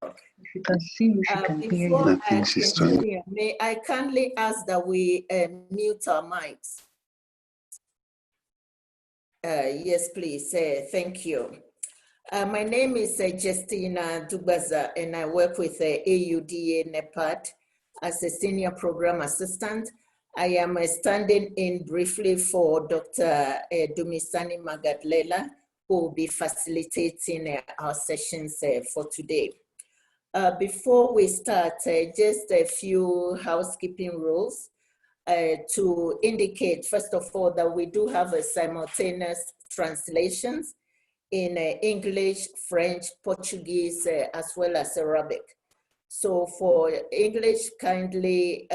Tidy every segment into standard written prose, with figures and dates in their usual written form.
If you can see, we can hear you. Before I continue, may I kindly ask that we mute our mics? Yes, please. Thank you. My name is Justina Dubaza, and I work with AUDA-NEPAD as a senior program assistant. I am standing in briefly for Dr. Dumisani Magadlela, who will be facilitating our sessions for today. Before we start, just a few housekeeping rules to indicate, first of all, that we do have a simultaneous translations in English, French, Portuguese, as well as Arabic. So for English, kindly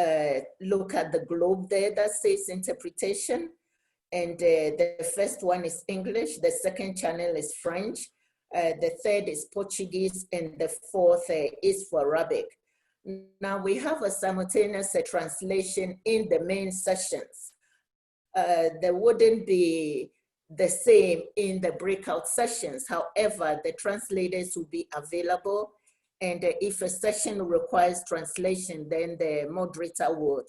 look at the globe there that says interpretation. And the first one is English, the second channel is French, the third is Portuguese, and the fourth is for Arabic. Now we have a simultaneous translation in the main sessions. There wouldn't be the same in the breakout sessions. However, the translators will be available. And if a session requires translation, then the moderator would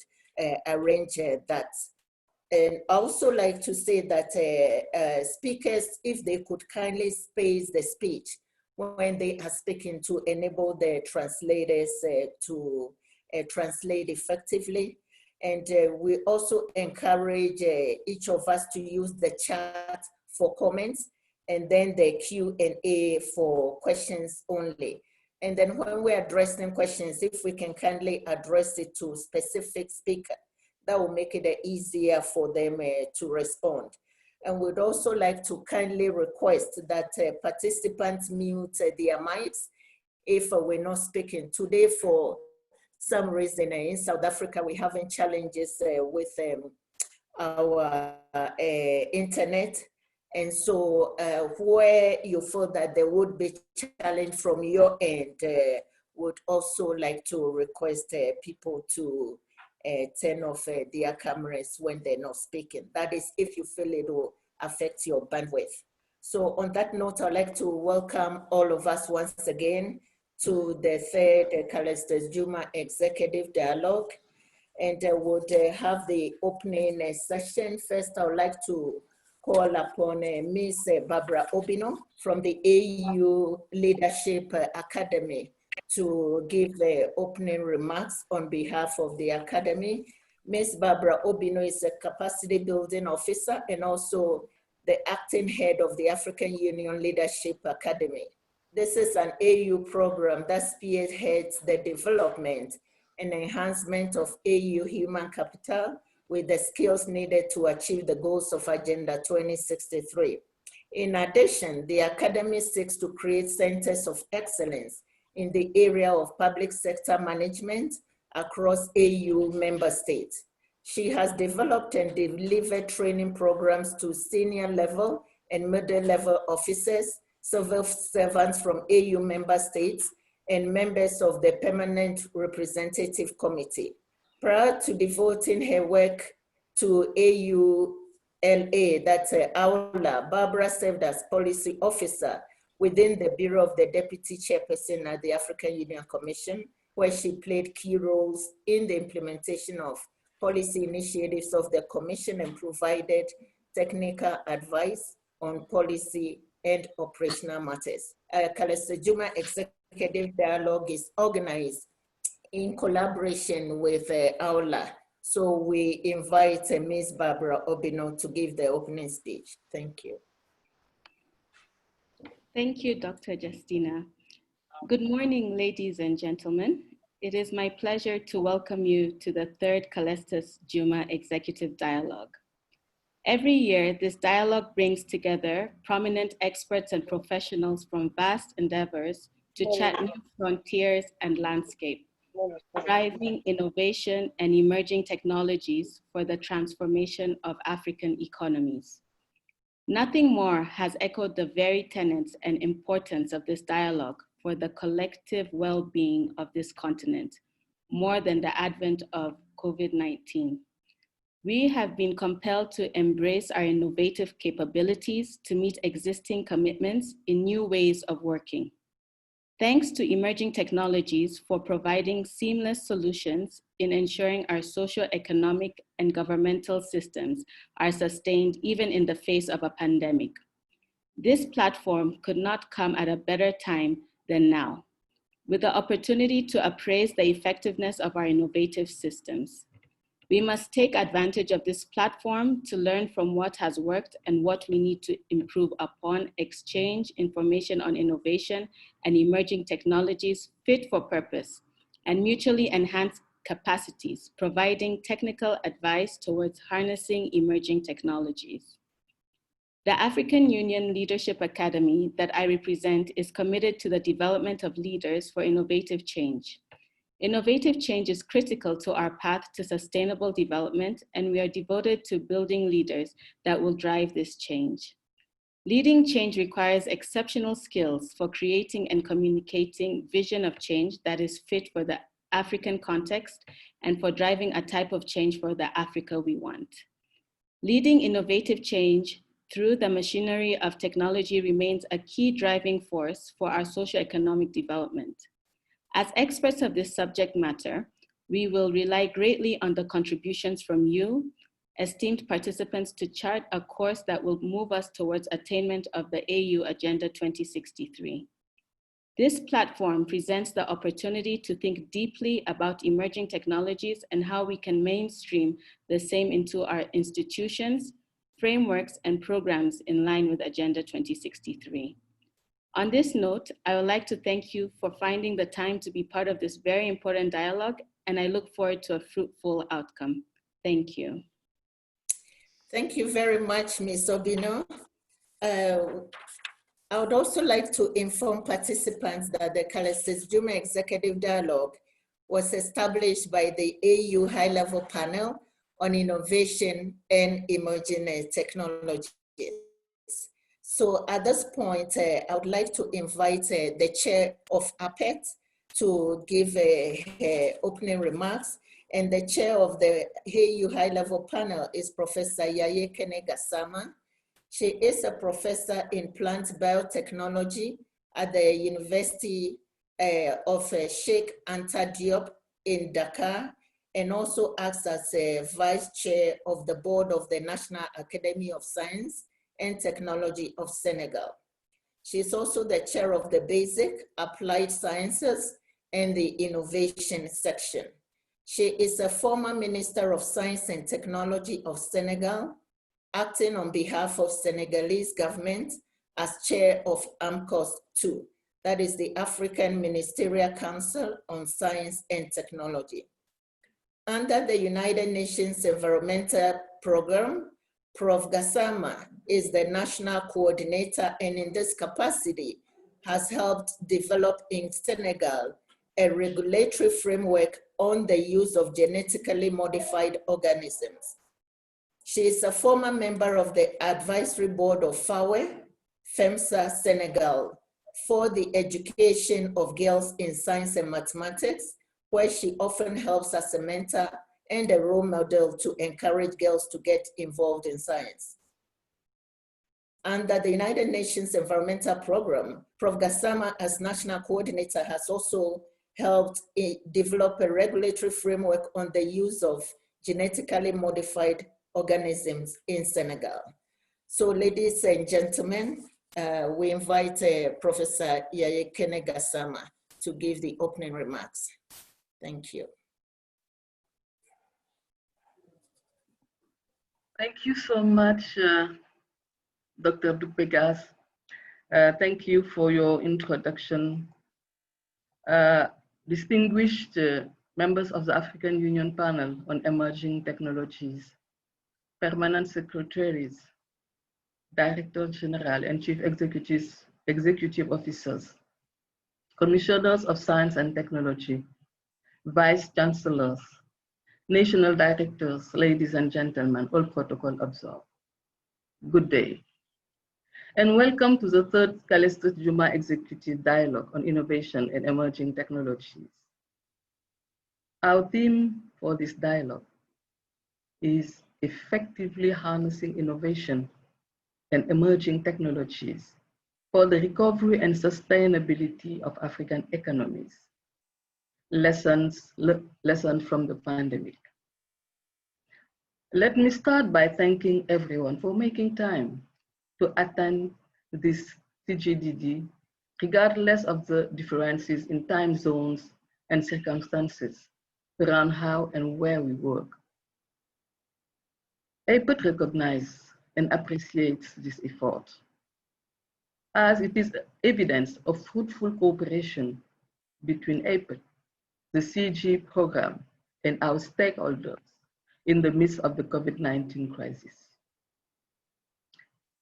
arrange that. And I also like to say that speakers, if they could kindly space the speech when they are speaking to enable the translators to translate effectively. And we also encourage each of us to use the chat for comments and then the Q&A for questions only. And then when we're addressing questions, if we can kindly address it to specific speaker, that will make it easier for them to respond. And we'd also like to kindly request that participants mute their mics if we're not speaking. Today, for some reason in South Africa, we're having challenges with our internet. And so where you feel that there would be challenge from your end, would also like to request people to turn off their cameras when they're not speaking. That is if you feel it will affect your bandwidth. So on that note, I'd like to welcome all of us once again to the third Calestous Juma Executive Dialogue. And would have the opening session. First, I would like to call upon Ms. Barbara Obino from the AU Leadership Academy to give the opening remarks on behalf of the Academy. Ms. Barbara Obino is a capacity building officer and also the acting head of the African Union Leadership Academy. This is an AU program that spearheads the development and enhancement of AU human capital with the skills needed to achieve the goals of Agenda 2063. In addition, the Academy seeks to create centers of excellence in the area of public sector management across AU member states. She has developed and delivered training programs to senior level and middle level officers, civil servants from AU member states, and members of the Permanent Representative Committee. Prior to devoting her work to AULA, that's AULA, Barbara served as policy officer within the Bureau of the Deputy Chairperson at the African Union Commission, where she played key roles in the implementation of policy initiatives of the Commission and provided technical advice on policy and operational matters. Calestous Juma Executive Dialogue is organized in collaboration with AULA. So we invite Ms. Barbara Obino to give the opening speech. Thank you. Thank you, Dr. Justina. Good morning, ladies and gentlemen. It is my pleasure to welcome you to the third Calestous Juma Executive Dialogue. Every year, this dialogue brings together prominent experts and professionals from vast endeavors to chat new frontiers and landscape, driving innovation and emerging technologies for the transformation of African economies. Nothing more has echoed the very tenets and importance of this dialogue for the collective well-being of this continent, more than the advent of COVID-19. We have been compelled to embrace our innovative capabilities to meet existing commitments in new ways of working. Thanks to emerging technologies for providing seamless solutions in ensuring our socio-economic and governmental systems are sustained even in the face of a pandemic. This platform could not come at a better time than now, with the opportunity to appraise the effectiveness of our innovative systems. We must take advantage of this platform to learn from what has worked and what we need to improve upon, exchange information on innovation and emerging technologies fit for purpose, and mutually enhance capacities, providing technical advice towards harnessing emerging technologies. The African Union Leadership Academy that I represent is committed to the development of leaders for innovative change. Innovative change is critical to our path to sustainable development, and we are devoted to building leaders that will drive this change. Leading change requires exceptional skills for creating and communicating vision of change that is fit for the African context and for driving a type of change for the Africa we want. Leading innovative change through the machinery of technology remains a key driving force for our socioeconomic development. As experts of this subject matter, we will rely greatly on the contributions from you, esteemed participants, to chart a course that will move us towards attainment of the AU Agenda 2063. This platform presents the opportunity to think deeply about emerging technologies and how we can mainstream the same into our institutions, frameworks, and programs in line with Agenda 2063. On this note, I would like to thank you for finding the time to be part of this very important dialogue, and I look forward to a fruitful outcome. Thank you. Thank you very much, Ms. Obino. I would also like to inform participants that the Calestous Juma Executive Dialogue was established by the AU High-Level Panel on Innovation and Emerging Technologies. So at this point, I would like to invite the chair of APET to give opening remarks. And the chair of the AU High-Level Panel is Professor Yayekene Gassama. She is a professor in plant biotechnology at the University of Sheikh Anta Diop in Dakar, and also acts as a vice chair of the board of the National Academy of Science and Technology of Senegal. She is also the chair of the Basic, Applied Sciences, and the Innovation section. She is a former Minister of Science and Technology of Senegal, acting on behalf of Senegalese government as chair of AMCOS 2, that is the African Ministerial Council on Science and Technology. Under the United Nations Environmental Program, Prof. Gassama is the national coordinator, and in this capacity has helped develop in Senegal a regulatory framework on the use of genetically modified organisms. She is a former member of the advisory board of FAWE, FEMSA Senegal, for the education of girls in science and mathematics, where she often helps as a mentor and a role model to encourage girls to get involved in science. Under the United Nations Environmental Program, Prof. Gassama, as national coordinator, has also helped develop a regulatory framework on the use of genetically modified organisms in Senegal. So ladies and gentlemen, we invite Professor Yayekene Gassama to give the opening remarks. Thank you. Thank you so much, Dr. Dupegas. Thank you for your introduction. Distinguished members of the African Union Panel on Emerging Technologies, permanent secretaries, directors general and chief executive officers, commissioners of science and technology, vice chancellors, national directors, ladies and gentlemen, all protocol observed. Good day, and welcome to the third Calestous Juma Executive Dialogue on Innovation and Emerging Technologies. Our theme for this dialogue is effectively harnessing innovation and emerging technologies for the recovery and sustainability of African economies. Lessons from the pandemic. Let me start by thanking everyone for making time to attend this CJED, regardless of the differences in time zones and circumstances around how and where we work. APET recognizes and appreciates this effort, as it is evidence of fruitful cooperation between APET, the CG program, and our stakeholders in the midst of the COVID-19 crisis.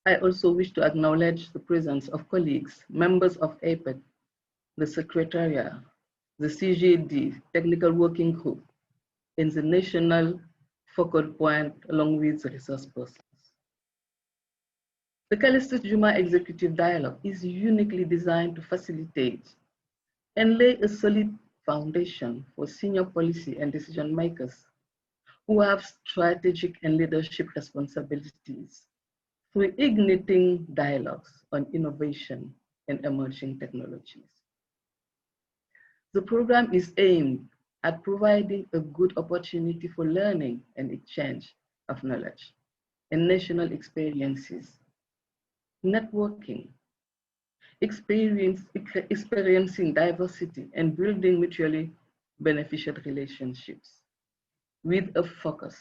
I also wish to acknowledge the presence of colleagues, members of APET, the Secretariat, the CJED Technical Working Group, and the National Focal Point, along with the resource persons. The Calestous Juma Executive Dialogue is uniquely designed to facilitate and lay a solid foundation for senior policy and decision makers who have strategic and leadership responsibilities through igniting dialogues on innovation and emerging technologies. The program is aimed at providing a good opportunity for learning and exchange of knowledge and national experiences, networking, experiencing diversity, and building mutually beneficial relationships with a focus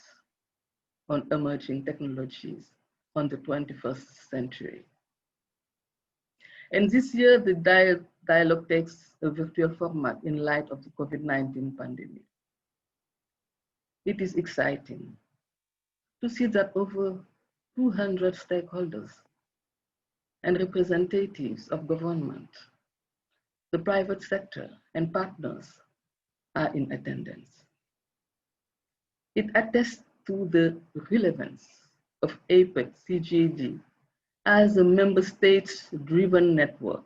on emerging technologies on the 21st century. And this year, the dialogue takes a virtual format in light of the COVID-19 pandemic. It is exciting to see that over 200 stakeholders and representatives of government, the private sector, and partners are in attendance. It attests to the relevance of APET-CJED as a member states-driven network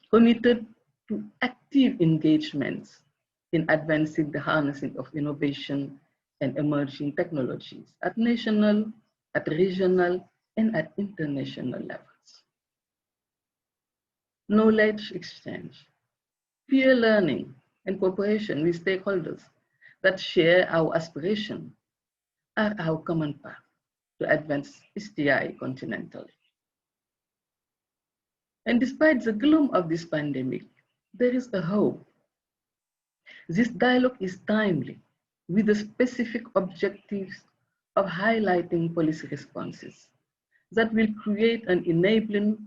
committed to active engagements in advancing the harnessing of innovation and emerging technologies at national, at regional, and at international levels. Knowledge exchange, peer learning, and cooperation with stakeholders that share our aspiration are our common path to advance STI continentally. And despite the gloom of this pandemic, there is a hope. This dialogue is timely, with the specific objectives of highlighting policy responses that will create an enabling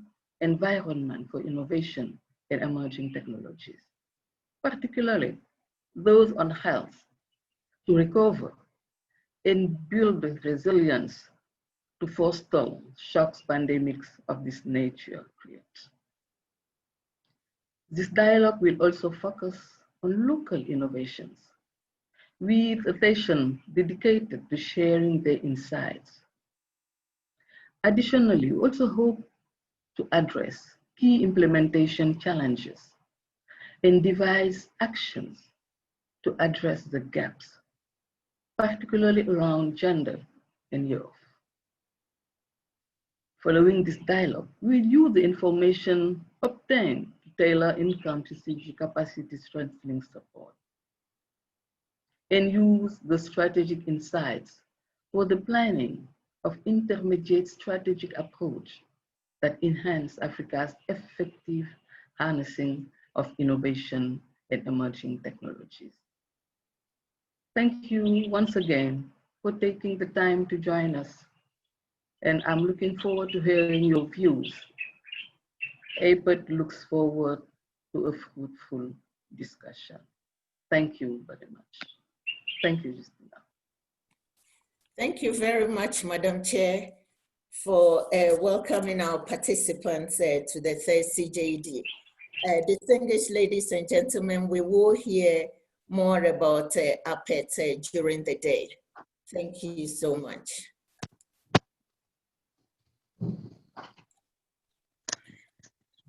environment for innovation and emerging technologies, particularly those on health, to recover and build resilience to forestall shocks pandemics of this nature create. This dialogue will also focus on local innovations, with attention dedicated to sharing their insights. Additionally, we also hope to address key implementation challenges and devise actions to address the gaps, particularly around gender and youth. Following this dialogue, we'll use the information obtained to tailor in-country CG capacity strengthening support and use the strategic insights for the planning of intermediate strategic approach that enhance Africa's effective harnessing of innovation and emerging technologies. Thank you once again for taking the time to join us, and I'm looking forward to hearing your views. APET looks forward to a fruitful discussion. Thank you very much. Thank you, Justina. Thank you very much, Madam Chair, for welcoming our participants to the third CJED. Distinguished ladies and gentlemen, we will hear more about APET during the day. Thank you so much.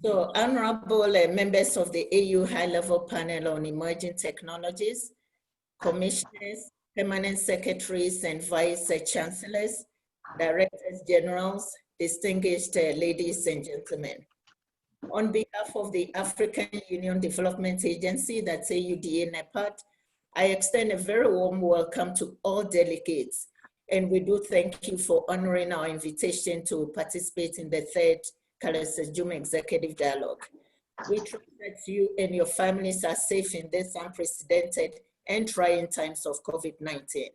So, honorable members of the AU High-Level Panel on Emerging Technologies, commissioners, permanent secretaries and vice chancellors, directors generals, distinguished ladies and gentlemen. On behalf of the African Union Development Agency, that's AUDA-NEPAD, I extend a very warm welcome to all delegates, and we do thank you for honoring our invitation to participate in the third Calestous Juma Executive Dialogue. We trust that you and your families are safe in this unprecedented and trying times of COVID-19.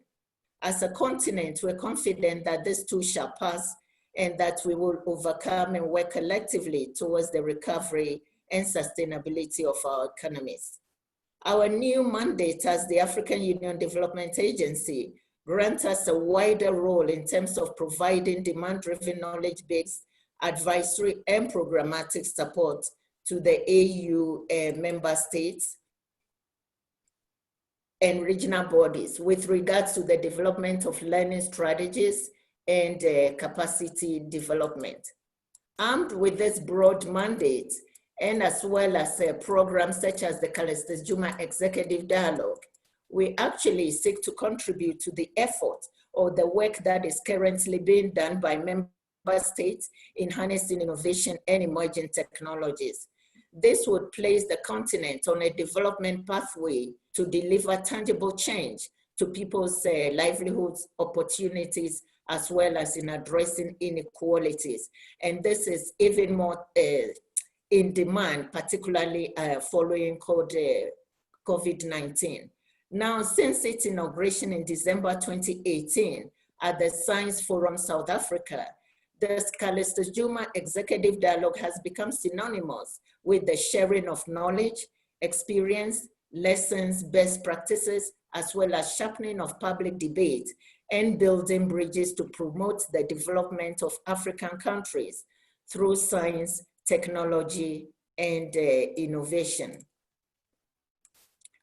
As a continent, we're confident that this too shall pass and that we will overcome and work collectively towards the recovery and sustainability of our economies. Our new mandate as the African Union Development Agency grants us a wider role in terms of providing demand-driven knowledge-based advisory and programmatic support to the AU member states and regional bodies with regards to the development of learning strategies and capacity development. Armed with this broad mandate, and as well as programs such as the Calestous Juma Executive Dialogue, we actually seek to contribute to the effort or the work that is currently being done by member states in harnessing innovation and emerging technologies. This would place the continent on a development pathway to deliver tangible change to people's livelihoods, opportunities, as well as in addressing inequalities. And this is even more in demand, particularly following COVID-19. Now, since its inauguration in December 2018 at the Science Forum South Africa, the Calestous Juma Executive Dialogue has become synonymous with the sharing of knowledge, experience, lessons, best practices, as well as sharpening of public debate and building bridges to promote the development of African countries through science, technology, and innovation.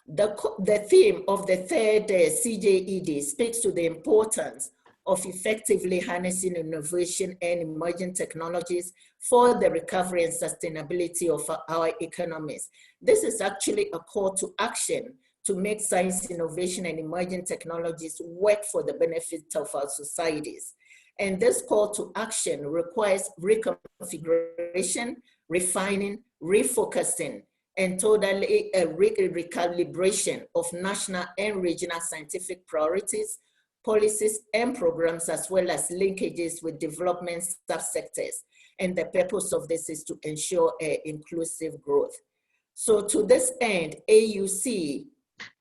The theme of the third CJED speaks to the importance of effectively harnessing innovation and emerging technologies for the recovery and sustainability of our economies. This is actually a call to action to make science, innovation, and emerging technologies work for the benefit of our societies. And this call to action requires reconfiguration, refining, refocusing, and totally recalibration of national and regional scientific priorities, policies, and programs, as well as linkages with development subsectors. And the purpose of this is to ensure inclusive growth. So to this end, AUC,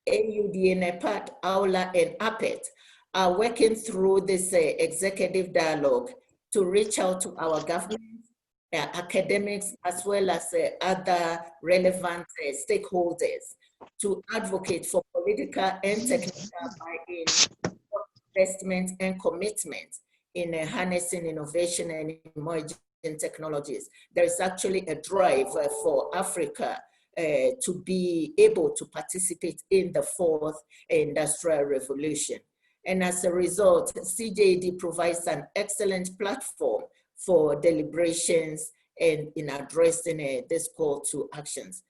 AUDA-NEPAD, AULA, and APET are working through this executive dialogue to reach out to our governments, academics, as well as other relevant stakeholders to advocate for political and technical buy-in, investment, and commitment in harnessing innovation and emerging technologies. There is actually a drive for Africa to be able to participate in the fourth industrial revolution. And as a result, CJED provides an excellent platform for deliberations and in addressing this call to actions.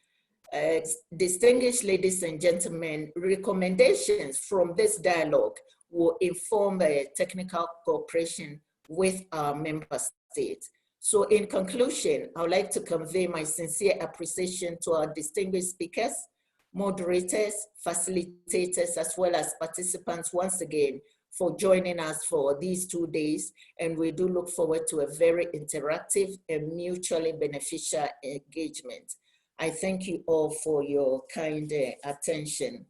Distinguished ladies and gentlemen, recommendations from this dialogue will inform technical cooperation with our member states. So in conclusion, I would like to convey my sincere appreciation to our distinguished speakers, moderators, facilitators, as well as participants once again for joining us for these 2 days. And we do look forward to a very interactive and mutually beneficial engagement. I thank you all for your kind attention.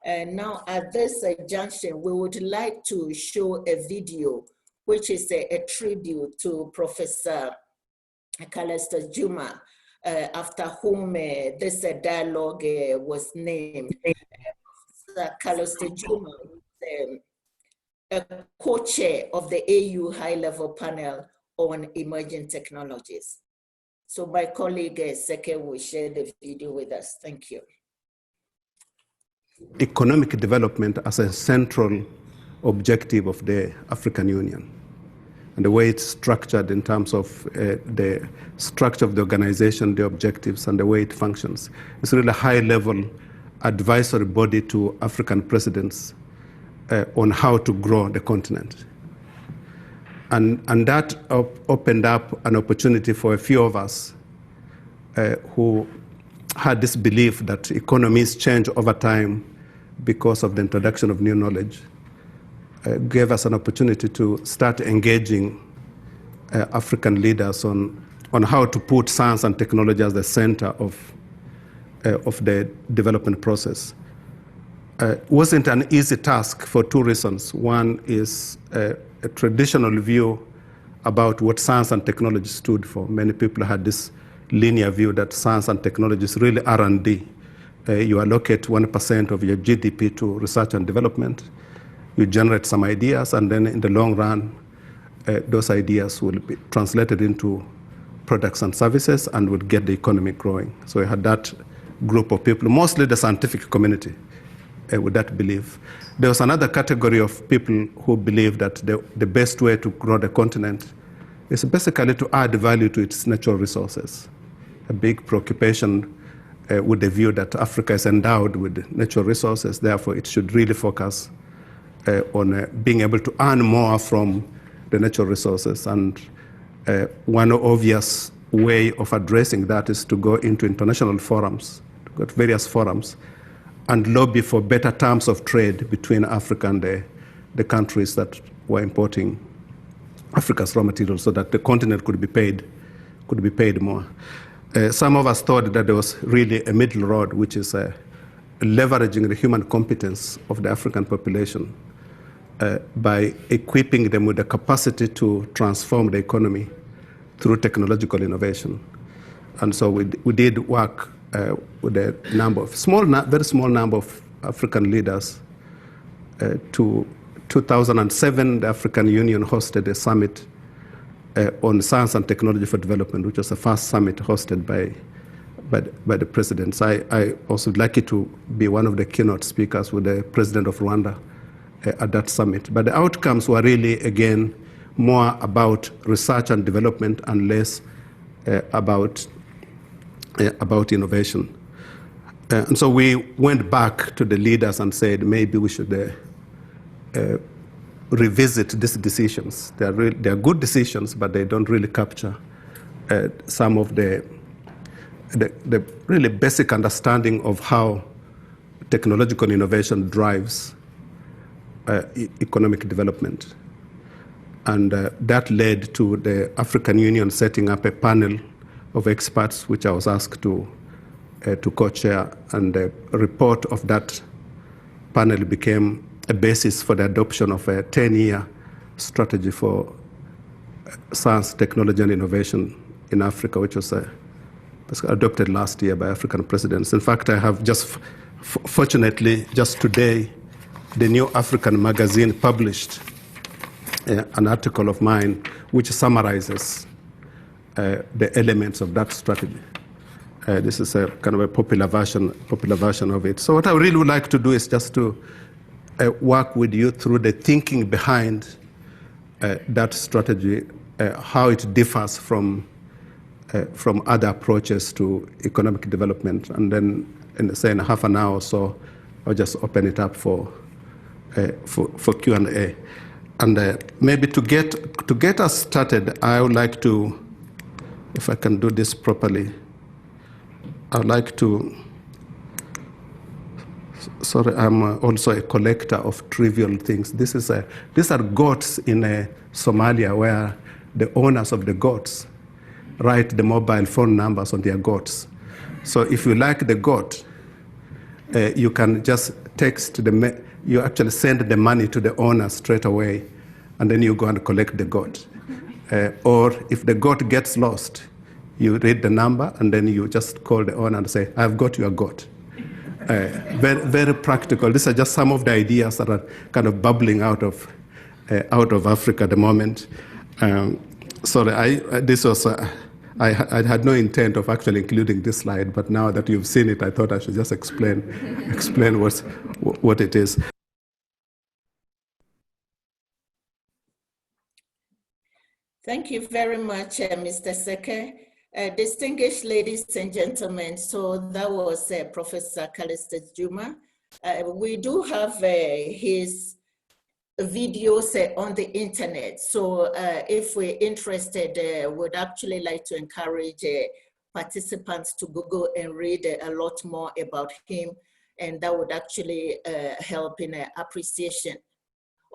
And now at this junction, we would like to show a video which is a tribute to Professor Calestous Juma, after whom this dialogue was named. Professor Calestous Juma, a co-chair of the AU high-level panel on emerging technologies. So my colleague Seke will share the video with us. Thank you. Economic development as a central objective of the African Union, and the way it's structured in terms of the structure of the organization, the objectives, and the way it functions. It's really a high-level advisory body to African presidents on how to grow the continent. And that opened up an opportunity for a few of us who had this belief that economies change over time because of the introduction of new knowledge, gave us an opportunity to start engaging African leaders on how to put science and technology as the center of the development process. It wasn't an easy task for two reasons. One is a traditional view about what science and technology stood for. Many people had this linear view that science and technology is really R&D. You allocate 1% of your GDP to research and development. You generate some ideas, and then in the long run, those ideas will be translated into products and services and would get the economy growing. So we had that group of people, mostly the scientific community, with that belief. There was another category of people who believed that the best way to grow the continent is basically to add value to its natural resources. A big preoccupation with the view that Africa is endowed with natural resources, therefore it should really focus on being able to earn more from the natural resources. And one obvious way of addressing that is to go into international forums, to go to various forums, and lobby for better terms of trade between Africa and the countries that were importing Africa's raw materials, so that the continent could be paid more. Some of us thought that there was really a middle road, which is leveraging the human competence of the African population by equipping them with the capacity to transform the economy through technological innovation. And so we did work with a number of very small number of African leaders. To 2007, the African Union hosted a summit on science and technology for development, which was the first summit hosted by the presidents. I also lucky to be one of the keynote speakers with the president of Rwanda at that summit. But the outcomes were really, again, more about research and development and less about innovation. And so we went back to the leaders and said, maybe we should revisit these decisions. They are good decisions, but they don't really capture some of the really basic understanding of how technological innovation drives economic development. And that led to the African Union setting up a panel of experts, which I was asked to co-chair. And the report of that panel became a basis for the adoption of a 10-year strategy for science, technology, and innovation in Africa, which was adopted last year by African presidents. In fact, I have just, fortunately, just today, the New African magazine published an article of mine which summarizes the elements of that strategy. This is a kind of a popular version of it. So what I really would like to do is just to work with you through the thinking behind that strategy, how it differs from other approaches to economic development, and then in half an hour or so, I'll just open it up for Q&A. And maybe to get us started, I would like to, if I can do this properly, I'd like to. Sorry, I'm also a collector of trivial things. These are goats in Somalia, where the owners of the goats write the mobile phone numbers on their goats. So if you like the goat, you can just text you actually send the money to the owner straight away, and then you go and collect the goat. Or if the goat gets lost, you read the number, and then you just call the owner and say, I've got your goat. Very, very practical. These are just some of the ideas that are kind of bubbling out of Africa at the moment. Sorry, I had no intent of actually including this slide, but now that you've seen it, I thought I should just explain what it is. Thank you very much, Mr. Seke. Distinguished ladies and gentlemen, so that was Professor Calestous Juma. We do have his videos on the internet. So if we're interested, would actually like to encourage participants to Google and read a lot more about him. And that would actually help in appreciation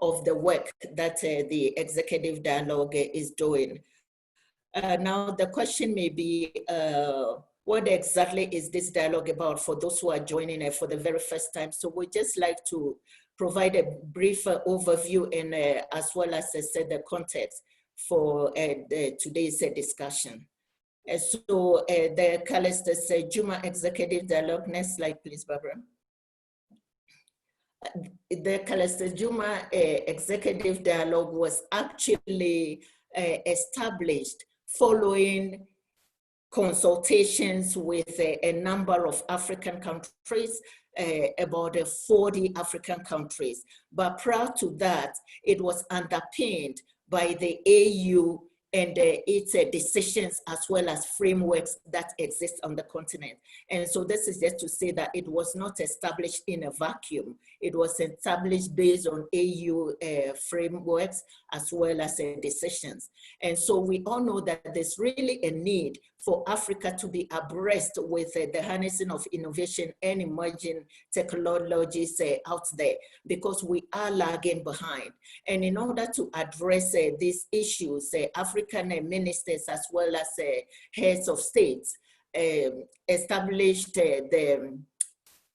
of the work that the Executive Dialogue is doing. Now, the question may be, what exactly is this dialogue about for those who are joining for the very first time? So we'd just like to provide a brief overview and as well as I said, the context for today's discussion. So the Calestous Juma Executive Dialogue, next slide please, Barbara. The Calestous Juma Executive Dialogue was actually established following consultations with a number of African countries, about 40 African countries. But prior to that, it was underpinned by the AU and its decisions as well as frameworks that exist on the continent. And so this is just to say that it was not established in a vacuum. It was established based on AU frameworks as well as decisions. And so we all know that there's really a need for Africa to be abreast with the harnessing of innovation and emerging technologies out there, because we are lagging behind. And in order to address these issues, African ministers as well as heads of states established the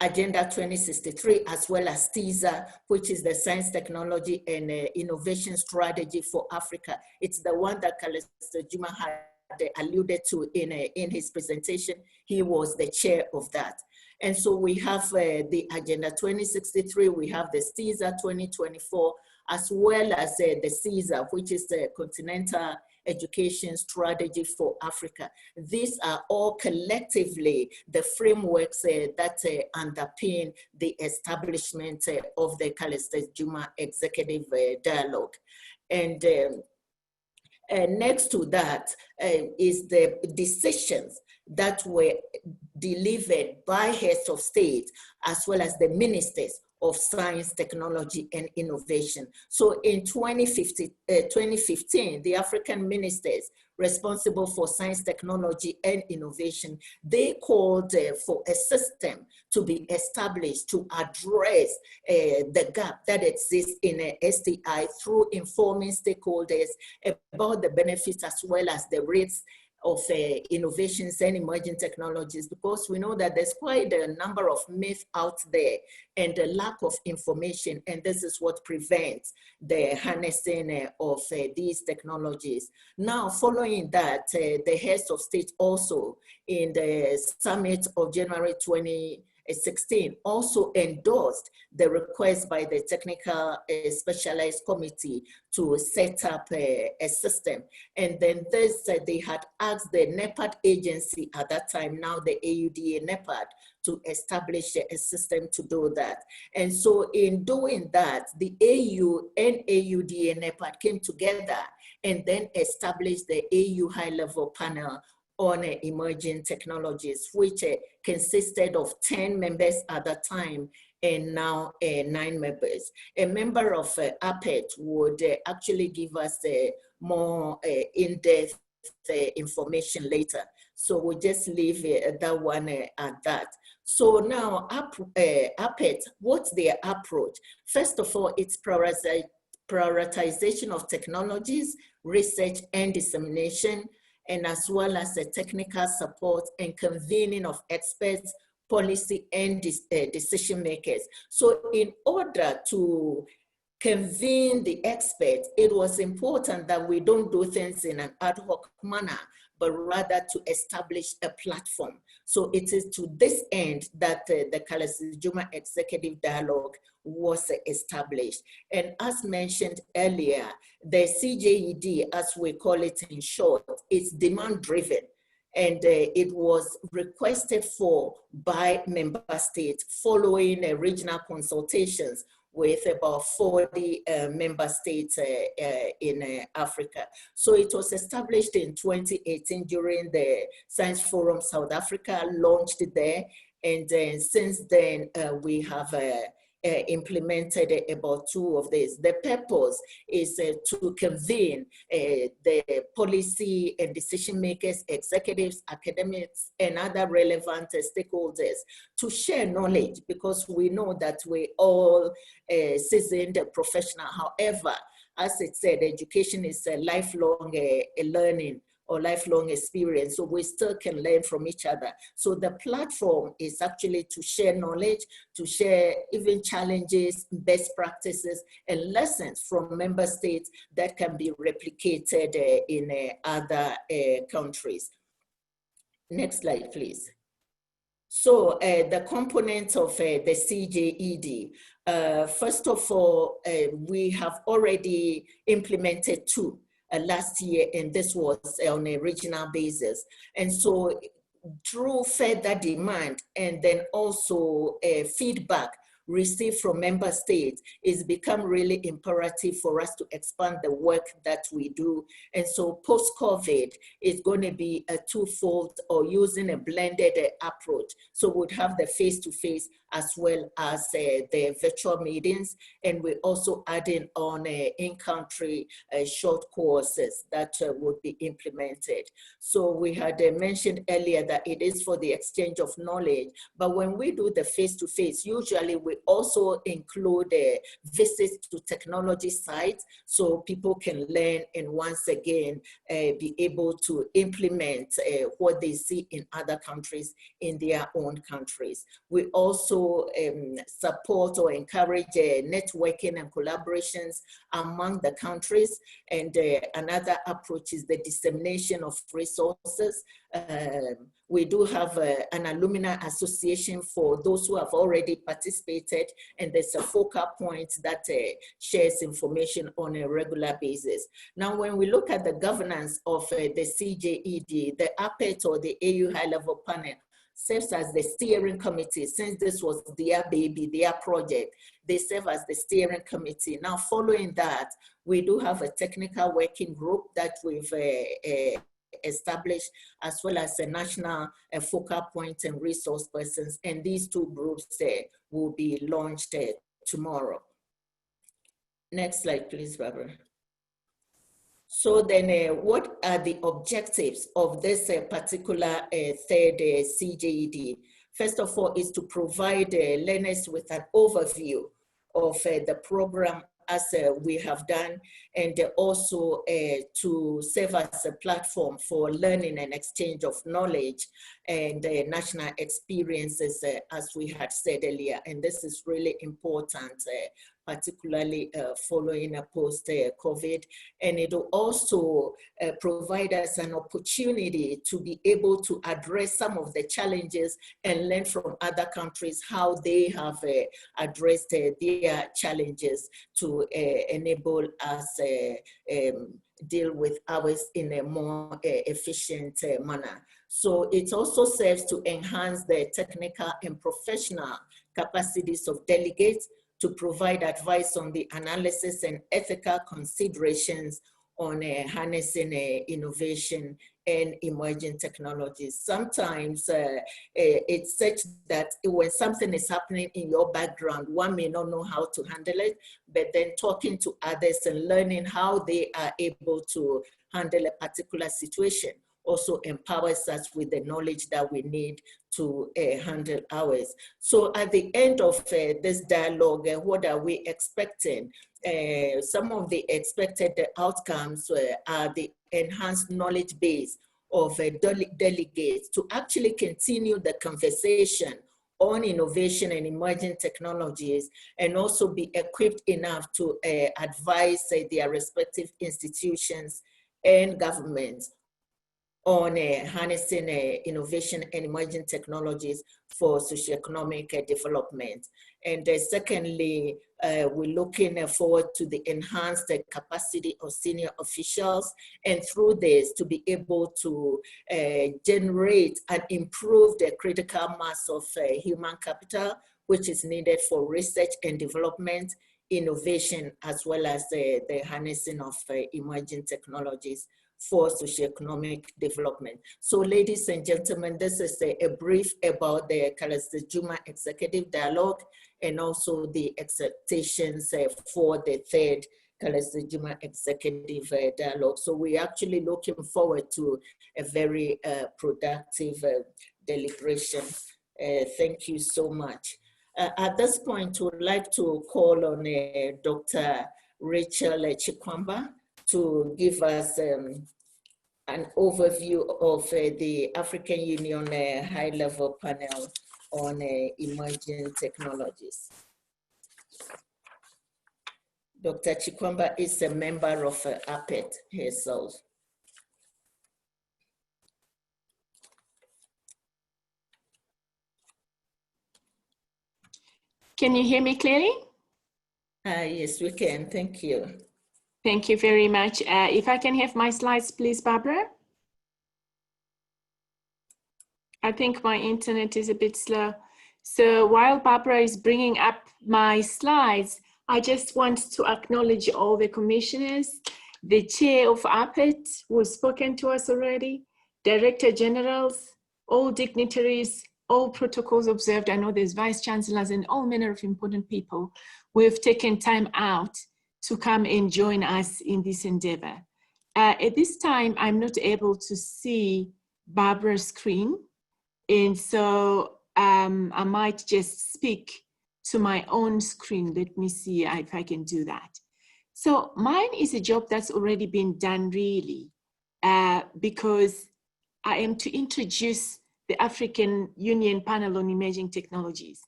Agenda 2063 as well as TISA, which is the Science, Technology and Innovation Strategy for Africa. It's the one that Calestous Juma had alluded to in his presentation. He was the chair of that. And so we have the Agenda 2063, we have the CISA 2024, as well as the CISA, which is the Continental Education Strategy for Africa. These are all collectively the frameworks that underpin the establishment of the Calestous Juma Executive Dialogue. And next to that is the decisions that were delivered by heads of state as well as the ministers of science, technology, and innovation. So in 2015, the African ministers responsible for science, technology, and innovation, they called for a system to be established to address the gap that exists in STI through informing stakeholders about the benefits as well as the risks of innovations and emerging technologies, because we know that there's quite a number of myths out there and a lack of information, and this is what prevents the harnessing of these technologies. Now, following that, the heads of state also in the summit of January 2016 also endorsed the request by the technical specialized committee to set up a system. And then this, they had asked the NEPAD agency at that time, now the AUDA-NEPAD, to establish a system to do that. And so in doing that, the AU and AUDA-NEPAD came together and then established the AU high-level panel on emerging technologies, which consisted of 10 members at the time and now 9 members. A member of APET would actually give us more in-depth information later. So we'll just leave that one at that. So now APET, what's their approach? First of all, it's prioritization of technologies, research and dissemination, and as well as the technical support and convening of experts, policy and decision makers. So in order to convene the experts, it was important that we don't do things in an ad hoc manner, but rather to establish a platform. So it is to this end that the Calestous Juma Executive Dialogue was established. And as mentioned earlier, the CJED, as we call it in short, is demand driven. And it was requested for by member states following regional consultations with about 40 member states in Africa. So it was established in 2018 during the Science Forum South Africa, launched there. And then since then, we have implemented about 2 of these. The purpose is to convene the policy and decision makers, executives, academics, and other relevant stakeholders to share knowledge, because we know that we all seasoned professional. However, as it said, education is a lifelong learning or lifelong experience, so we still can learn from each other. So the platform is actually to share knowledge, to share even challenges, best practices, and lessons from member states that can be replicated in other countries. Next slide, please. So the components of the CJED, first of all, we have already implemented 2 last year, and this was on a regional basis. And so through further demand and then also feedback received from member states, it's become really imperative for us to expand the work that we do. And so post-COVID is going to be a twofold, or using a blended approach. So we'd have the face-to-face as well as the virtual meetings. And we're also adding on in-country short courses that would be implemented. So we had mentioned earlier that it is for the exchange of knowledge, but when we do the face-to-face, usually we also include visits to technology sites so people can learn and once again be able to implement what they see in other countries in their own countries. We also support or encourage networking and collaborations among the countries. And another approach is the dissemination of resources. We do have an alumni association for those who have already participated, and there's a focal point that shares information on a regular basis. Now, when we look at the governance of the CJED, the APET or the AU high-level panel serves as the steering committee. Since this was their baby, their project, they serve as the steering committee. Now, following that, we do have a technical working group that we've established, as well as a national focal point and resource persons. And these 2 groups will be launched tomorrow. Next slide, please, Barbara. So then what are the objectives of this particular 3rd CJED? First of all, is to provide learners with an overview of the program as we have done, and also to serve as a platform for learning and exchange of knowledge and national experiences, as we had said earlier. And this is really important, particularly following a post-COVID. And it will also provide us an opportunity to be able to address some of the challenges and learn from other countries how they have addressed their challenges to enable us deal with ours in a more efficient manner. So it also serves to enhance the technical and professional capacities of delegates, to provide advice on the analysis and ethical considerations on harnessing innovation and emerging technologies. Sometimes it's such that when something is happening in your background, one may not know how to handle it, but then talking to others and learning how they are able to handle a particular situation also empowers us with the knowledge that we need to handle ours. So at the end of this dialogue, what are we expecting? Some of the expected outcomes are the enhanced knowledge base of delegates to actually continue the conversation on innovation and emerging technologies, and also be equipped enough to advise their respective institutions and governments on harnessing innovation and emerging technologies for socioeconomic development. And secondly, we're looking forward to the enhanced capacity of senior officials, and through this to be able to generate and improve the critical mass of human capital, which is needed for research and development, innovation, as well as the harnessing of emerging technologies for socioeconomic development. So ladies and gentlemen, this is a brief about the Calestous Juma Executive Dialogue and also the expectations for the third Calestous Juma Executive Dialogue. So we're actually looking forward to a very productive deliberation. Thank you so much. At this point, we would like to call on Dr. Rachel Chikwamba to give us an overview of the African Union high-level panel on emerging technologies. Dr. Chikwamba is a member of APET herself. Can you hear me clearly? Yes, we can. Thank you. Thank you very much. If I can have my slides, please, Barbara. I think my internet is a bit slow. So while Barbara is bringing up my slides, I just want to acknowledge all the commissioners, the chair of APET who has spoken to us already, director generals, all dignitaries, all protocols observed. I know there's vice chancellors and all manner of important people who have taken time out to come and join us in this endeavor. At this time, I'm not able to see Barbara's screen. And so I might just speak to my own screen. Let me see if I can do that. So mine is a job that's already been done really, because I am to introduce the African Union panel on emerging technologies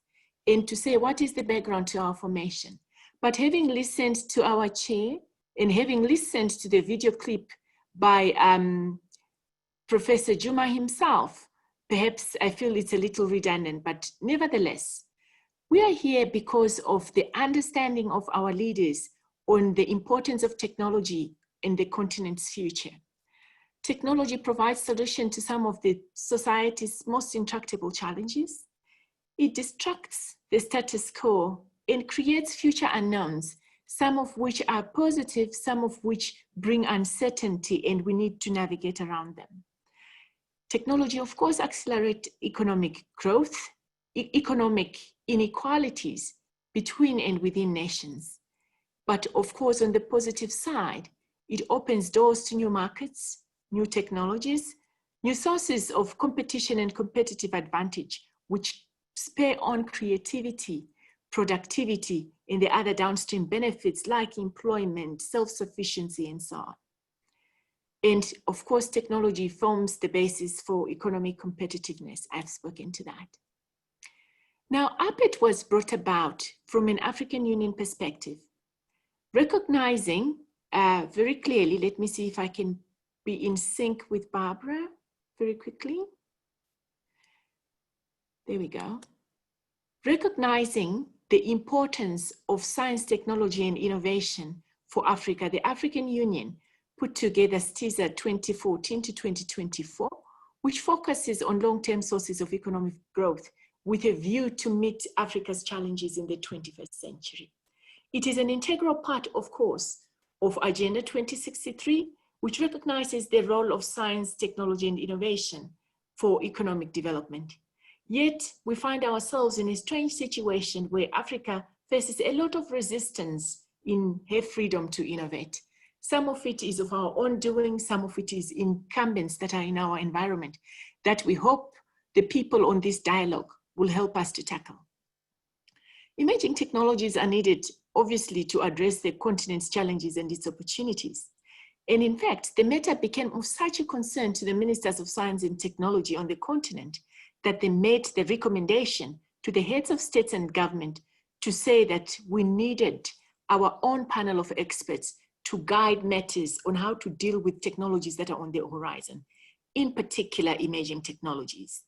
and to say what is the background to our formation. But having listened to our chair and having listened to the video clip by Professor Juma himself, perhaps I feel it's a little redundant, but nevertheless, we are here because of the understanding of our leaders on the importance of technology in the continent's future. Technology provides solution to some of the society's most intractable challenges. It disrupts the status quo and creates future unknowns, some of which are positive, some of which bring uncertainty, and we need to navigate around them. Technology, of course, accelerates economic growth, economic inequalities between and within nations. But of course, on the positive side, it opens doors to new markets, new technologies, new sources of competition and competitive advantage, which spur on creativity, productivity, and the other downstream benefits like employment, self-sufficiency, and so on. And of course, technology forms the basis for economic competitiveness. I've spoken to that. Now, APET was brought about from an African Union perspective, recognizing very clearly, let me see if I can be in sync with Barbara very quickly. There we go. Recognizing the importance of science, technology, and innovation for Africa, the African Union put together STISA 2014 to 2024, which focuses on long-term sources of economic growth with a view to meet Africa's challenges in the 21st century. It is an integral part, of course, of Agenda 2063, which recognizes the role of science, technology, and innovation for economic development. Yet, we find ourselves in a strange situation where Africa faces a lot of resistance in her freedom to innovate. Some of it is of our own doing, some of it is incumbents that are in our environment that we hope the people on this dialogue will help us to tackle. Emerging technologies are needed, obviously, to address the continent's challenges and its opportunities. And in fact, the matter became of such a concern to the ministers of science and technology on the continent that they made the recommendation to the heads of states and government to say that we needed our own panel of experts to guide matters on how to deal with technologies that are on the horizon, in particular emerging technologies.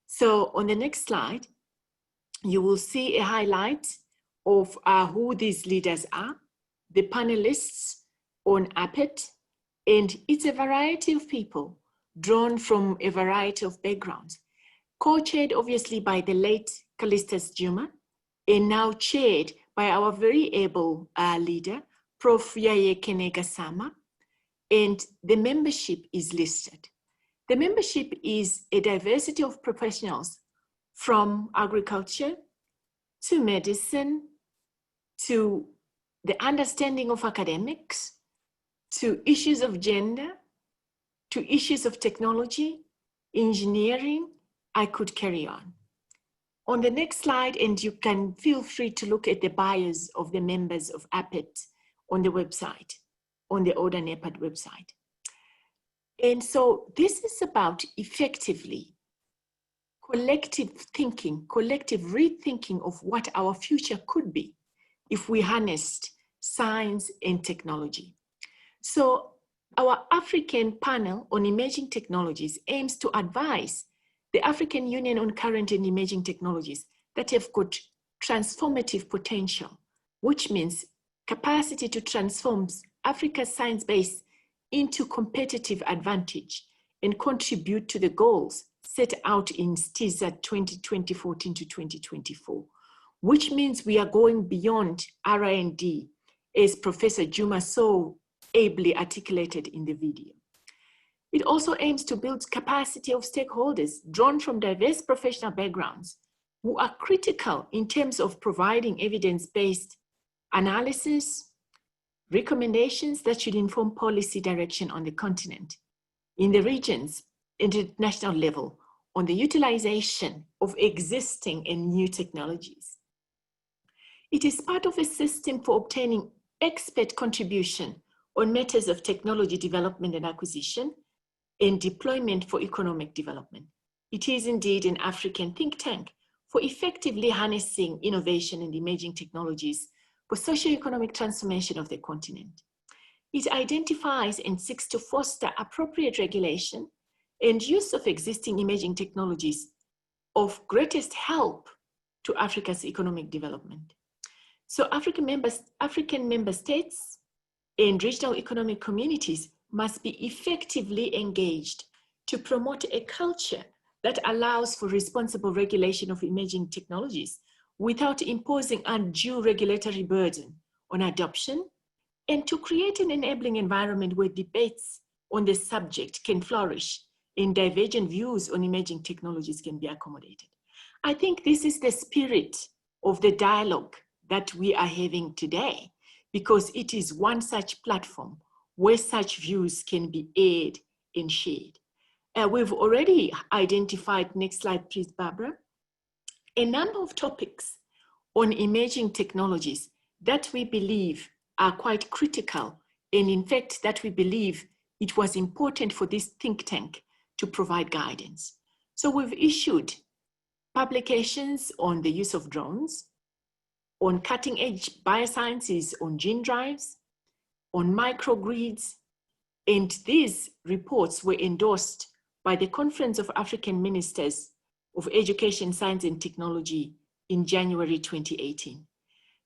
So on the next slide, you will see a highlight of who these leaders are, the panelists on APET, and it's a variety of people drawn from a variety of backgrounds, co-chaired obviously by the late Calestous Juma, and now chaired by our very able leader, Prof. Yaye Kenega Sama, and the membership is listed. The membership is a diversity of professionals from agriculture to medicine, to the understanding of academics, to issues of gender, to issues of technology, engineering. I could carry on. On the next slide, and you can feel free to look at the bios of the members of APET on the website, on the AUDA-NEPAD website. And so this is about effectively collective thinking, collective rethinking of what our future could be if we harnessed science and technology. So our African panel on emerging technologies aims to advise the African Union on current and emerging technologies that have got transformative potential, which means capacity to transform Africa's science base into competitive advantage and contribute to the goals set out in STIZA 2014 to 2024, which means we are going beyond R&D, as Professor Juma so ably articulated in the video. It also aims to build capacity of stakeholders drawn from diverse professional backgrounds who are critical in terms of providing evidence-based analysis, recommendations that should inform policy direction on the continent, in the regions, and at national level, on the utilization of existing and new technologies. It is part of a system for obtaining expert contribution on matters of technology development and acquisition and deployment for economic development. It is indeed an African think tank for effectively harnessing innovation and emerging technologies for socio-economic transformation of the continent. It identifies and seeks to foster appropriate regulation and use of existing emerging technologies of greatest help to Africa's economic development. So African member states and regional economic communities must be effectively engaged to promote a culture that allows for responsible regulation of emerging technologies without imposing undue regulatory burden on adoption, and to create an enabling environment where debates on the subject can flourish and divergent views on emerging technologies can be accommodated. I think this is the spirit of the dialogue that we are having today, because it is one such platform where such views can be aired and shared. We've already identified, next slide please, Barbara, a number of topics on emerging technologies that we believe are quite critical, and in fact that we believe it was important for this think tank to provide guidance. So we've issued publications on the use of drones, on cutting edge biosciences, on gene drives, on microgrids, and these reports were endorsed by the Conference of African Ministers of Education, Science and Technology in January 2018.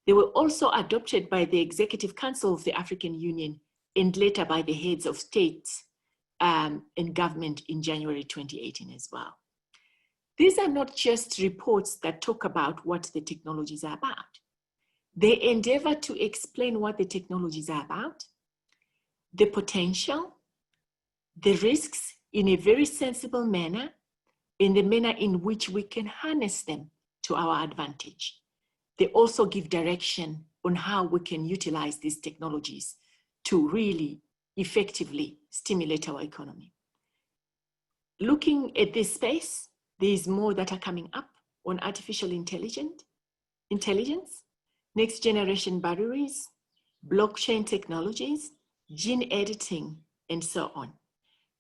They were also adopted by the Executive Council of the African Union and later by the heads of states and government in January 2018 as well. These are not just reports that talk about what the technologies are about. They endeavor to explain what the technologies are about, the potential, the risks in a very sensible manner, in the manner in which we can harness them to our advantage. They also give direction on how we can utilize these technologies to really effectively stimulate our economy. Looking at this space, there's more that are coming up on artificial intelligence, next generation batteries, blockchain technologies, gene editing, and so on.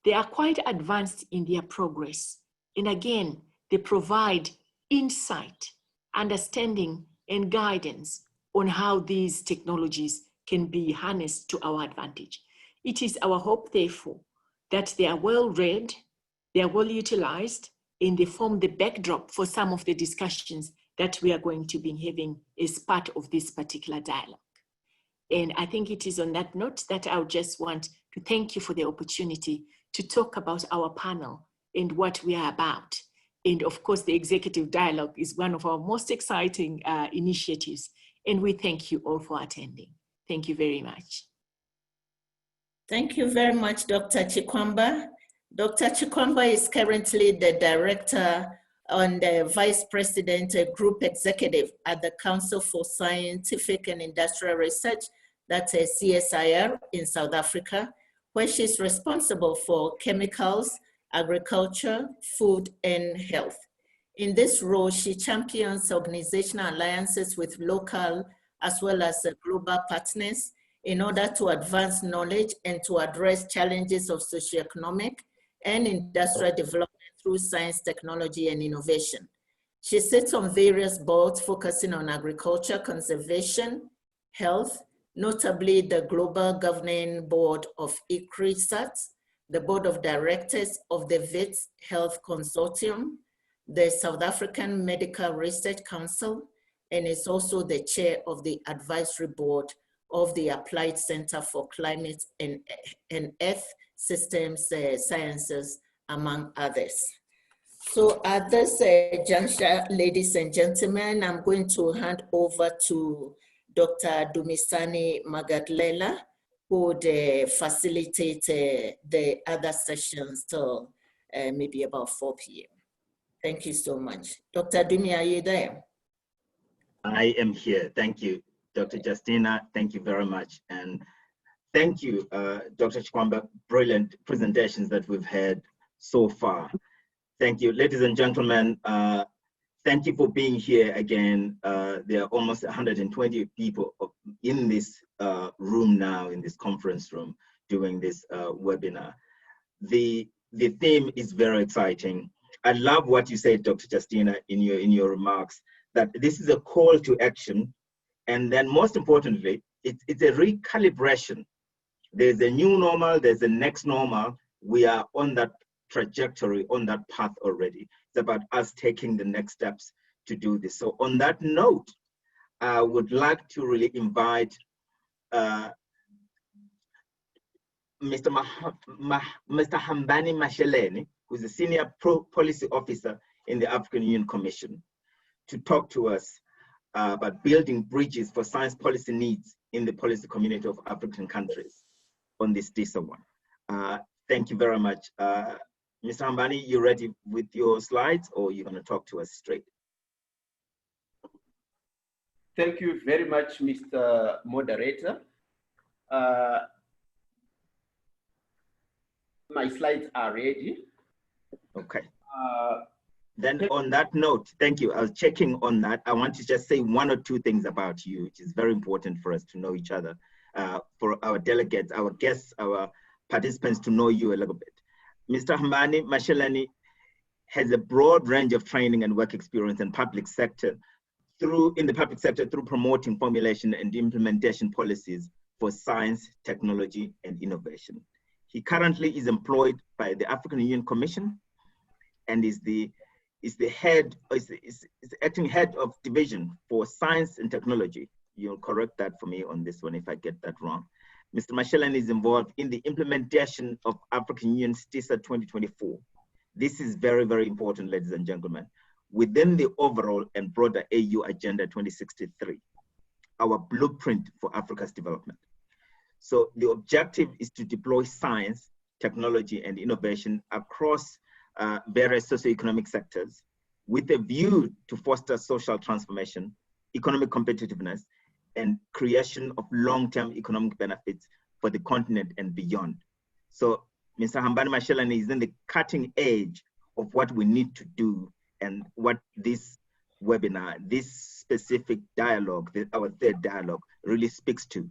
They are quite advanced in their progress. And again, they provide insight, understanding, and guidance on how these technologies can be harnessed to our advantage. It is our hope, therefore, that they are well read, they are well utilized, and they form the backdrop for some of the discussions that we are going to be having as part of this particular dialogue. And I think it is on that note that I would just want to thank you for the opportunity to talk about our panel and what we are about. And of course, the Executive Dialogue is one of our most exciting initiatives. And we thank you all for attending. Thank you very much. Thank you very much, Dr. Chikwamba. Dr. Chikwamba is currently the Director and the Vice President, Group Executive at the Council for Scientific and Industrial Research, that's a CSIR in South Africa, where she's responsible for chemicals, agriculture, food, and health. In this role, she champions organizational alliances with local as well as global partners in order to advance knowledge and to address challenges of socioeconomic and industrial development through science, technology, and innovation. She sits on various boards focusing on agriculture, conservation, health, notably the Global Governing Board of ICRISAT, the Board of Directors of the VITS Health Consortium, the South African Medical Research Council, and is also the chair of the advisory board of the Applied Center for Climate and Earth Systems Sciences, among others. So at this juncture, ladies and gentlemen, I'm going to hand over to Dr. Dumisani Magadlela, who would facilitate the other sessions till maybe about 4 p.m. Thank you so much. Dr. Dumi, are you there? I am here. Thank you, Dr. Justina. Thank you very much. And thank you, Dr. Chikwamba. Brilliant presentations that we've had so far. Thank you, ladies and gentlemen. Thank you for being here again. There are almost 120 people in this room now, in this conference room, doing this webinar. The theme is very exciting. I love what you said, Dr. Justina, in your remarks, that this is a call to action. And then most importantly, it's a recalibration. There's a new normal, there's a next normal. We are on that trajectory, on that path already. It's about us taking the next steps to do this. So on that note, I would like to really invite Mr. Hambani Masheleni, who's a senior policy officer in the African Union Commission, to talk to us about building bridges for science policy needs in the policy community of African countries on this DISA one. Thank you very much. Mr. Hambani, you ready with your slides, or you're going to talk to us straight? Thank you very much, Mr. Moderator. My slides are ready. Okay. Then on that note, thank you. I was checking on that. I want to just say one or two things about you, which is very important for us to know each other, for our delegates, our guests, our participants to know you a little bit. Mr. Hambani Masheleni has a broad range of training and work experience in the public sector through promoting formulation and implementation policies for science, technology, and innovation. He currently is employed by the African Union Commission and is the acting head of division for science and technology. You'll correct that for me on this one if I get that wrong. Mr. Masheleni is involved in the implementation of African Union's DISA 2024. This is very, very important, ladies and gentlemen, within the overall and broader AU Agenda 2063, our blueprint for Africa's development. So the objective is to deploy science, technology, and innovation across various socioeconomic sectors with a view to foster social transformation, economic competitiveness, and creation of long-term economic benefits for the continent and beyond. So Mr. Hambani Masheleni is in the cutting edge of what we need to do and what this webinar, this specific dialogue, our third dialogue, really speaks to,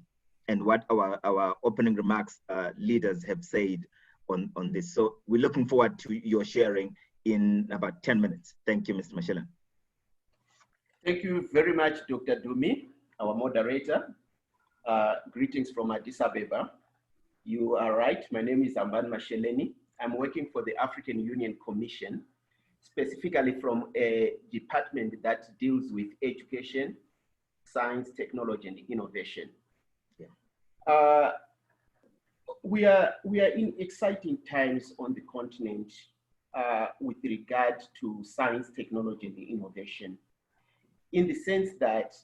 and what our opening remarks leaders have said on this. So we're looking forward to your sharing in about 10 minutes. Thank you, Mr. Masheleni. Thank you very much, Dr. Dumi, our moderator. Greetings from Addis Ababa. You are right, my name is Hambani Masheleni. I'm working for the African Union Commission, specifically from a department that deals with education, science, technology, and innovation. Yeah. We are in exciting times on the continent with regard to science, technology, and innovation, in the sense that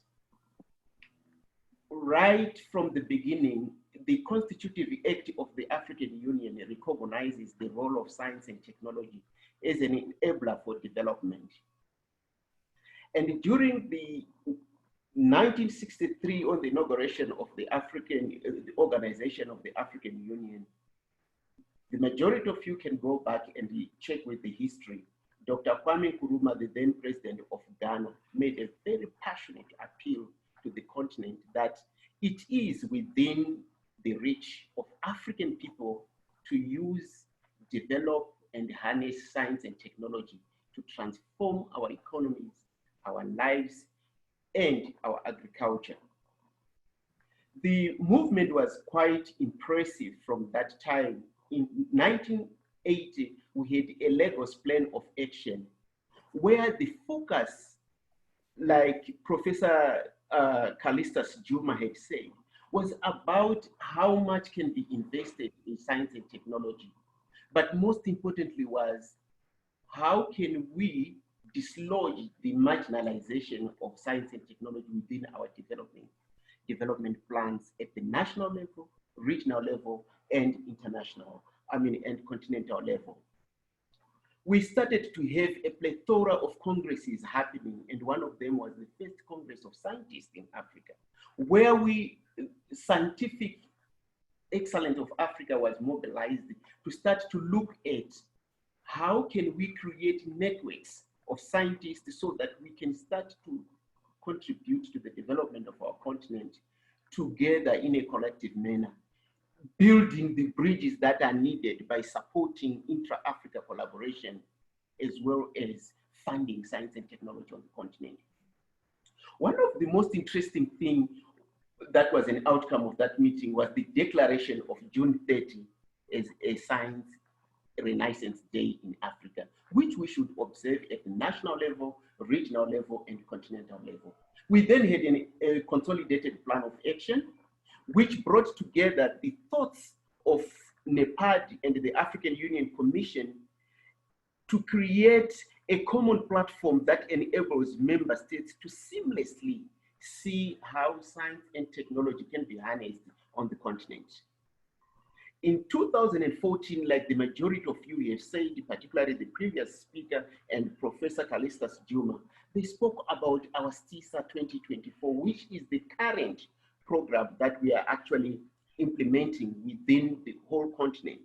right from the beginning, the Constitutive Act of the African Union recognizes the role of science and technology as an enabler for development. And during the 1963, on the inauguration of the organization of the African Union, the majority of you can go back and check with the history. Dr. Kwame Nkrumah, the then president of Ghana, made a very passionate appeal to the continent that it is within the reach of African people to use, develop, and harness science and technology to transform our economies, our lives, and our agriculture. The movement was quite impressive from that time. In 1980, we had a Lagos Plan of Action where the focus, like Professor Calestous Juma had said, was about how much can be invested in science and technology. But most importantly was, how can we dislodge the marginalization of science and technology within our development plans at the national level, regional level, and international, and continental level. We started to have a plethora of congresses happening, and one of them was the first Congress of Scientists in Africa, where scientific excellence of Africa was mobilized to start to look at how can we create networks of scientists so that we can start to contribute to the development of our continent together in a collective manner, building the bridges that are needed by supporting intra-Africa collaboration, as well as funding science and technology on the continent. One of the most interesting things that was an outcome of that meeting was the declaration of June 30 as a Science Renaissance Day in Africa, which we should observe at the national level, regional level, and continental level. We then had a consolidated plan of action, which brought together the thoughts of NEPAD and the African Union Commission to create a common platform that enables member states to seamlessly see how science and technology can be harnessed on the continent. In 2014, like the majority of you have said, particularly the previous speaker and Professor Calestous Juma, they spoke about our STISA 2024, which is the current program that we are actually implementing within the whole continent.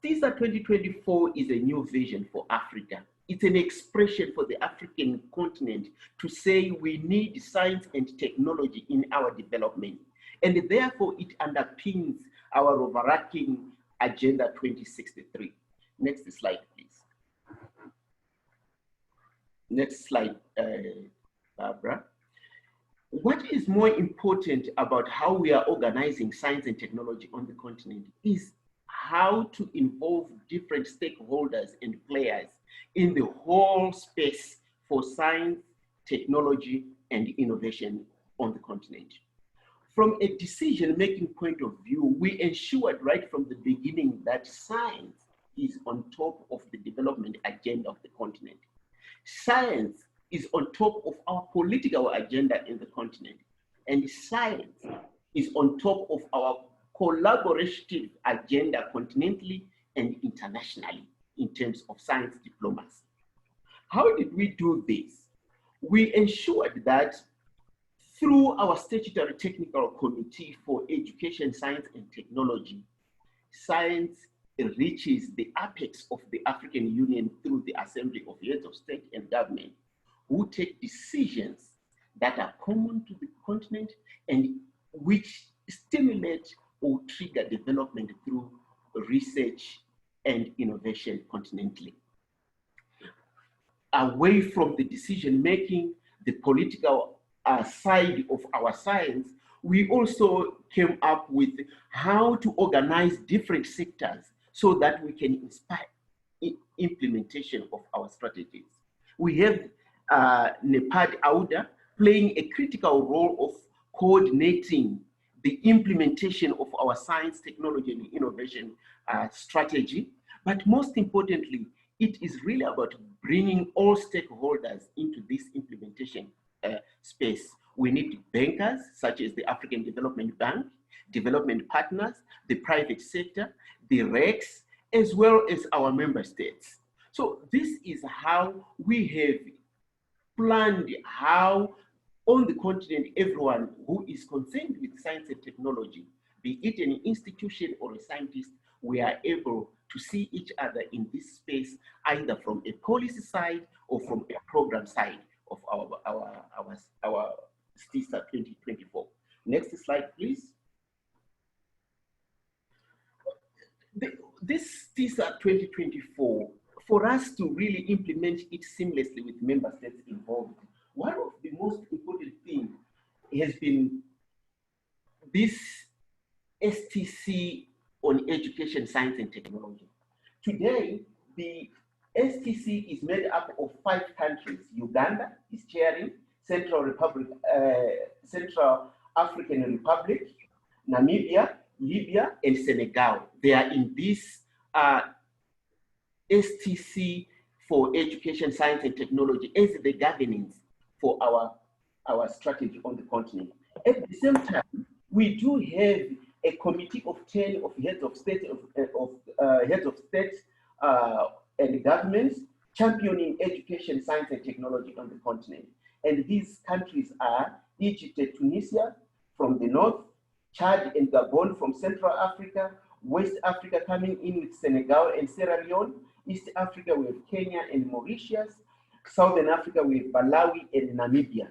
STISA 2024 is a new vision for Africa. It's an expression for the African continent to say we need science and technology in our development. And therefore, it underpins our overarching Agenda 2063. Next slide, please. Next slide, Barbara. What is more important about how we are organizing science and technology on the continent is how to involve different stakeholders and players in the whole space for science, technology, and innovation on the continent. From a decision-making point of view, we ensured right from the beginning that science is on top of the development agenda of the continent. Science is on top of our political agenda in the continent. And science is on top of our collaborative agenda continentally and internationally in terms of science diplomacy. How did we do this? We ensured that through our statutory technical committee for education, science, and technology, science reaches the apex of the African Union through the Assembly of Heads of State and Government, who take decisions that are common to the continent and which stimulate or trigger development through research and innovation continentally. Away from the decision-making, the political side of our science, we also came up with how to organize different sectors so that we can inspire implementation of our strategies. We have NEPAD AUDA playing a critical role of coordinating the implementation of our science, technology, and innovation strategy. But most importantly, it is really about bringing all stakeholders into this implementation space, We need bankers, such as the African Development Bank, development partners, the private sector, the RECs, as well as our member states. So this is how we have planned how on the continent, everyone who is concerned with science and technology, be it an institution or a scientist, we are able to see each other in this space, either from a policy side or from a program side of our STISA 2024. Next slide, please. This STISA 2024, for us to really implement it seamlessly with member states involved, one of the most important things has been this STC on education, science, and technology. Today, the STC is made up of 5 countries. Uganda is chairing, Central African Republic, Namibia, Libya, and Senegal. They are in this STC for education, science, and technology as the governance for our strategy on the continent. At the same time, we do have a committee of 10 of heads of state and governments championing education, science, and technology on the continent. And these countries are Egypt and Tunisia from the north, Chad and Gabon from Central Africa, West Africa coming in with Senegal and Sierra Leone, East Africa with Kenya and Mauritius, Southern Africa with Malawi and Namibia.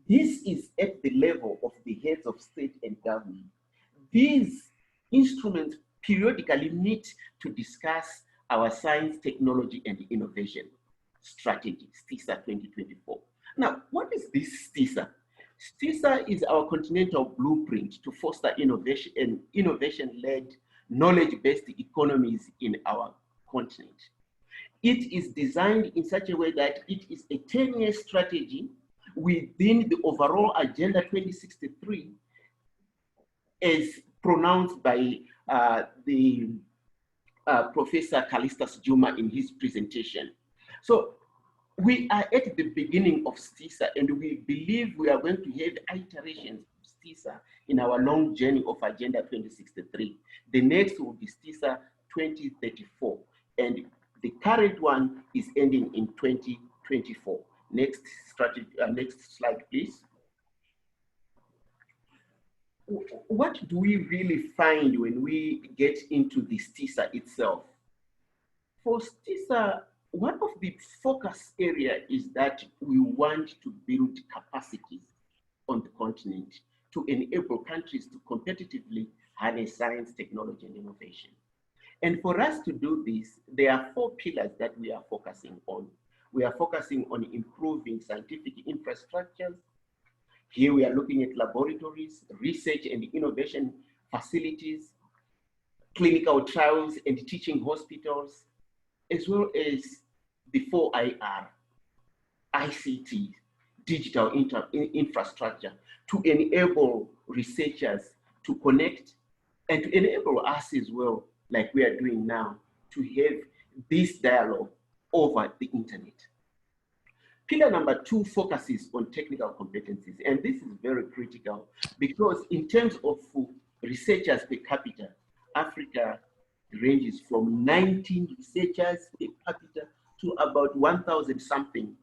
This is at the level of the heads of state and government. These instruments periodically meet to discuss our science, technology, and innovation strategy, STISA 2024. Now, what is this STISA? STISA is our continental blueprint to foster innovation and innovation-led, knowledge-based economies in our continent. It is designed in such a way that it is a 10-year strategy within the overall Agenda 2063 as pronounced by the Professor Calestous Juma in his presentation. So we are at the beginning of STISA, and we believe we are going to have iterations of STISA in our long journey of Agenda 2063. The next will be STISA 2034, and the current one is ending in 2024. Next slide, please. What do we really find when we get into the STISA itself? For STISA, one of the focus area is that we want to build capacities on the continent to enable countries to competitively harness science, technology, and innovation. And for us to do this, there are 4 pillars that we are focusing on. We are focusing on improving scientific infrastructures. Here we are looking at laboratories, research and innovation facilities, clinical trials and teaching hospitals, as well as the 4IR, ICT, digital infrastructure, to enable researchers to connect and to enable us as well, like we are doing now, to have this dialogue over the internet. Pillar number 2 focuses on technical competencies, and this is very critical because in terms of researchers per capita, Africa ranges from 19 researchers per capita to about 1,000 something,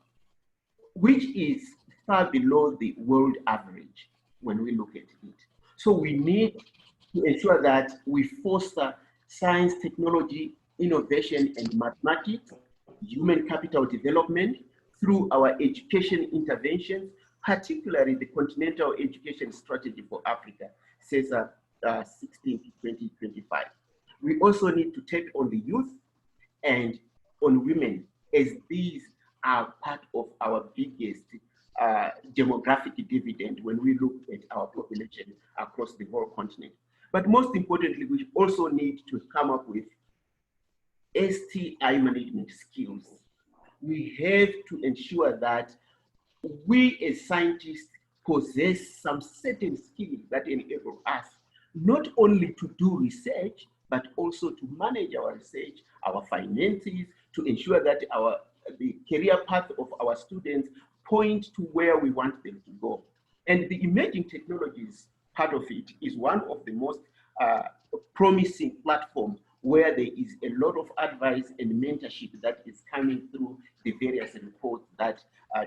which is far below the world average when we look at it. So we need to ensure that we foster science, technology, innovation, and mathematics, human capital development through our education interventions, particularly the Continental Education Strategy for Africa, CESA 16 to 2025. We also need to take on the youth and on women, as these are part of our biggest demographic dividend when we look at our population across the whole continent. But most importantly, we also need to come up with STI management skills. We have to ensure that we as scientists possess some certain skills that enable us not only to do research, but also to manage our research, our finances, to ensure that the career path of our students point to where we want them to go. And the emerging technologies part of it is one of the most promising platforms where there is a lot of advice and mentorship that is coming through the various reports that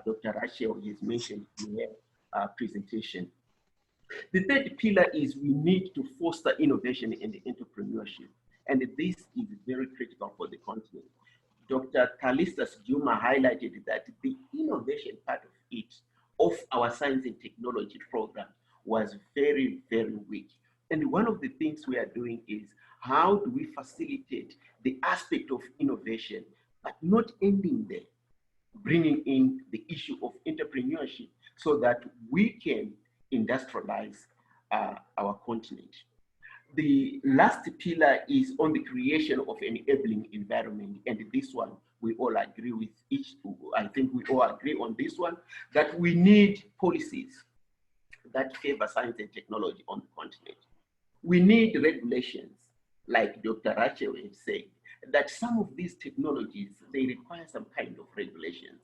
Dr. Rationale has mentioned in her presentation. The third pillar is we need to foster innovation and entrepreneurship. And this is very critical for the continent. Dr. Calestous Juma highlighted that the innovation part of it, of our science and technology program, was very, very weak. And one of the things we are doing is how do we facilitate the aspect of innovation, but not ending there, bringing in the issue of entrepreneurship so that we can industrialize our continent. The last pillar is on the creation of an enabling environment. And this one, we all agree with I think we all agree on this one, that we need policies that favor science and technology on the continent. We need regulations, like Dr. Rationale said, that some of these technologies, they require some kind of regulations.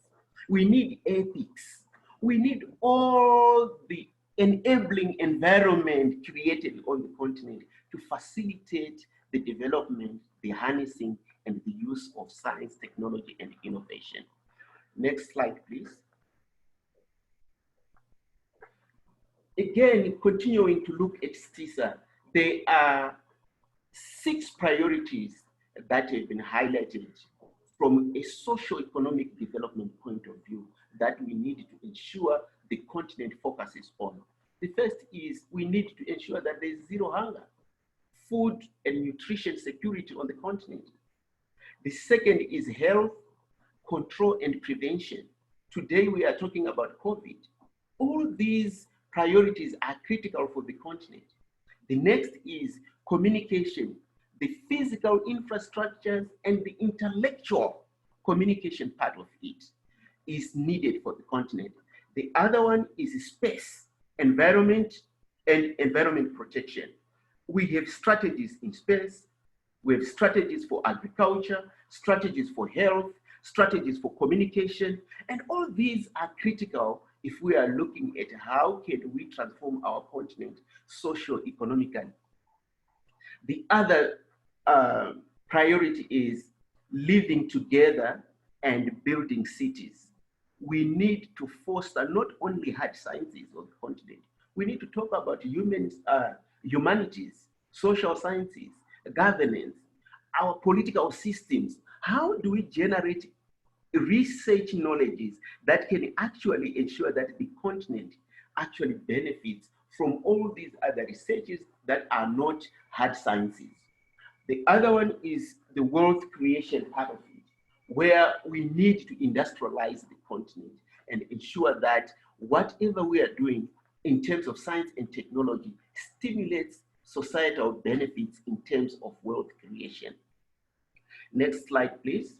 We need ethics. We need all the enabling environment created on the continent to facilitate the development, the harnessing, and the use of science, technology, and innovation. Next slide, please. Again, continuing to look at STISA, there are 6 priorities that have been highlighted from a socio-economic development point of view that we need to ensure the continent focuses on. The first is we need to ensure that there is zero hunger, food and nutrition security on the continent. The second is health, control, and prevention. Today we are talking about COVID. All these priorities are critical for the continent. The next is communication, the physical infrastructures and the intellectual communication part of it is needed for the continent. The other one is space, environment, and environment protection. We have strategies in space, we have strategies for agriculture, strategies for health, strategies for communication, and all these are critical if we are looking at how can we transform our continent socio-economically. The other priority is living together and building cities. We need to foster not only hard sciences on the continent, we need to talk about humanities, social sciences, governance, our political systems. How do we generate research knowledges that can actually ensure that the continent actually benefits from all these other researches that are not hard sciences? The other one is the wealth creation part of it, where we need to industrialize the continent and ensure that whatever we are doing in terms of science and technology stimulates societal benefits in terms of wealth creation. Next slide, please.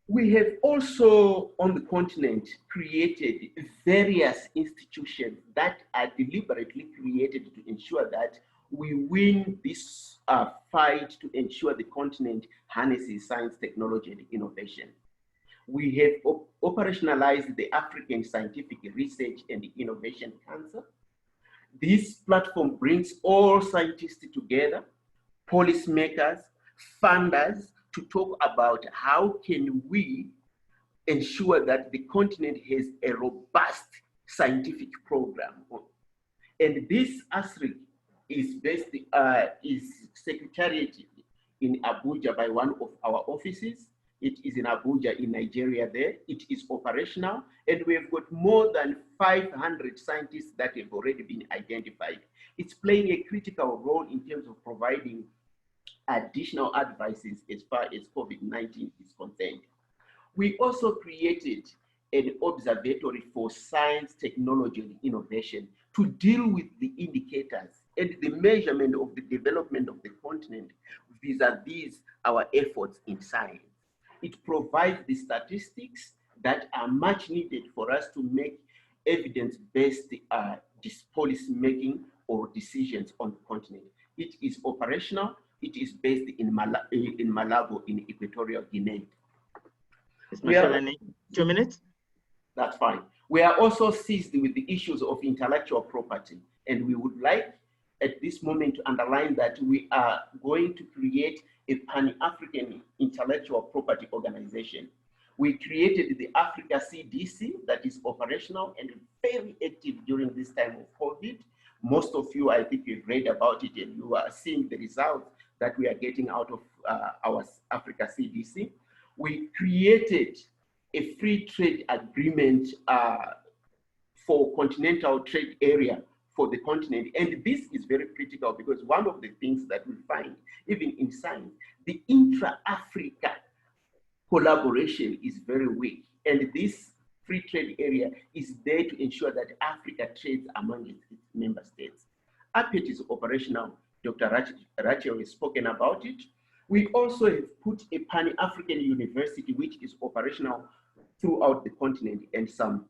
We have also on the continent created various institutions that are deliberately created to ensure that we win this fight to ensure the continent harnesses science, technology, and innovation. We have operationalized the African Scientific Research and Innovation Council. This platform brings all scientists together, policymakers, funders, to talk about how can we ensure that the continent has a robust scientific program. And this ASRIC is based, is secretariated in Abuja by one of our offices. It is in Abuja in Nigeria there. It is operational, and we have got more than 500 scientists that have already been identified. It's playing a critical role in terms of providing additional advices as far as COVID-19 is concerned. We also created an observatory for science, technology, and innovation to deal with the indicators and the measurement of the development of the continent vis-a-vis our efforts in science. It provides the statistics that are much needed for us to make evidence-based policy making or decisions on the continent. It is operational. It is based in Malabo in Equatorial Guinea. Ms. Masheleni, 2 minutes? That's fine. We are also seized with the issues of intellectual property, and we would like at this moment to underline that we are going to create a Pan-African intellectual property organization. We created the Africa CDC that is operational and very active during this time of COVID. Most of you, I think you've read about it and you are seeing the results that we are getting out of our Africa CDC. We created a free trade agreement for continental trade area for the continent. And this is very critical because one of the things that we find, even in science, the intra-Africa collaboration is very weak. And this free trade area is there to ensure that Africa trades among its member states. APET is operational. Dr. Rationale has spoken about it. We also have put a Pan-African university, which is operational throughout the continent, and some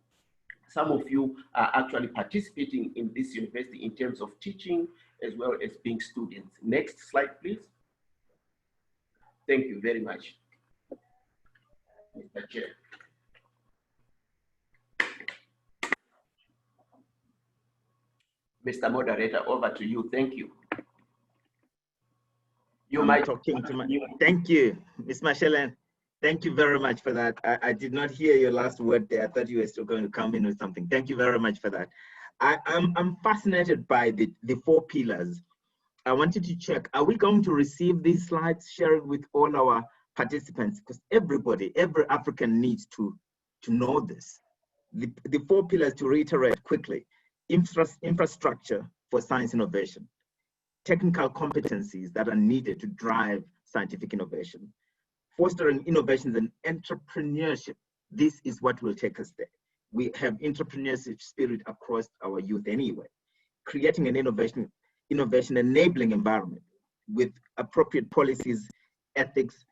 of you are actually participating in this university in terms of teaching as well as being students. Next slide, please. Thank you very much, Mr. Chair. Mr. Moderator, over to you. Thank you. You might talking to my. Thank you, Ms. Mashelen. Thank you very much for that. I did not hear your last word there. I thought you were still going to come in with something. Thank you very much for that. I'm fascinated by the 4 pillars. I wanted to check, are we going to receive these slides, share it with all our participants? Because everybody, every African needs to know this. The 4 pillars, to reiterate quickly: infrastructure for science innovation, technical competencies that are needed to drive scientific innovation, fostering innovations and entrepreneurship. This is what will take us there. We have entrepreneurship spirit across our youth anyway. Creating an innovation enabling environment with appropriate policies, ethics,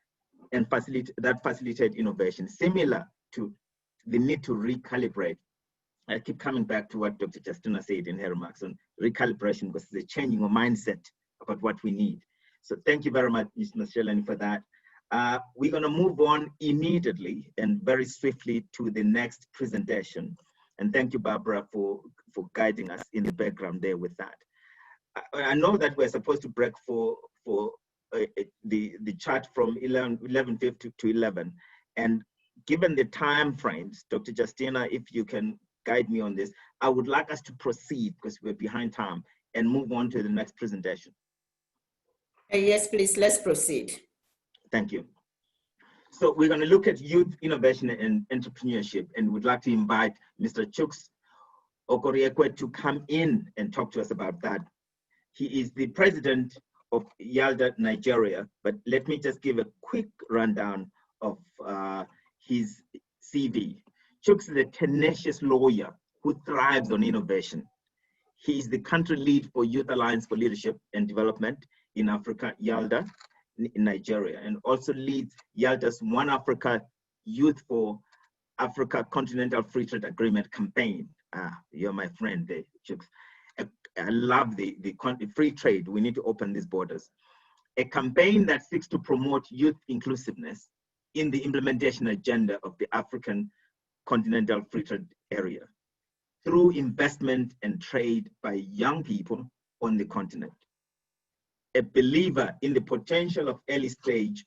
and facilitate innovation. Similar to the need to recalibrate. I keep coming back to what Dr. Justina said in her remarks on recalibration, because it's a changing of mindset about what we need. So thank you very much, Ms. Mashelen, for that. We're going to move on immediately and very swiftly to the next presentation. And thank you, Barbara, for guiding us in the background there with that. I know that we're supposed to break for the chart from 11:50 to 11. And given the time frames, Dr. Justina, if you can guide me on this, I would like us to proceed because we're behind time and move on to the next presentation. Yes, please, let's proceed. Thank you. So we're going to look at youth innovation and entrepreneurship, and we'd like to invite Mr. Chuks Okoriekwe to come in and talk to us about that. He is the president of AUDA Nigeria, but let me just give a quick rundown of his CV. Chuks is a tenacious lawyer who thrives on innovation. He is the country lead for Youth Alliance for Leadership and Development in Africa, AUDA, in Nigeria, and also leads AUDA's One Africa Youth for Africa Continental Free Trade Agreement campaign. You're my friend there, Chuks. I love the free trade. We need to open these borders. A campaign that seeks to promote youth inclusiveness in the implementation agenda of the African Continental Free Trade Area through investment and trade by young people on the continent. A believer in the potential of early stage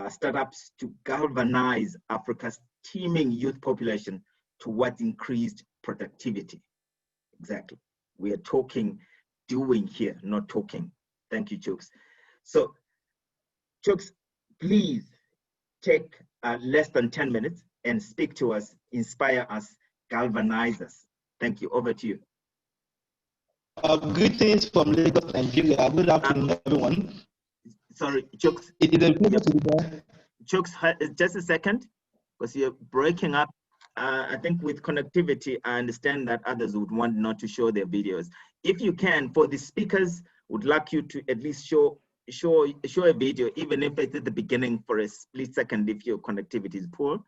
startups to galvanize Africa's teeming youth population towards increased productivity. Exactly. We are talking, doing here, not talking. Thank you, Chuks. So, Chuks, please take less than 10 minutes and speak to us, inspire us, galvanize us. Thank you. Over to you. Greetings from Lagos, Nigeria. Good afternoon, everyone. Sorry, Chuks. It is a pleasure to be there. Chuks, just a second, because you're breaking up. I think with connectivity, I understand that others would want not to show their videos. If you can, for the speakers, would like you to at least show a video, even if it's at the beginning for a split second if your connectivity is poor.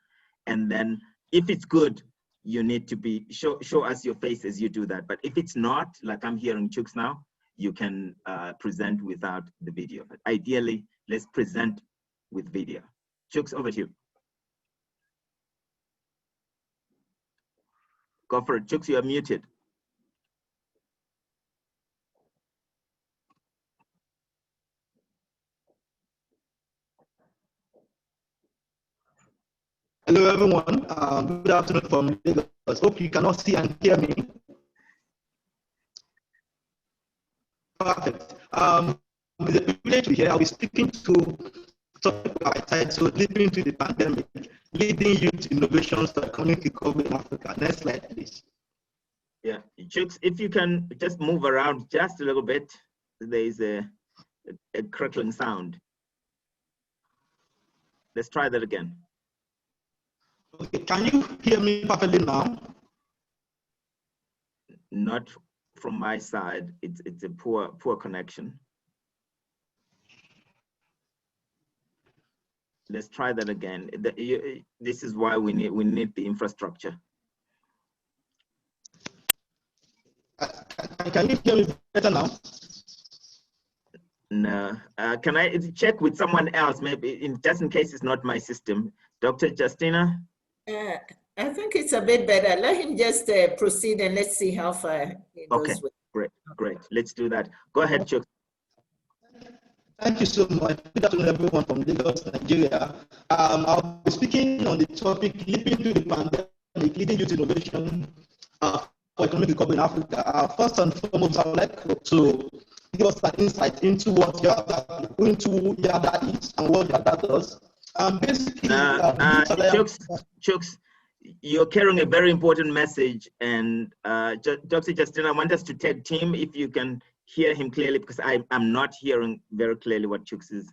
And then if it's good, you need to show us your face as you do that. But if it's not, like I'm hearing Chuks now, you can present without the video. But ideally, let's present with video. Chuks, over to you. Go for it. Chooks, you are muted. Hello, everyone. Good afternoon from Lagos. Hope you can all see and hear me. Perfect. It's a privilege to be here. I'll be speaking to topic I titled "Leading into the Pandemic: Leading Youth Innovations for Economic Recovery in Africa." Next slide, please. Yeah, Chooks, if you can just move around just a little bit, there is a crackling sound. Let's try that again. Okay, can you hear me perfectly now? Not from my side. It's a poor connection. Let's try that again. This is why we need the infrastructure. Can you hear me better now? No. Can I check with someone else, maybe, just in case it's not my system? Dr. Justina? I think it's a bit better. Let him just proceed and let's see how far it goes. Okay, great. Let's do that. Go ahead, Chuck. Thank you so much. Good afternoon, everyone from Lagos, Nigeria. I'll be speaking on the topic leaping through the pandemic, leading youth innovation for economic recovery in Africa. First and foremost, I would like to give us an insight into what YADA is and what YADA does. Basically, Chooks, you're carrying a very important message, and Dr. Justin, I want us to tag team if you can hear him clearly, because I'm not hearing very clearly what Chooks is.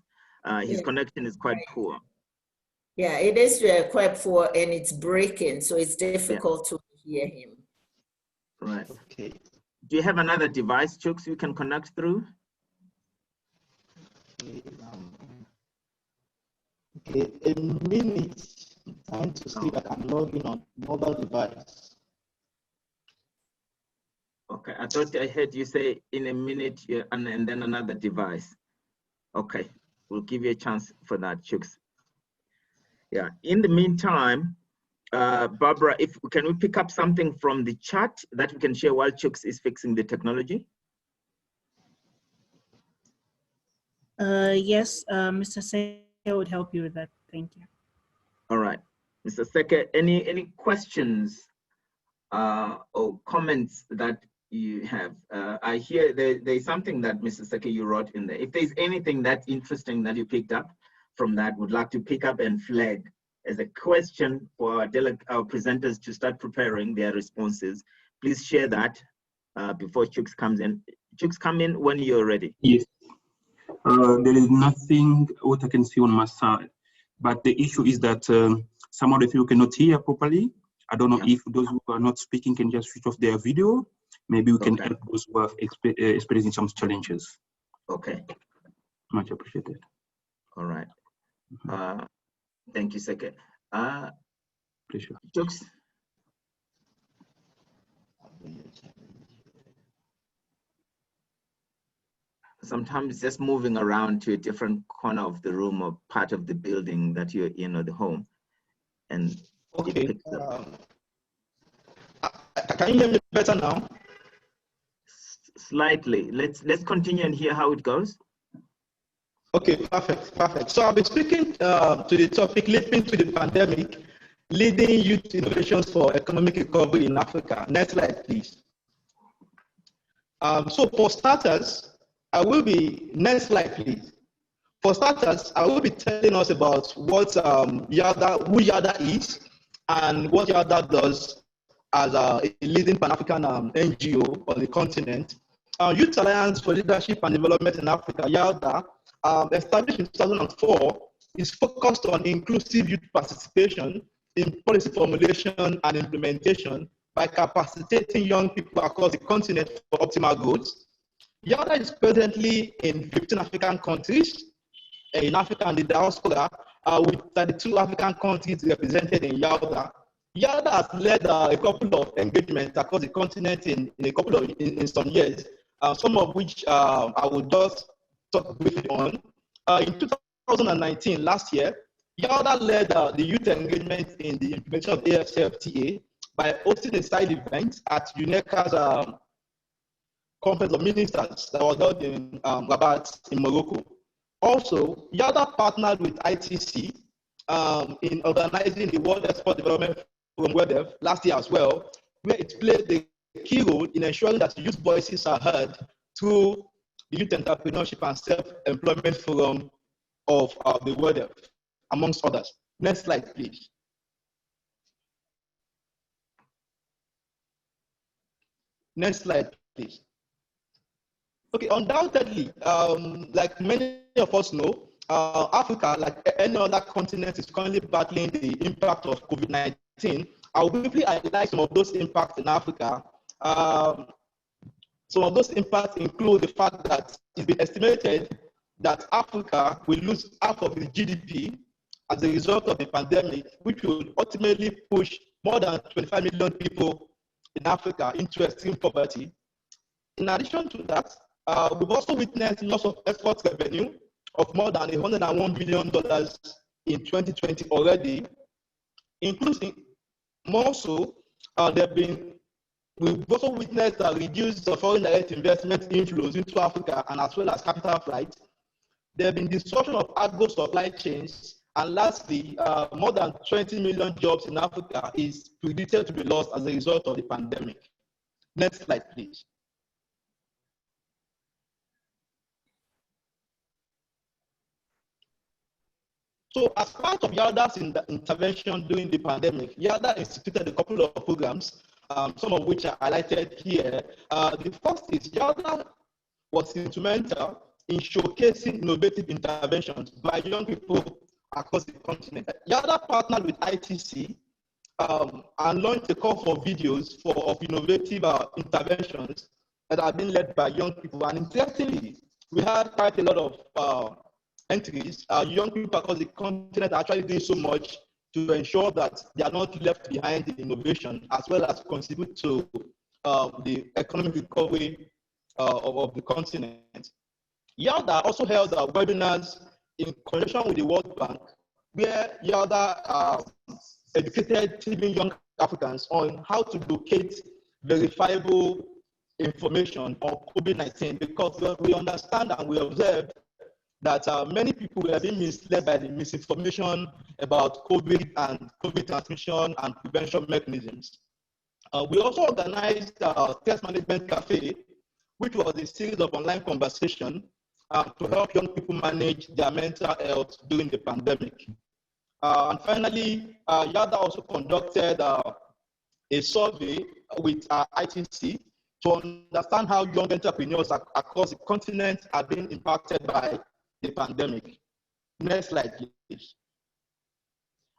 His connection is quite poor. Yeah, it is quite poor and it's breaking, so it's difficult to hear him. Right. Okay. Do you have another device, Chooks, you can connect through? Okay, a minute. I'm trying to see that I'm logging on mobile device. Okay, I thought I heard you say in a minute and then another device. Okay, we'll give you a chance for that, Chooks. Yeah, in the meantime, Barbara, can we pick up something from the chat that we can share while Chooks is fixing the technology? Yes, Mr. Seke would help you with that. Thank you. All right, Mr. Seke, any questions or comments that you have? I hear there's something that Mr. Seke you wrote in there. If there's anything that's interesting that you picked up from that, would like to pick up and flag as a question for our presenters to start preparing their responses, please share that before Chooks comes in. Chooks, come in when you're ready. Yes. There is nothing what I can see on my side, but the issue is that some of the people cannot hear properly. I don't know if those who are not speaking can just switch off their video. Maybe we can help those who are experiencing some challenges. Okay. Much appreciated. All right. Thank you, Seke. Pleasure. Chooks. Sometimes just moving around to a different corner of the room or part of the building that you're in or the home, and okay. Can you hear me better now? Slightly. Let's continue and hear how it goes. Okay, perfect. So I'll be speaking to the topic leaping to the pandemic, leading youth innovations for economic recovery in Africa. Next slide, please. So for starters, next slide, please. For starters, I will be telling us about what who YADA is and what YADA does as a leading Pan-African NGO on the continent. Youth Alliance for Leadership and Development in Africa, YADA, established in 2004, is focused on inclusive youth participation in policy formulation and implementation by capacitating young people across the continent for optimal goals. YADA is presently in 15 African countries in Africa and the diaspora, with 32 African countries represented in YADA. YADA has led a couple of engagements across the continent in some years, some of which I will just talk briefly on. In 2019, last year, YADA led the youth engagement in the implementation of AFCFTA by hosting a side event at UNECA's Conference of Ministers that was held in Rabat in Morocco. Also, YADA partnered with ITC in organizing the World Export Development Forum WEDEF last year as well, where it played a key role in ensuring that youth voices are heard through the Youth Entrepreneurship and Self-Employment Forum of the WEDEF, amongst others. Next slide, please. Next slide, please. Okay, undoubtedly, like many of us know, Africa, like any other continent, is currently battling the impact of COVID-19. I'll briefly highlight some of those impacts in Africa. Some of those impacts include the fact that it's been estimated that Africa will lose half of its GDP as a result of the pandemic, which will ultimately push more than 25 million people in Africa into extreme poverty. In addition to that, we've also witnessed loss of export revenue of more than $101 billion in 2020 already, including more so, we've also witnessed a reduced foreign direct investment inflows into Africa, and as well as capital flight. There have been disruption of agro supply chains, and lastly, more than 20 million jobs in Africa is predicted to be lost as a result of the pandemic. Next slide, please. So as part of YADA's intervention during the pandemic, YADA instituted a couple of programs, some of which are highlighted here. The first is YADA was instrumental in showcasing innovative interventions by young people across the continent. YADA partnered with ITC and launched a call for videos of innovative interventions that are being led by young people. And interestingly, we had quite a lot of entries. Young people across the continent are actually doing so much to ensure that they are not left behind in innovation, as well as contribute to the economic recovery of the continent. YADA also held webinars in conjunction with the World Bank, where YADA educated even young Africans on how to locate verifiable information on COVID-19, because we understand and we observe that many people were being misled by the misinformation about COVID and COVID transmission and prevention mechanisms. We also organized a test management cafe, which was a series of online conversation to help young people manage their mental health during the pandemic. And finally, YADA also conducted a survey with ITC to understand how young entrepreneurs across the continent are being impacted by the pandemic. Next slide, please.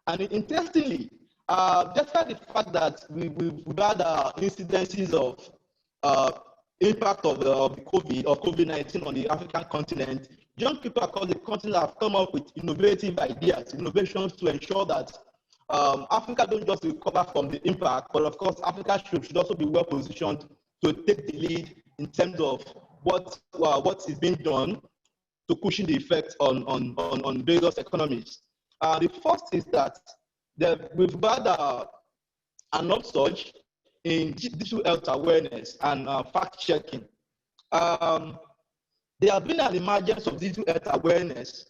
And interestingly, despite the fact that we've had incidences of impact of COVID-19 on the African continent, young people across the continent have come up with innovative ideas, innovations to ensure that Africa don't just recover from the impact, but of course, Africa should also be well positioned to take the lead in terms of what is being done to cushion the effect on various economies. The first is that we've had an upsurge in digital health awareness and fact-checking. There have been an emergence of digital health awareness,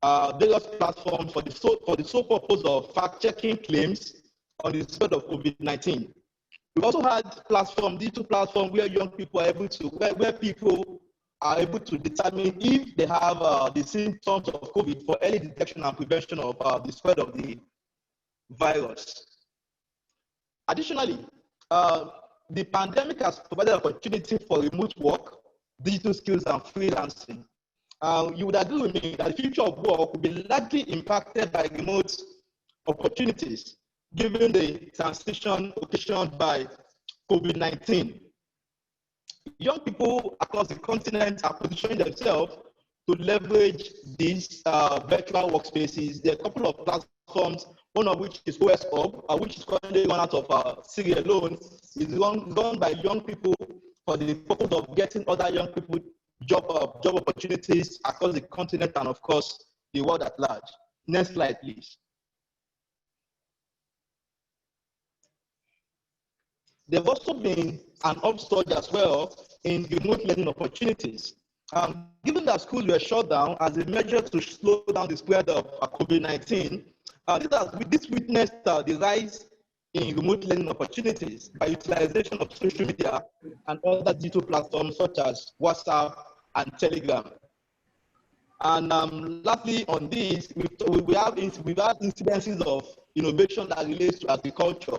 various platforms for the sole purpose of fact-checking claims on the spread of COVID-19. We've also had digital platform where young people are able to, where people are able to determine if they have the symptoms of COVID for early detection and prevention of the spread of the virus. Additionally, the pandemic has provided opportunity for remote work, digital skills, and freelancing. You would agree with me that the future of work will be largely impacted by remote opportunities, given the transition occasioned by COVID-19. Young people across the continent are positioning themselves to leverage these virtual workspaces. There are a couple of platforms, one of which is OS Hub, which is currently run out of Syria alone, is run by young people for the purpose of getting other young people job opportunities across the continent and, of course, the world at large. Next slide, please. There's also been an upsurge as well in remote learning opportunities. Given that schools were shut down as a measure to slow down the spread of COVID-19, this witnessed the rise in remote learning opportunities by utilization of social media and other digital platforms such as WhatsApp and Telegram. And lastly, on this, we have incidences of innovation that relates to agriculture,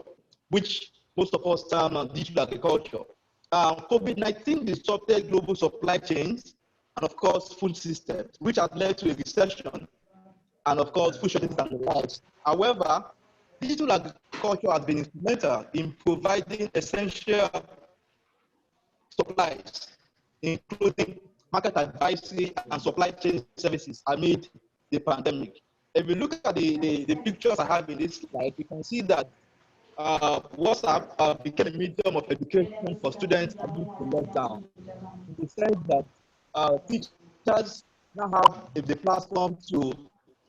which most of us term digital agriculture. COVID-19 disrupted global supply chains and, of course, food systems, which has led to a recession and, of course, food shortages and the likes. However, digital agriculture has been instrumental in providing essential supplies, including market advisory and supply chain services amid the pandemic. If you look at the pictures I have in this slide, you can see that WhatsApp became a medium of education for students amid the lockdown. In the sense that teachers now have the platform to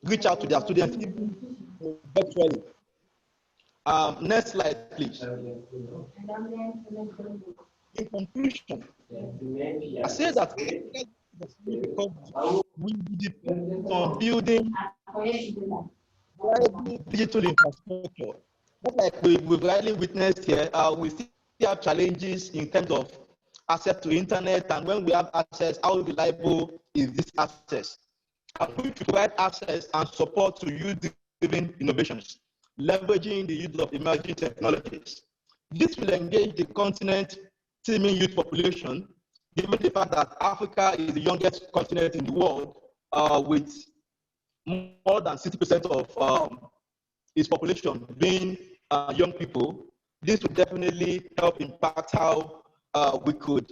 reach out to their students even virtually. Next slide, please. In conclusion, I say that we depend on building digital infrastructure. Just like we've rightly witnessed here, we still have challenges in terms of access to internet, and when we have access, how reliable is this access? And we provide access and support to youth-driven innovations, leveraging the use of emerging technologies. This will engage the continent's teeming youth population, given the fact that Africa is the youngest continent in the world, with more than 60% of its population being young people. This will definitely help impact how we could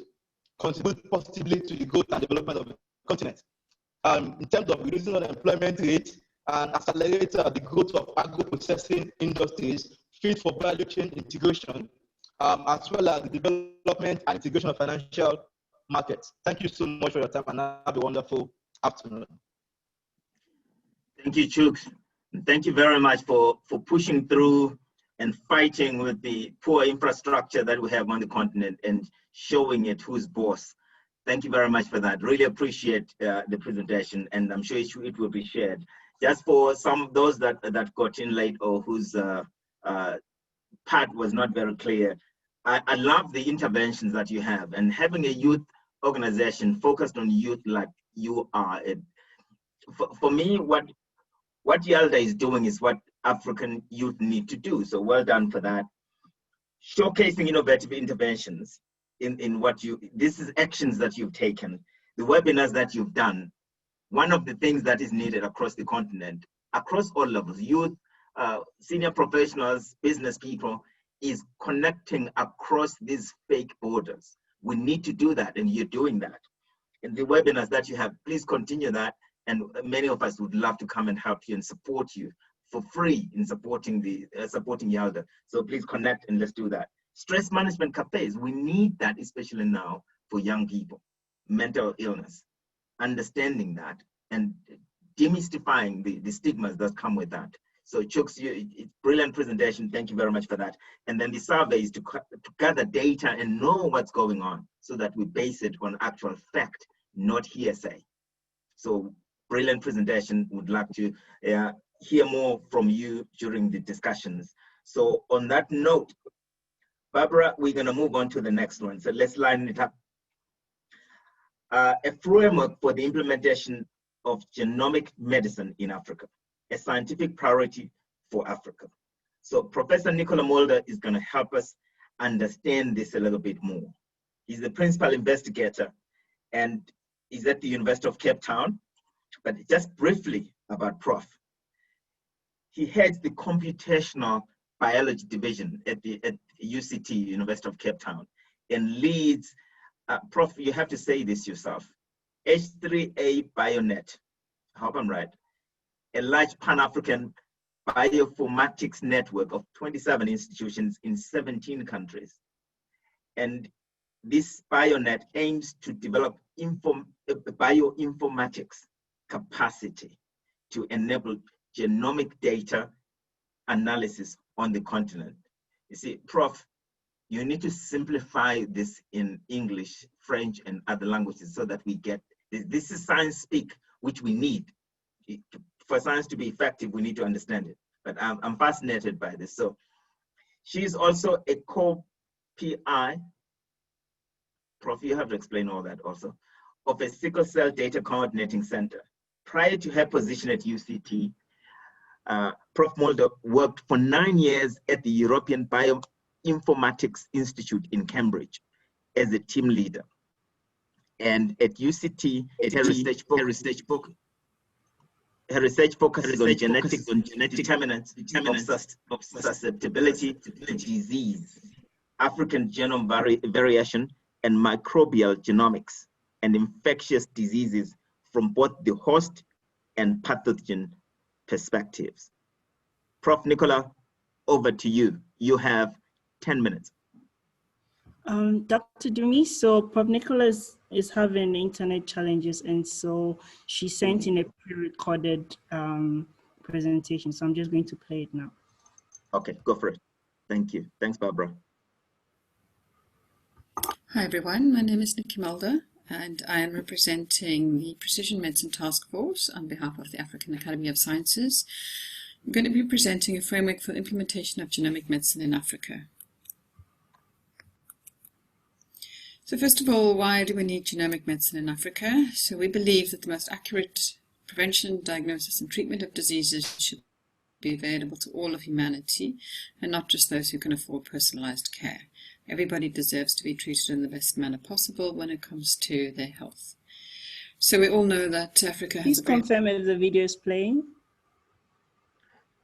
contribute positively to the growth and development of the continent. In terms of reducing unemployment rate and accelerate the growth of agro-processing industries fit for value chain integration, as well as the development and integration of financial markets. Thank you so much for your time, and have a wonderful afternoon. Thank you, Chuks. Thank you very much for pushing through and fighting with the poor infrastructure that we have on the continent and showing it who's boss. Thank you very much for that. Really appreciate the presentation, and I'm sure it will be shared. Just for some of those that got in late or whose part was not very clear, I love the interventions that you have, and having a youth organization focused on youth like you are. For me, what AUDA is doing is what African youth need to do. So well done for that. Showcasing innovative interventions in what this is actions that you've taken, the webinars that you've done. One of the things that is needed across the continent, across all levels, youth, senior professionals, business people, is connecting across these fake borders. We need to do that, and you're doing that. And the webinars that you have, please continue that. And many of us would love to come and help you and support you for free in supporting supporting AUDA. So please connect and let's do that. Stress management cafes, we need that, especially now for young people. Mental illness, understanding that and demystifying the stigmas that come with that. So Chuks, brilliant presentation. Thank you very much for that. And then the surveys to gather data and know what's going on so that we base it on actual fact, not hearsay. So brilliant presentation. Would like to hear more from you during the discussions. So on that note, Barbara, we're going to move on to the next one. So let's line it up. A framework for the implementation of genomic medicine in Africa, a scientific priority for Africa. So Professor Nicola Mulder is going to help us understand this a little bit more. He's the principal investigator and is at the University of Cape Town. But just briefly about Prof. He heads the computational biology division at UCT, University of Cape Town, and leads, Prof, you have to say this yourself, H3A BioNet, I hope I'm right, a large Pan-African bioinformatics network of 27 institutions in 17 countries. And this BioNet aims to develop bioinformatics capacity to enable genomic data analysis on the continent. You see, Prof, you need to simplify this in English, French, and other languages so that we get, this is science speak, which we need. For science to be effective, we need to understand it. But I'm fascinated by this. So she's also a co-PI, Prof, you have to explain all that also, of a sickle cell data coordinating center. Prior to her position at UCT, Prof Mulder worked for 9 years at the European Bioinformatics Institute in Cambridge as a team leader. And at UCT, her research focuses on genetic determinants of susceptibility to disease, African genome variation, and microbial genomics, and infectious diseases from both the host and pathogen perspectives. Prof. Nicola, over to you. You have 10 minutes. Dr. Dumi, so Prof. Nicola is having internet challenges, and so she sent in a pre-recorded presentation, so I'm just going to play it now. Okay, go for it. Thank you. Thanks, Barbara. Hi everyone, my name is Nikki Mulder and I am representing the Precision Medicine Task Force on behalf of the African Academy of Sciences. I'm going to be presenting a framework for implementation of genomic medicine in Africa. So first of all, why do we need genomic medicine in Africa? So we believe that the most accurate prevention, diagnosis and treatment of diseases should be available to all of humanity and not just those who can afford personalized care. Everybody deserves to be treated in the best manner possible when it comes to their health. So we all know that Africa Please has confirm if the video is playing.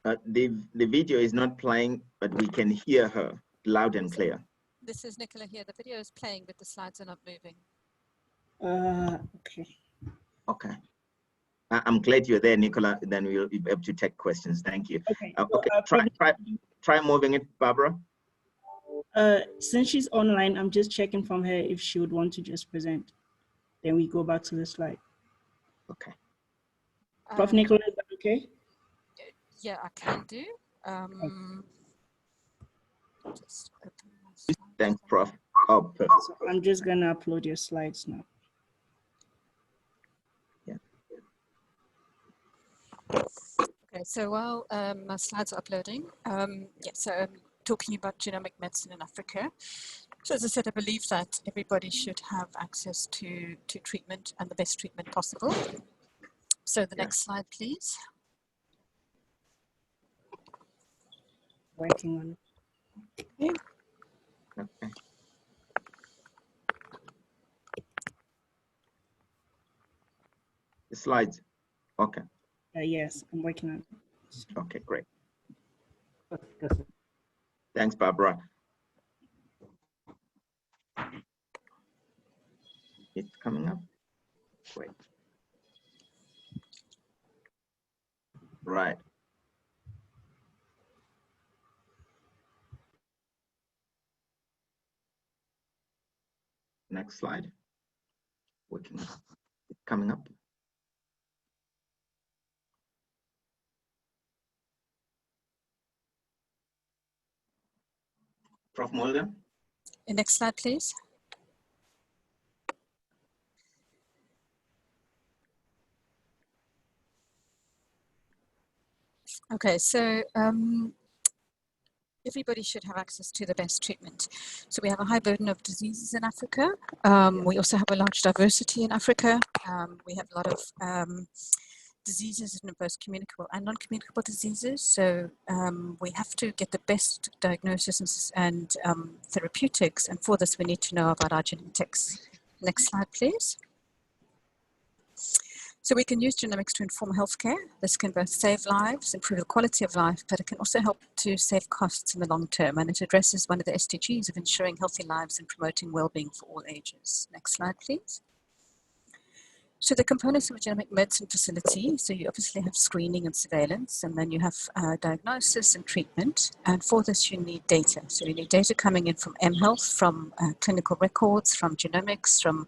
The video is not playing, but we can hear her loud and clear. This is Nicola here. The video is playing, but the slides are not moving. Okay. Okay. I'm glad you're there, Nicola. Then we'll be able to take questions. Thank you. Okay. Okay. Try moving it, Barbara. Since she's online, I'm just checking from her if she would want to just present. Then we go back to the slide. Okay. Prof. Nicola, is that okay? Yeah, I can do. Just open my slides. Thanks, Prof. Oh, perfect. So I'm just going to upload your slides now. Yeah. Okay, so while my slides are uploading, so I'm talking about genomic medicine in Africa. So as I said, I believe that everybody should have access to treatment and the best treatment possible. So the next slide, please. Working on it. Okay. Okay. The slides. Okay. Yes, I'm working on it. Okay, great. Thanks, Barbara. It's coming up. Great. Right. Next slide. Working. It's coming up. Prof. Mulder. Next slide, please. Okay, so everybody should have access to the best treatment. So we have a high burden of diseases in Africa. We also have a large diversity in Africa. We have a lot of diseases in both communicable and non-communicable diseases. So we have to get the best diagnosis and therapeutics. And for this, we need to know about our genetics. Next slide, please. So we can use genomics to inform healthcare. This can both save lives, improve the quality of life, but it can also help to save costs in the long term. And it addresses one of the SDGs of ensuring healthy lives and promoting well-being for all ages. Next slide, please. So the components of a genomic medicine facility, so you obviously have screening and surveillance, and then you have diagnosis and treatment. And for this, you need data. So you need data coming in from mHealth, from clinical records, from genomics, from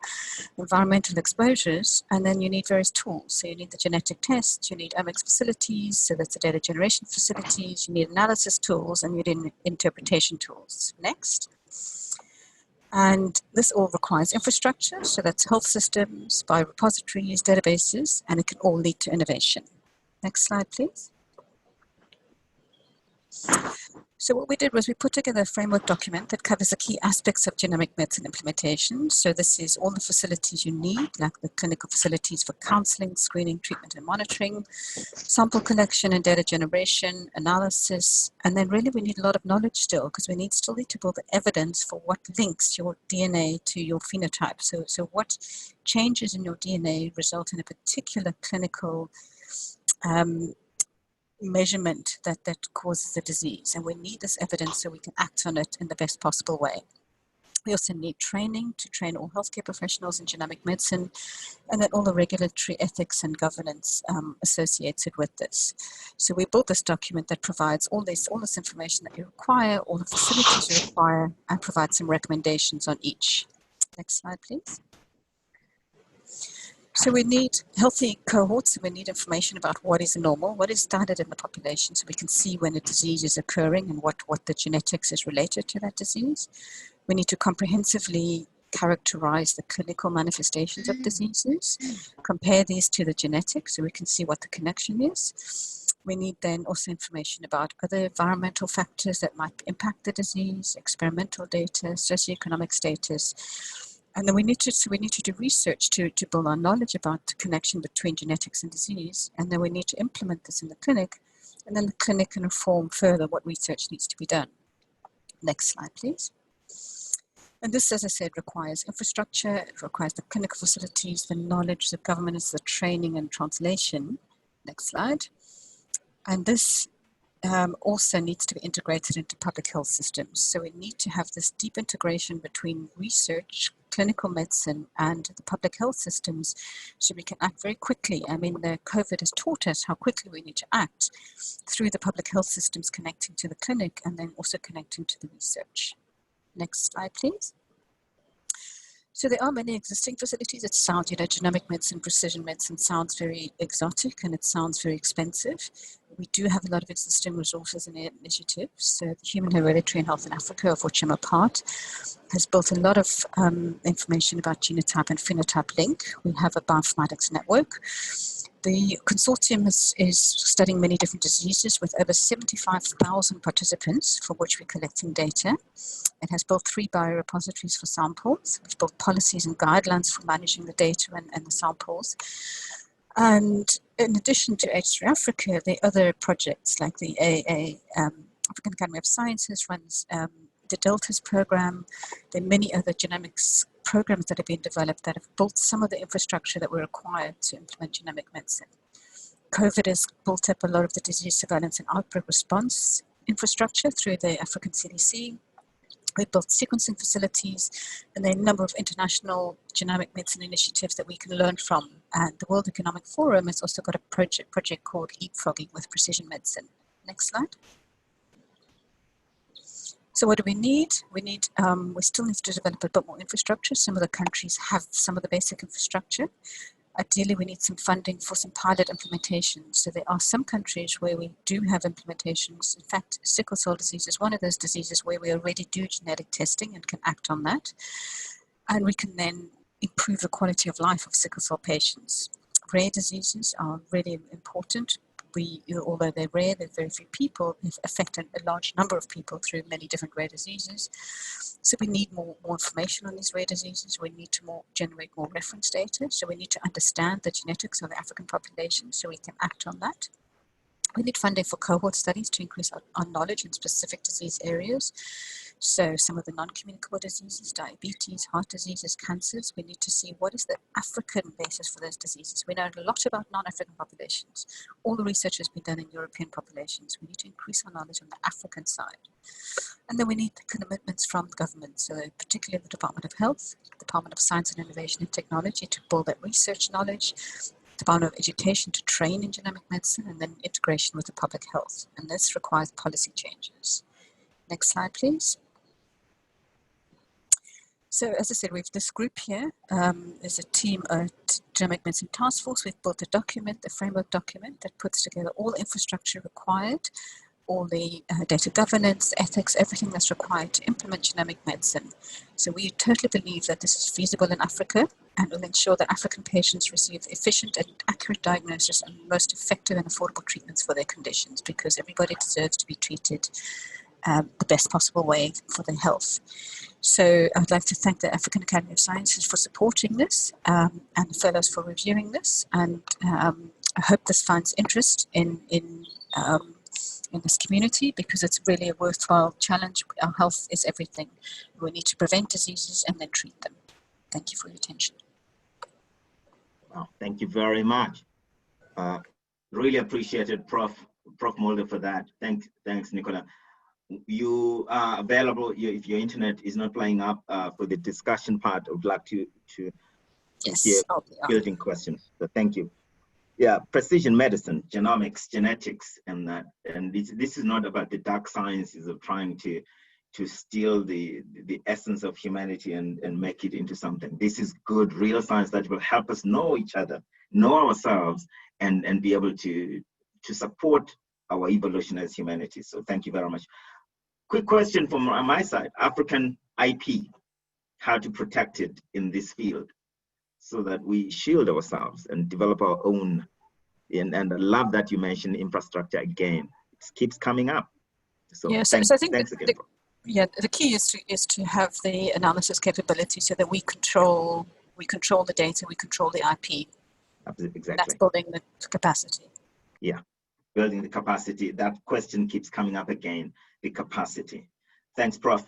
environmental exposures, and then you need various tools. So you need the genetic tests, you need omics facilities, so that's the data generation facilities, you need analysis tools, and you need interpretation tools. Next. And this all requires infrastructure, so that's health systems, biorepositories, databases, and it can all lead to innovation. Next slide, please. So what we did was we put together a framework document that covers the key aspects of genomic medicine implementation. So this is all the facilities you need, like the clinical facilities for counseling, screening, treatment, and monitoring, sample collection and data generation, analysis, and then really we need a lot of knowledge still, because we still need to build the evidence for what links your DNA to your phenotype. So what changes in your DNA result in a particular clinical measurement that causes the disease, and we need this evidence so we can act on it in the best possible way. We also need training to train all healthcare professionals in genomic medicine, and then all the regulatory ethics and governance associated with this. So we built this document that provides all this information that you require, all the facilities you require, and provides some recommendations on each. Next slide, please. So we need healthy cohorts, we need information about what is normal, what is standard in the population, so we can see when a disease is occurring and what the genetics is related to that disease. We need to comprehensively characterize the clinical manifestations of diseases, compare these to the genetics so we can see what the connection is. We need then also information about other environmental factors that might impact the disease, experimental data, socioeconomic status. And then we need to do research to build our knowledge about the connection between genetics and disease. And then we need to implement this in the clinic. And then the clinic can inform further what research needs to be done. Next slide, please. And this, as I said, requires infrastructure. It requires the clinical facilities, the knowledge, the governance, the training and translation. Next slide. And this also needs to be integrated into public health systems. So we need to have this deep integration between research, clinical medicine, and the public health systems so we can act very quickly. I mean, the COVID has taught us how quickly we need to act through the public health systems connecting to the clinic and then also connecting to the research. Next slide, please. So there are many existing facilities. It sounds, genomic medicine, precision medicine sounds very exotic and it sounds very expensive. We do have a lot of existing resources and initiatives. So the Human Hereditary and Health in Africa, of which I'm a part, has built a lot of information about genotype and phenotype link. We have a bioinformatics network. The consortium is studying many different diseases with over 75,000 participants for which we're collecting data. It has built 3 biorepositories for samples. We've built policies and guidelines for managing the data and the samples. And in addition to H3 Africa, there are other projects like the African Academy of Sciences runs the Deltas program. There are many other genomics programs that have been developed that have built some of the infrastructure that were required to implement genomic medicine. COVID has built up a lot of the disease surveillance and outbreak response infrastructure through the African CDC. We've built sequencing facilities, and there are a number of international genomic medicine initiatives that we can learn from. And the World Economic Forum has also got a project called Leapfrogging with Precision Medicine. Next slide. So what do we need? We still need to develop a bit more infrastructure. Some of the countries have some of the basic infrastructure. Ideally, we need some funding for some pilot implementations. So there are some countries where we do have implementations. In fact, sickle cell disease is one of those diseases where we already do genetic testing and can act on that. And we can then improve the quality of life of sickle cell patients. Rare diseases are really important. Although they're rare, they're very few people, they've affected a large number of people through many different rare diseases. So we need more information on these rare diseases. We need to generate more reference data. So we need to understand the genetics of the African population so we can act on that. We need funding for cohort studies to increase our knowledge in specific disease areas. So some of the non-communicable diseases, diabetes, heart diseases, cancers, we need to see what is the African basis for those diseases. We know a lot about non-African populations. All the research has been done in European populations. We need to increase our knowledge on the African side. And then we need the commitments from government, so particularly the Department of Health, Department of Science and Innovation and Technology to build that research knowledge, Department of Education to train in genomic medicine, and then integration with the public health. And this requires policy changes. Next slide, please. So as I said, we've this group here. There's a team at Genomic Medicine Task Force. We've built a document, a framework document that puts together all the infrastructure required, all the data governance, ethics, everything that's required to implement genomic medicine. So we totally believe that this is feasible in Africa and will ensure that African patients receive efficient and accurate diagnosis and most effective and affordable treatments for their conditions, because everybody deserves to be treated the best possible way for their health. So I'd like to thank the African Academy of Sciences for supporting this and the fellows for reviewing this. And I hope this finds interest in this community, because it's really a worthwhile challenge. Our health is everything. We need to prevent diseases and then treat them. Thank you for your attention. Wow, thank you very much. Really appreciated Prof. Mulder for that. Thanks, Nicola. You are available if your internet is not playing up for the discussion part. I would like to yes, hear building questions. So thank you. Yeah, precision medicine, genomics, genetics, and that. And this is not about the dark sciences of trying to steal the essence of humanity and make it into something. This is good, real science that will help us know each other, know ourselves, and be able to support our evolution as humanity. So thank you very much. Quick question from my side, African IP, how to protect it in this field so that we shield ourselves and develop our own. And I love that you mentioned infrastructure again. It keeps coming up. So yeah, thanks, so I think thanks again. The key is to have the analysis capability so that we control the data, we control the IP. Exactly. That's building the capacity. Yeah, building the capacity. That question keeps coming up again, the capacity. Thanks, Prof.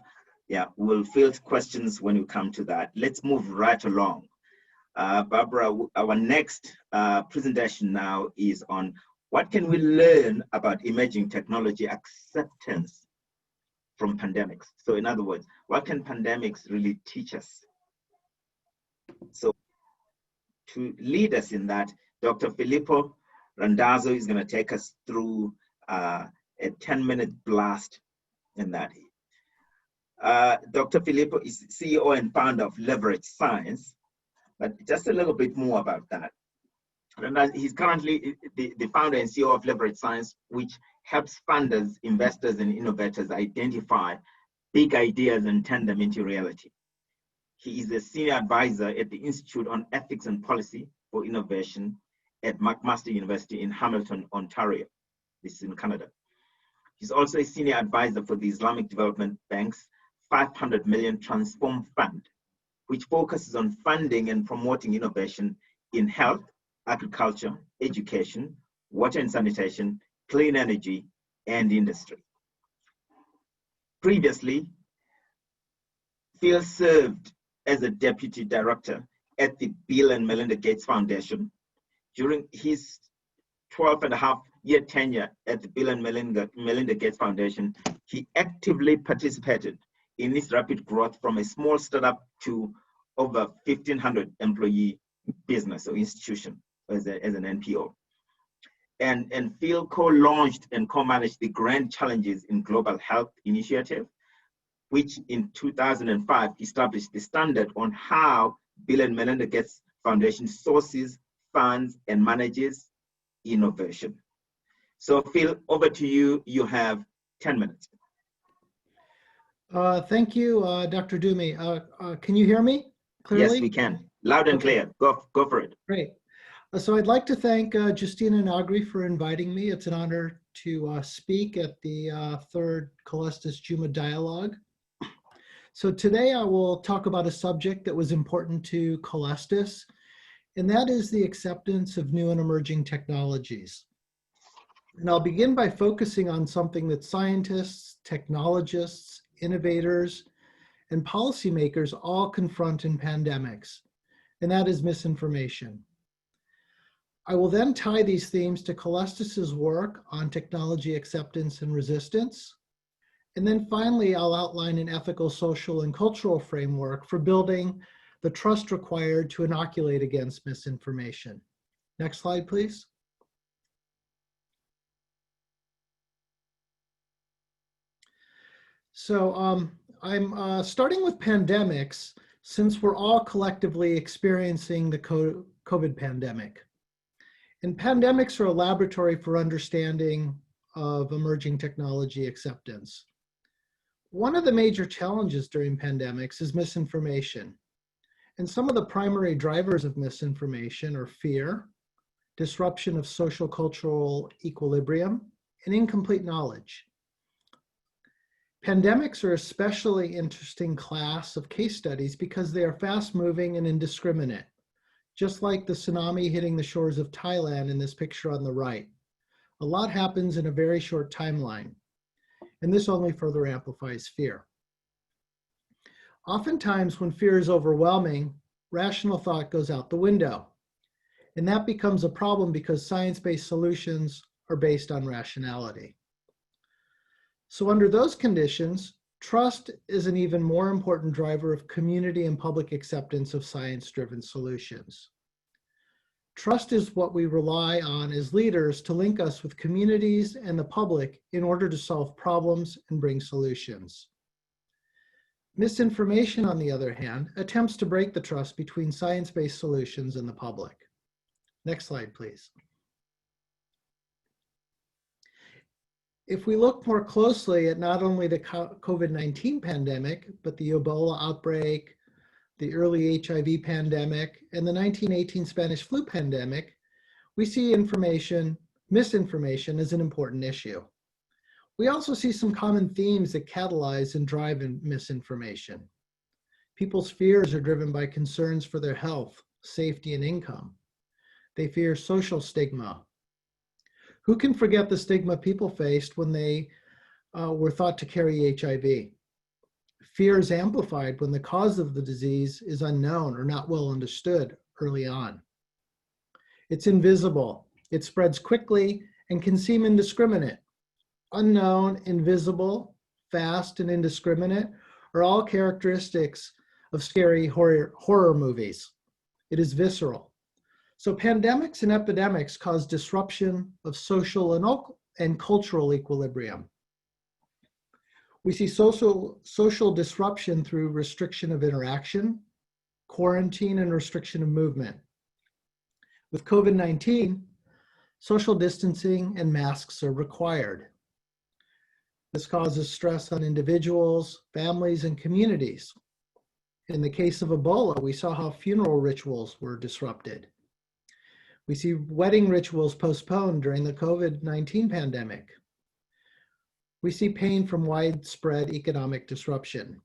Yeah, we'll field questions when we come to that. Let's move right along. Barbara, our next presentation now is on what can we learn about emerging technology acceptance from pandemics. So in other words, what can pandemics really teach us? So to lead us in that, Dr. Filippo Randazzo is going to take us through a 10-minute blast in that. Dr. Filippo is CEO and founder of Leverage Science, but just a little bit more about that. And he's currently the founder and CEO of Leverage Science, which helps funders, investors, and innovators identify big ideas and turn them into reality. He is a senior advisor at the Institute on Ethics and Policy for Innovation at McMaster University in Hamilton, Ontario. This is in Canada. He's also a senior advisor for the Islamic Development Bank's 500 million Transform Fund, which focuses on funding and promoting innovation in health, agriculture, education, water and sanitation, clean energy, and industry. Previously, Phil served as a deputy director at the Bill and Melinda Gates Foundation. During his 12.5-year tenure at the Bill and Melinda Gates Foundation, he actively participated in its rapid growth from a small startup to over 1,500 employee business or institution as an NPO. And Phil co-launched and co-managed the Grand Challenges in Global Health Initiative, which in 2005 established the standard on how Bill and Melinda Gates Foundation sources, funds, and manages innovation. So Phil, over to you. You have 10 minutes. Thank you, Dr. Dumi. Can you hear me clearly? Yes, we can. Loud and clear. Go for it. Great. So I'd like to thank Justina Nagri for inviting me. It's an honor to speak at the third Calestous Juma Dialogue. So today I will talk about a subject that was important to Calestous, and that is the acceptance of new and emerging technologies. And I'll begin by focusing on something that scientists, technologists, innovators, and policymakers all confront in pandemics, and that is misinformation. I will then tie these themes to Calestous' work on technology acceptance and resistance. And then finally, I'll outline an ethical, social, and cultural framework for building the trust required to inoculate against misinformation. Next slide, please. So I'm starting with pandemics since we're all collectively experiencing the COVID pandemic. And pandemics are a laboratory for understanding of emerging technology acceptance. One of the major challenges during pandemics is misinformation. And some of the primary drivers of misinformation are fear, disruption of social cultural equilibrium, and incomplete knowledge. Pandemics are especially interesting class of case studies because they are fast-moving and indiscriminate, just like the tsunami hitting the shores of Thailand in this picture on the right. A lot happens in a very short timeline, and this only further amplifies fear. Oftentimes, when fear is overwhelming, rational thought goes out the window, and that becomes a problem because science-based solutions are based on rationality. So under those conditions, trust is an even more important driver of community and public acceptance of science-driven solutions. Trust is what we rely on as leaders to link us with communities and the public in order to solve problems and bring solutions. Misinformation, on the other hand, attempts to break the trust between science-based solutions and the public. Next slide, please. If we look more closely at not only the COVID-19 pandemic, but the Ebola outbreak, the early HIV pandemic, and the 1918 Spanish flu pandemic, we see misinformation as an important issue. We also see some common themes that catalyze and drive misinformation. People's fears are driven by concerns for their health, safety, and income. They fear social stigma. Who can forget the stigma people faced when they were thought to carry HIV? Fear is amplified when the cause of the disease is unknown or not well understood early on. It's invisible. It spreads quickly and can seem indiscriminate. Unknown, invisible, fast, and indiscriminate are all characteristics of scary horror movies. It is visceral. So pandemics and epidemics cause disruption of social and cultural equilibrium. We see social disruption through restriction of interaction, quarantine, and restriction of movement. With COVID-19, social distancing and masks are required. This causes stress on individuals, families, and communities. In the case of Ebola, we saw how funeral rituals were disrupted. We see wedding rituals postponed during the COVID-19 pandemic. We see pain from widespread economic disruption.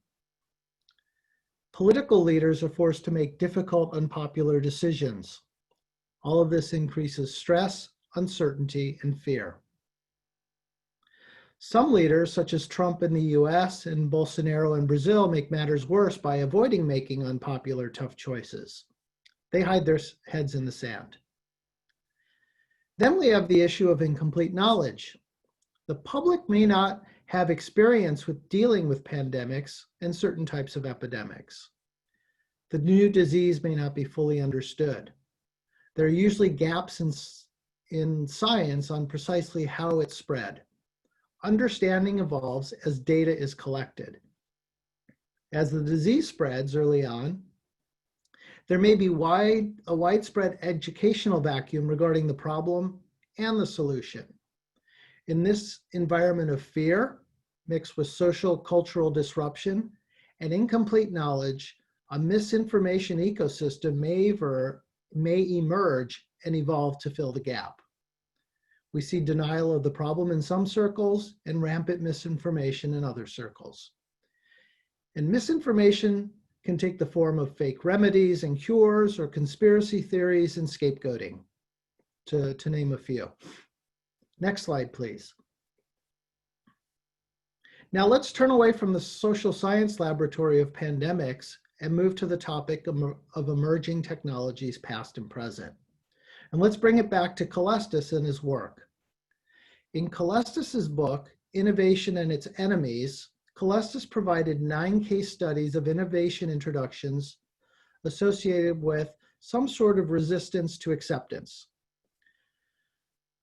Political leaders are forced to make difficult, unpopular decisions. All of this increases stress, uncertainty, and fear. Some leaders, such as Trump in the US and Bolsonaro in Brazil, make matters worse by avoiding making unpopular, tough choices. They hide their heads in the sand. Then we have the issue of incomplete knowledge. The public may not have experience with dealing with pandemics and certain types of epidemics. The new disease may not be fully understood. There are usually gaps in science on precisely how it spread. Understanding evolves as data is collected. As the disease spreads early on, there may be a widespread educational vacuum regarding the problem and the solution. In this environment of fear, mixed with social cultural disruption and incomplete knowledge, a misinformation ecosystem may emerge and evolve to fill the gap. We see denial of the problem in some circles and rampant misinformation in other circles. And misinformation can take the form of fake remedies and cures or conspiracy theories and scapegoating, to name a few. Next slide, please. Now let's turn away from the social science laboratory of pandemics and move to the topic of emerging technologies past and present. And let's bring it back to Calestous and his work. In Calestous' book, Innovation and Its Enemies, Calestous provided 9 case studies of innovation introductions associated with some sort of resistance to acceptance.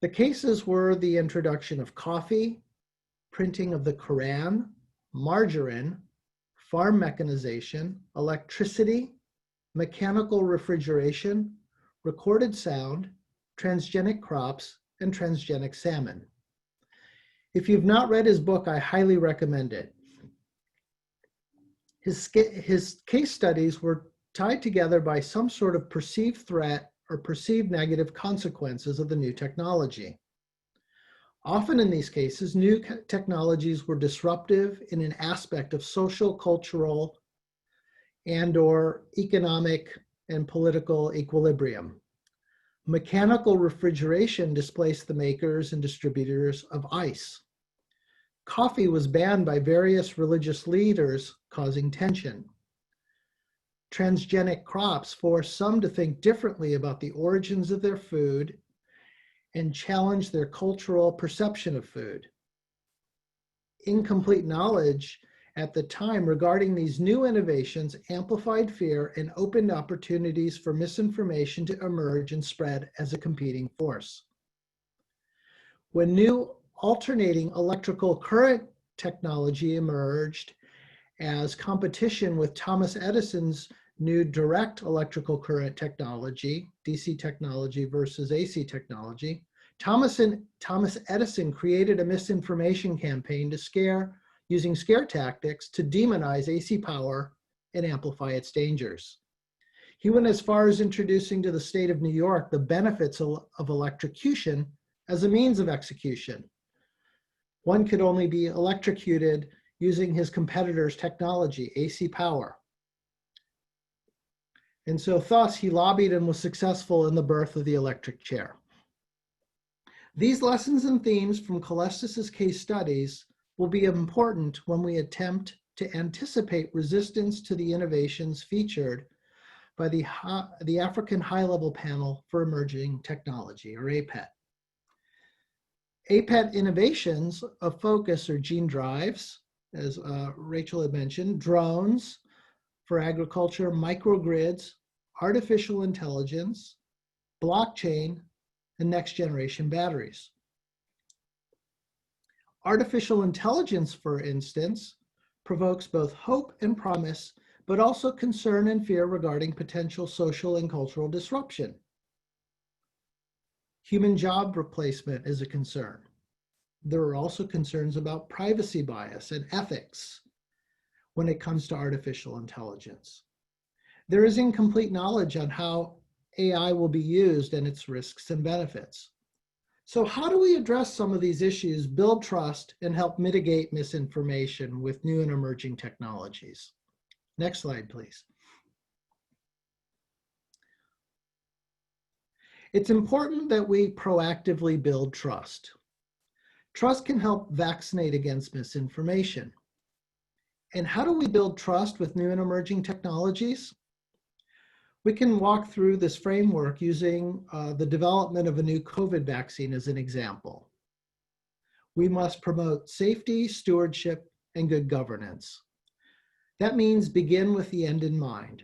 The cases were the introduction of coffee, printing of the Quran, margarine, farm mechanization, electricity, mechanical refrigeration, recorded sound, transgenic crops, and transgenic salmon. If you've not read his book, I highly recommend it. His case studies were tied together by some sort of perceived threat or perceived negative consequences of the new technology. Often in these cases, new technologies were disruptive in an aspect of social, cultural, and/or economic and political equilibrium. Mechanical refrigeration displaced the makers and distributors of ice. Coffee was banned by various religious leaders, causing tension. Transgenic crops forced some to think differently about the origins of their food and challenged their cultural perception of food. Incomplete knowledge at the time regarding these new innovations amplified fear and opened opportunities for misinformation to emerge and spread as a competing force. When new alternating electrical current technology emerged as competition with Thomas Edison's new direct electrical current technology, DC technology versus AC technology, Thomas Edison created a misinformation campaign to using scare tactics to demonize AC power and amplify its dangers. He went as far as introducing to the state of New York the benefits of electrocution as a means of execution. One could only be electrocuted using his competitor's technology, AC power. And so thus he lobbied and was successful in the birth of the electric chair. These lessons and themes from Calestous' case studies will be important when we attempt to anticipate resistance to the innovations featured by the African High-Level Panel for Emerging Technology, or APET. APET innovations of focus are gene drives, as Rachel had mentioned, drones for agriculture, microgrids, artificial intelligence, blockchain, and next generation batteries. Artificial intelligence, for instance, provokes both hope and promise, but also concern and fear regarding potential social and cultural disruption. Human job replacement is a concern. There are also concerns about privacy bias and ethics when it comes to artificial intelligence. There is incomplete knowledge on how AI will be used and its risks and benefits. So how do we address some of these issues, build trust, and help mitigate misinformation with new and emerging technologies? Next slide, please. It's important that we proactively build trust. Trust can help vaccinate against misinformation. And how do we build trust with new and emerging technologies? We can walk through this framework using the development of a new COVID vaccine as an example. We must promote safety, stewardship, and good governance. That means begin with the end in mind.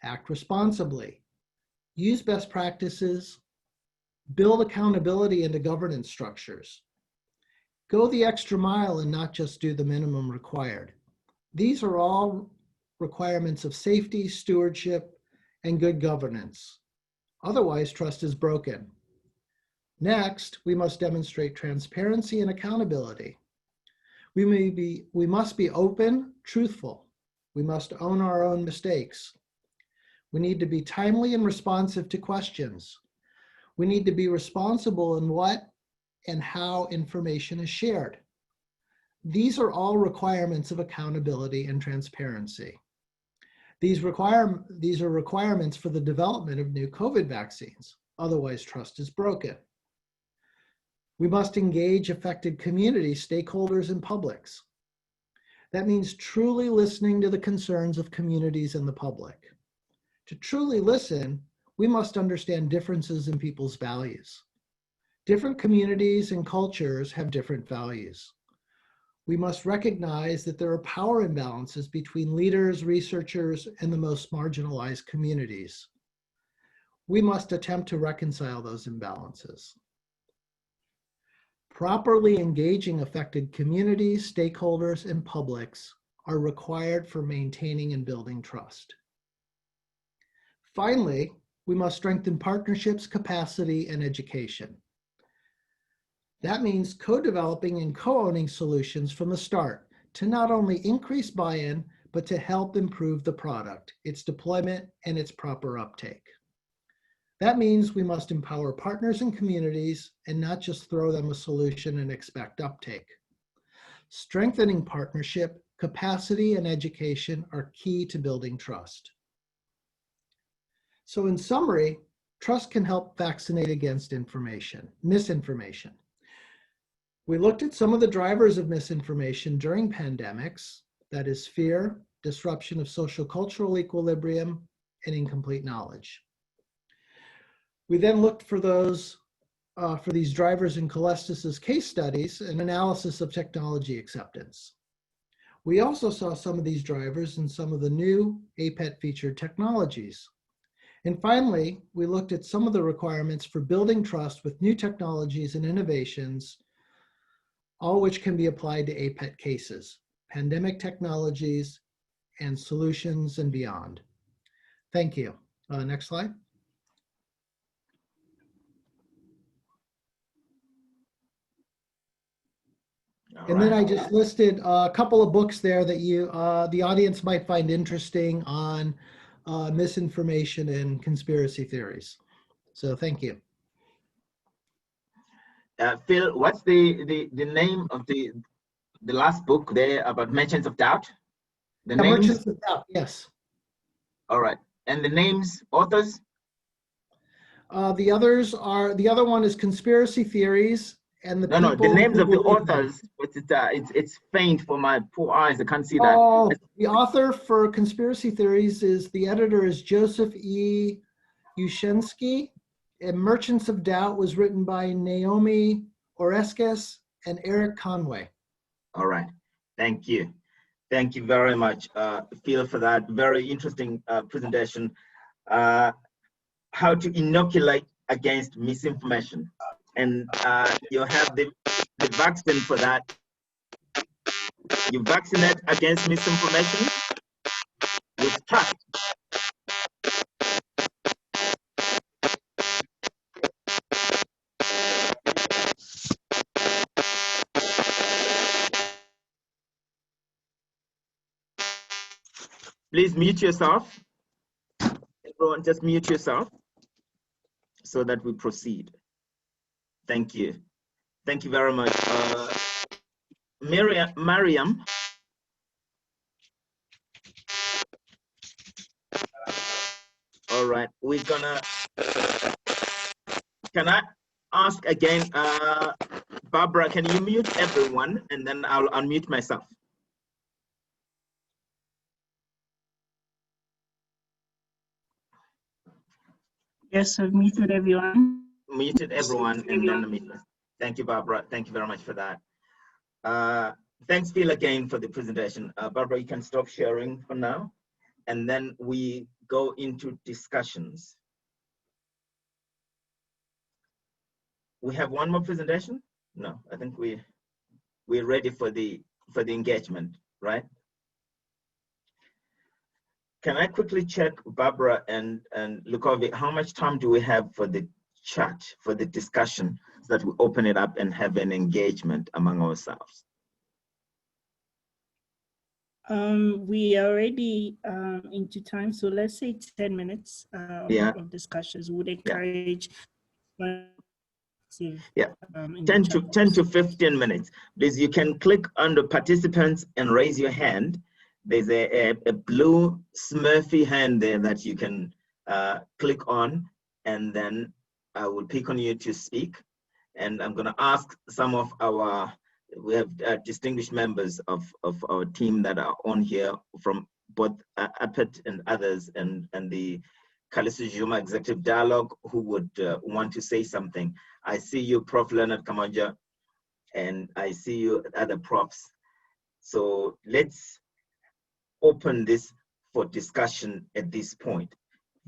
Act responsibly. Use best practices. Build accountability into governance structures. Go the extra mile and not just do the minimum required. These are all requirements of safety, stewardship, and good governance. Otherwise, trust is broken. Next, we must demonstrate transparency and accountability. We must be open, truthful. We must own our own mistakes. We need to be timely and responsive to questions. We need to be responsible in what and how information is shared. These are all requirements of accountability and transparency. These are requirements for the development of new COVID vaccines. Otherwise, trust is broken. We must engage affected communities, stakeholders, and publics. That means truly listening to the concerns of communities and the public. To truly listen, we must understand differences in people's values. Different communities and cultures have different values. We must recognize that there are power imbalances between leaders, researchers, and the most marginalized communities. We must attempt to reconcile those imbalances. Properly engaging affected communities, stakeholders, and publics are required for maintaining and building trust. Finally, we must strengthen partnerships, capacity, and education. That means co-developing and co-owning solutions from the start to not only increase buy-in, but to help improve the product, its deployment, and its proper uptake. That means we must empower partners and communities and not just throw them a solution and expect uptake. Strengthening partnership, capacity, and education are key to building trust. So in summary, trust can help vaccinate against misinformation. We looked at some of the drivers of misinformation during pandemics, that is fear, disruption of social cultural equilibrium, and incomplete knowledge. We then looked for these drivers in Calestous' case studies and analysis of technology acceptance. We also saw some of these drivers in some of the new APET featured technologies. And finally, we looked at some of the requirements for building trust with new technologies and innovations, all which can be applied to APET cases, pandemic technologies, and solutions and beyond. Thank you. Next slide. And then I just listed a couple of books there that the audience might find interesting on misinformation and conspiracy theories. So thank you. Phil, what's the name of the last book there about Merchants of Doubt? The names? Merchants of Doubt, yes. All right, and the names, authors? The other one is Conspiracy Theories. And the names of the authors, it's faint for my poor eyes, I can't see that. Oh, the author for Conspiracy Theories the editor is Joseph E. Ushensky, and Merchants of Doubt was written by Naomi Oreskes and Eric Conway. All right, thank you. Thank you very much, Phil, for that very interesting presentation. How to inoculate against misinformation. And you have the vaccine for that. You vaccinate against misinformation with trust. Please mute yourself. Everyone just mute yourself so that we proceed. Thank you. Thank you very much. Mariam. All right, we're gonna, can I ask again, Barbara, can you mute everyone and then I'll unmute myself. Yes, I've muted everyone. Muted everyone and then unmute. Thank you, Barbara. Thank you very much for that. Thanks, Phil, again for the presentation. Barbara, you can stop sharing for now, and then we go into discussions. We have one more presentation? No, I think we're ready for the engagement, right? Can I quickly check, Barbara and Lukovic, how much time do we have for the chat, for the discussion, so that we open it up and have an engagement among ourselves? We are already into time, so let's say 10 minutes of discussions. Would encourage 10 to 15 minutes. Please, you can click under participants and raise your hand. There's a blue Smurfy hand there that you can click on, and then I will pick on you to speak. And I'm going to ask some of our We have distinguished members of our team that are on here from both APET and others, and the Calestous Juma Executive Dialogue who would want to say something. I see you, Prof. Leonard Kamanja, and I see you, other profs. So let's open this for discussion at this point.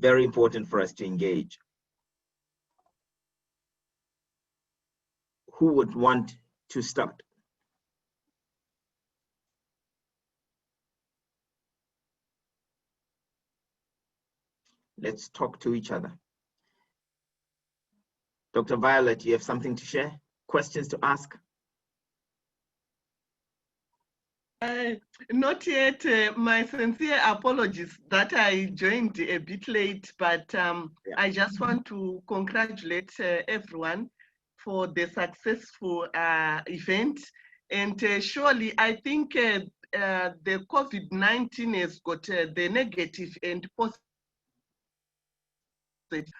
Very important for us to engage. Who would want to start? Let's talk to each other. Dr. Violet, you have something to share? Questions to ask? Not yet. My sincere apologies that I joined a bit late, but I just want to congratulate everyone for the successful event. And surely I think the COVID-19 has got the negative and positive.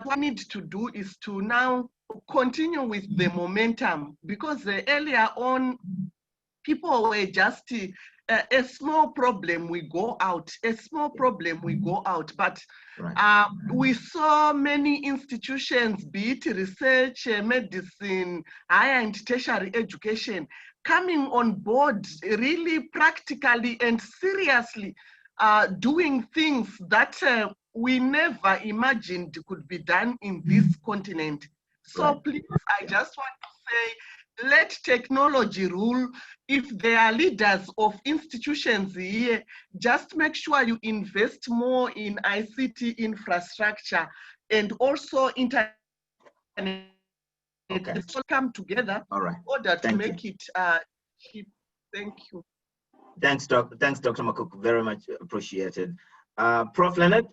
What we need to do is to now continue with the momentum, because earlier on, people were just a small problem, we go out, a small problem, we go out. But we saw many institutions, be it research, medicine, higher and tertiary education, coming on board really practically and seriously doing things that we never imagined could be done in this continent. So please, I just want to say, let technology rule. If there are leaders of institutions here, just make sure you invest more in ICT infrastructure and also internet. So come together in order to make it cheap. Thank you. Thanks, Dr. Makoko, very much appreciated. Prof. Leonard,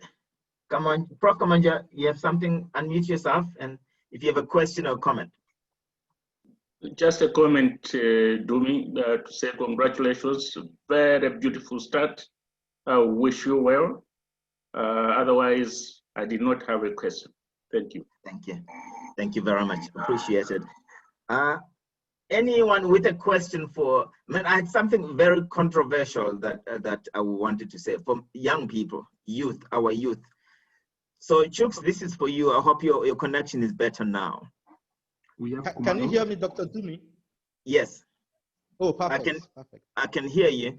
come on, Prof. Kamanja, you have something, unmute yourself, and if you have a question or comment. Just a comment, Dumi, to say congratulations, very beautiful start. I wish you well. Otherwise, I did not have a question. Thank you. Thank you. Thank you very much. Appreciated. Anyone with a question for, I had something very controversial that I wanted to say for young people, youth, our youth. So Chooks, this is for you. I hope your connection is better now. Can you hear me, Dr. Dumi? Yes. Oh, perfect. I can hear you.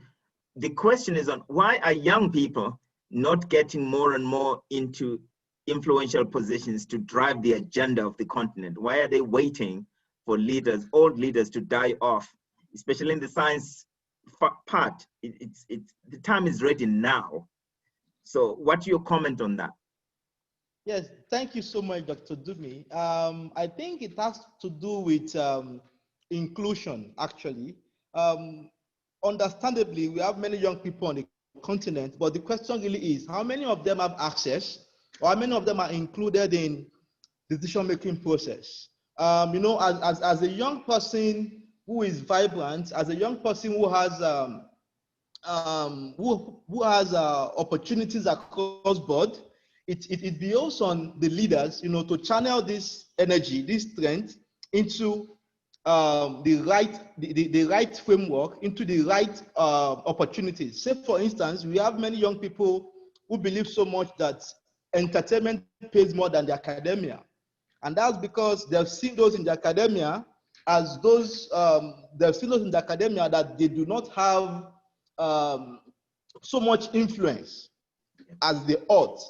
The question is on why are young people not getting more and more into influential positions to drive the agenda of the continent? Why are they waiting for leaders, old leaders, to die off, especially in the science part? The time is ready now. So what's your comment on that? Yes, thank you so much, Dr. Dumi. I think it has to do with inclusion, actually. Understandably, we have many young people on the continent, but the question really is, how many of them have access, or how many of them are included in decision-making process? You know, as a young person who is vibrant, as a young person who has opportunities across board, it behoves on the leaders, you know, to channel this energy, this strength into the right framework, into the right opportunities. Say, for instance, we have many young people who believe so much that entertainment pays more than the academia. And that's because they've seen those in the academia as those, they've seen those in the academia that they do not have so much influence as they ought.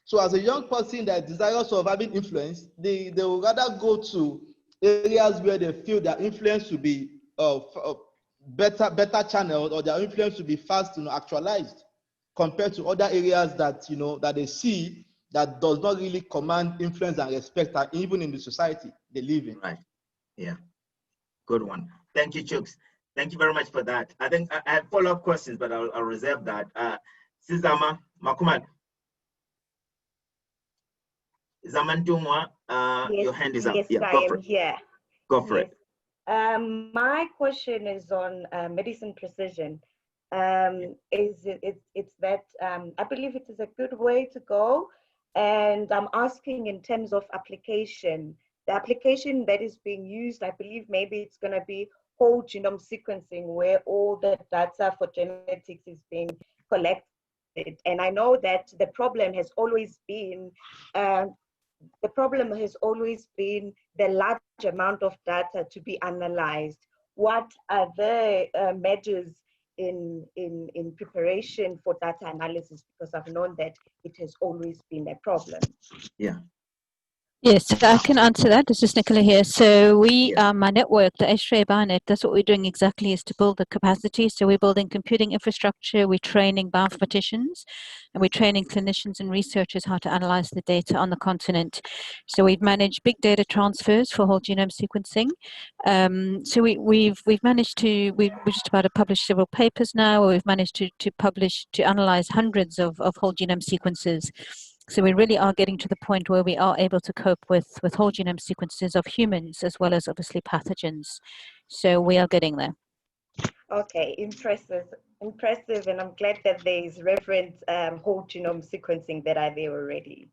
So as a young person that is desirous of having influence, they will rather go to areas where they feel their influence will be better channeled, or their influence will be fast, you know, actualized, compared to other areas that, you know, that they see that does not really command influence and respect, even in the society they live in. Right. Yeah. Good one. Thank you, Chooks. Thank you very much for that. I think I have follow-up questions, but I'll reserve that. Sizama Makumad. Zamantumwa, yes, your hand is up. Yes, Yeah, I go for am it. here. Go for it. My question is on medicine precision. It's that I believe it is a good way to go, and I'm asking in terms of application. The application that is being used, I believe maybe it's going to be whole genome sequencing where all the data for genetics is being collected. And I know that the problem has always been the large amount of data to be analyzed. What are the measures in preparation for data analysis? Because I've known that it has always been a problem. Yeah. Yes, so I can answer that. This is Nicola here. So we, my network, the AUDA-NEPAD, that's what we're doing exactly, is to build the capacity. So we're building computing infrastructure, we're training bioinformaticians, and we're training clinicians and researchers how to analyze the data on the continent. So we've managed big data transfers for whole genome sequencing. So we've managed to, we're just about to publish several papers now, where we've managed to analyze hundreds of whole genome sequences. So we really are getting to the point where we are able to cope with whole genome sequences of humans as well as obviously pathogens. So we are getting there. Okay, impressive, and I'm glad that there is referent whole genome sequencing that are there already.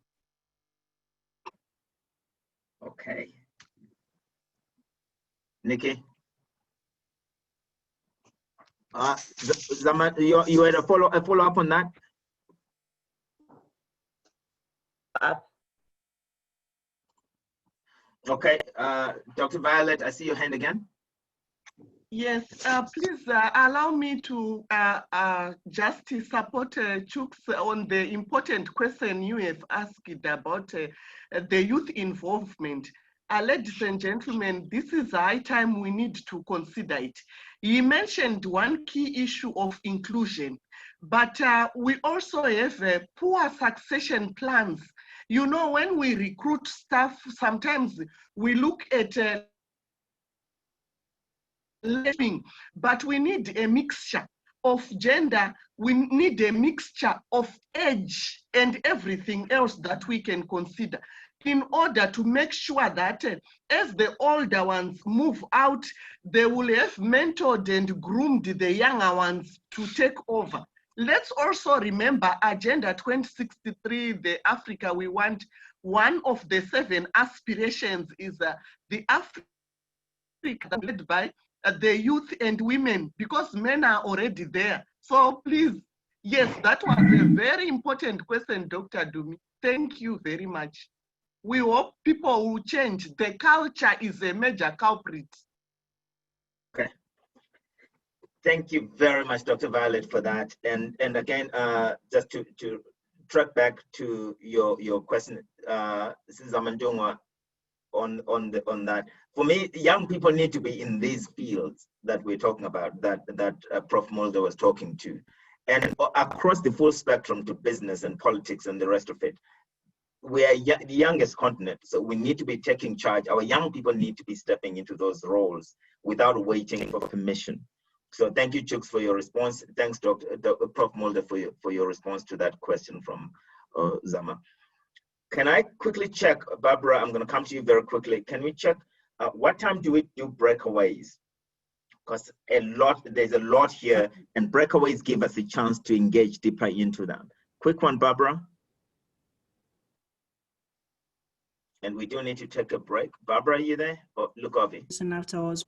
Okay. Nikki? Zaman, you had a follow up on that? Okay, Dr. Violet, I see your hand again. Yes, please allow me to just support Chooks on the important question you have asked about the youth involvement. Ladies and gentlemen, this is high time we need to consider it. He mentioned one key issue of inclusion, but we also have poor succession plans. You know, when we recruit staff, sometimes we look at living, but we need a mixture of gender, we need a mixture of age and everything else that we can consider in order to make sure that as the older ones move out, they will have mentored and groomed the younger ones to take over. Let's also remember Agenda 2063, the Africa we want. One of the 7 aspirations is the Africa led by the youth and women, because men are already there. So please, yes, that was a very important question, Dr. Dumi. Thank you very much. We hope people will change. The culture is a major culprit. Okay. Thank you very much, Dr. Violet, for that. And again, just to track back to your question, Zamandungwa, on that. For me, young people need to be in these fields that we're talking about, that Prof. Mulder was talking to, and across the full spectrum to business and politics and the rest of it. We are the youngest continent, so we need to be taking charge. Our young people need to be stepping into those roles without waiting for permission. So thank you, Chooks, for your response. Thanks, Prof. Mulder, for your response to that question from Zama. Can I quickly check, Barbara, I'm going to come to you very quickly. Can we check what time do we do breakaways? Because there's a lot here, and breakaways give us a chance to engage deeper into them. Quick one, Barbara. And we do need to take a break. Barbara, are you there? Or Lukovi? And afterwards.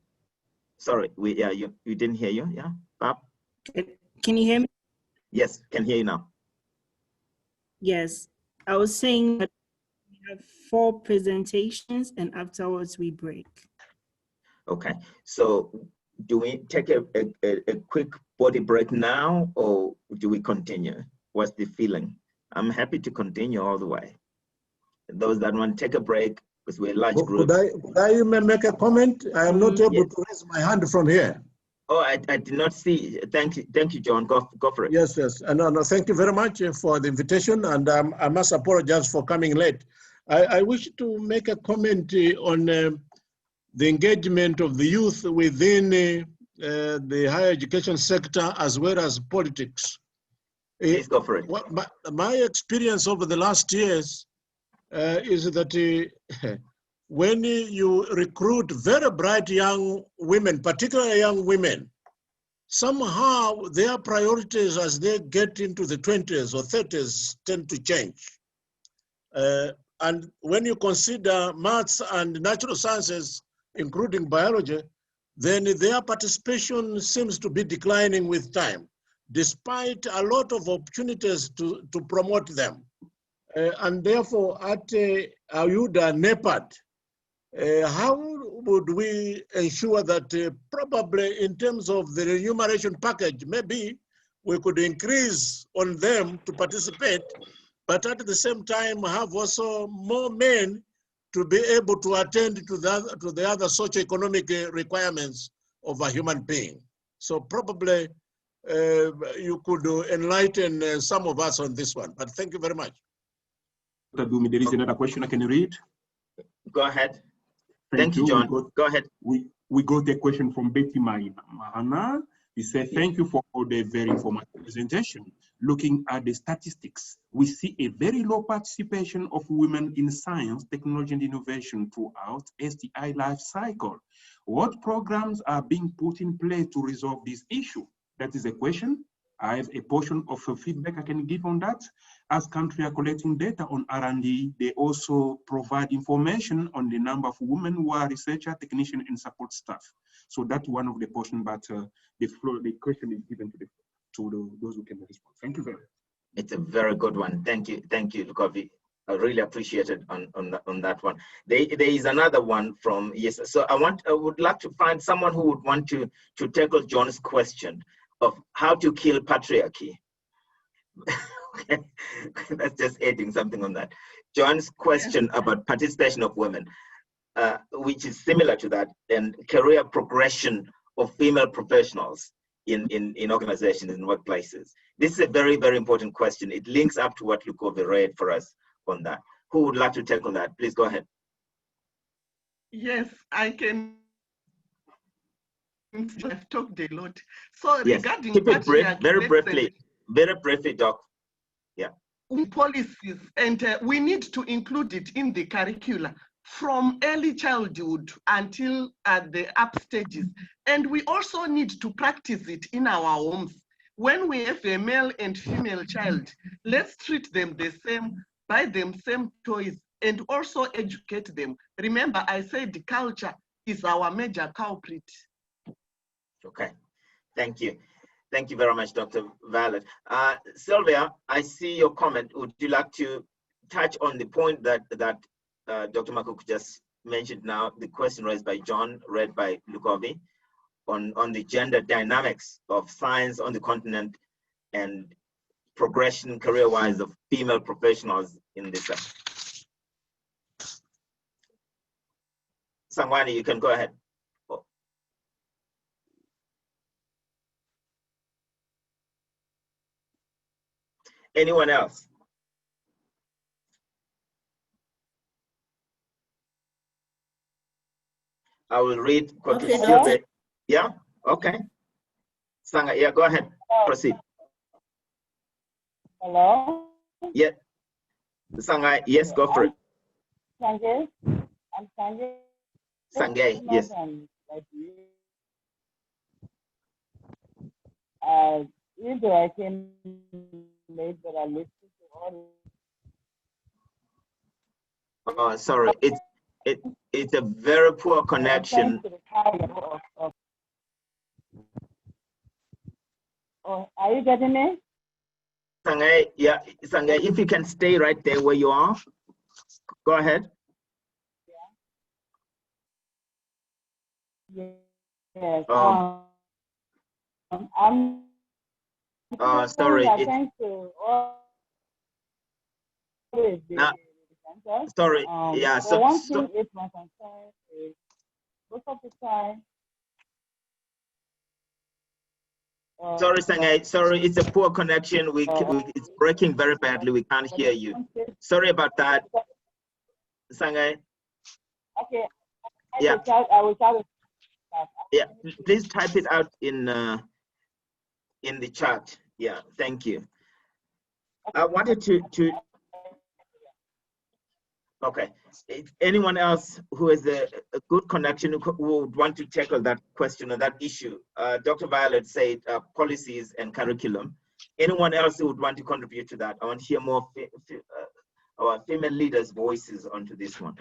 Sorry, you didn't hear you, yeah? Barb? Can you hear me? Yes, can hear you now. Yes, I was saying that we have 4 presentations and afterwards we break. Okay, so do we take a quick body break now, or do we continue? What's the feeling? I'm happy to continue all the way. Those that want to take a break, because we're a large group. Could I make a comment? I am not able to raise my hand from here. Oh, I did not see. Thank you, John. Go for it. Yes. No, thank you very much for the invitation, and I must apologize for coming late. I wish to make a comment on the engagement of the youth within the higher education sector as well as politics. Please go for it. My experience over the last years is that when you recruit very bright young women, particularly young women, somehow their priorities as they get into the 20s or 30s tend to change. And when you consider maths and natural sciences, including biology, then their participation seems to be declining with time, despite a lot of opportunities to promote them. And therefore, at AUDA-NEPAD, how would we ensure that probably in terms of the remuneration package, maybe we could increase on them to participate, but at the same time have also more men to be able to attend to the other socioeconomic requirements of a human being. So probably you could enlighten some of us on this one, but thank you very much. There is another question I can read. Go ahead. Thank you, John. Go ahead. We got a question from Betty Mahana. He said, thank you for all the very informative presentation. Looking at the statistics, we see a very low participation of women in science, technology, and innovation throughout STI life cycle. What programs are being put in place to resolve this issue? That is a question. I have a portion of feedback I can give on that. As countries are collecting data on R&D, they also provide information on the number of women who are researchers, technicians, and support staff. So that's one of the portions, but the question is given to those who can respond. Thank you very much. It's a very good one. Thank you, Lukovi. I really appreciate it on that one. There is another one from, yes. So I would like to find someone who would want to tackle John's question of how to kill patriarchy. Okay, that's just adding something on that. John's question about participation of women, which is similar to that, and career progression of female professionals in organizations and workplaces. This is a very, very important question. It links up to what Lukovi read for us on that. Who would like to tackle that? Please go ahead. Yes, I can. I've talked a lot. So yes. Regarding keep it brief, very briefly, Doc. Yeah. Policies, and we need to include it in the curricula from early childhood until at the up stages. And we also need to practice it in our homes. When we have a male and female child, let's treat them the same, buy them same toys, and also educate them. Remember, I said the culture is our major culprit. Okay, thank you. Thank you very much, Dr. Violet. Sylvia, I see your comment. Would you like to touch on the point that Dr. Makuk just mentioned now, the question raised by John, read by Lukovi, on the gender dynamics of science on the continent and progression career-wise of female professionals in this sector? Sangwani, you can go ahead. Anyone else? I will read. Okay. Yeah, okay. Sanga, yeah, go ahead. Proceed. Hello? Yeah. Sanga, yes, go for it. Sanjay? I'm Sanjay. Sanjay, yes. Even though I came late, but I listened to all. Oh, sorry, it's a very poor connection. Oh, are you getting me? Sangay, yeah, Sangay, if you can stay right there where you are, go ahead. Yes. I'm sorry. Thanks to all the presenters. Sorry. Yeah. So one thing is my concern is most of the time. Sorry, Sangay. Sorry, it's a poor connection. It's breaking very badly. We can't hear you. Sorry about that, Sangay. Okay. Yeah. I will try to. Yeah. Please type it out in the chat. Yeah. Thank you. I wanted to. Okay. If anyone else who has a good connection who would want to tackle that question or that issue, Dr. Violet said policies and curriculum. Anyone else who would want to contribute to that? I want to hear more our female leaders' voices onto this one.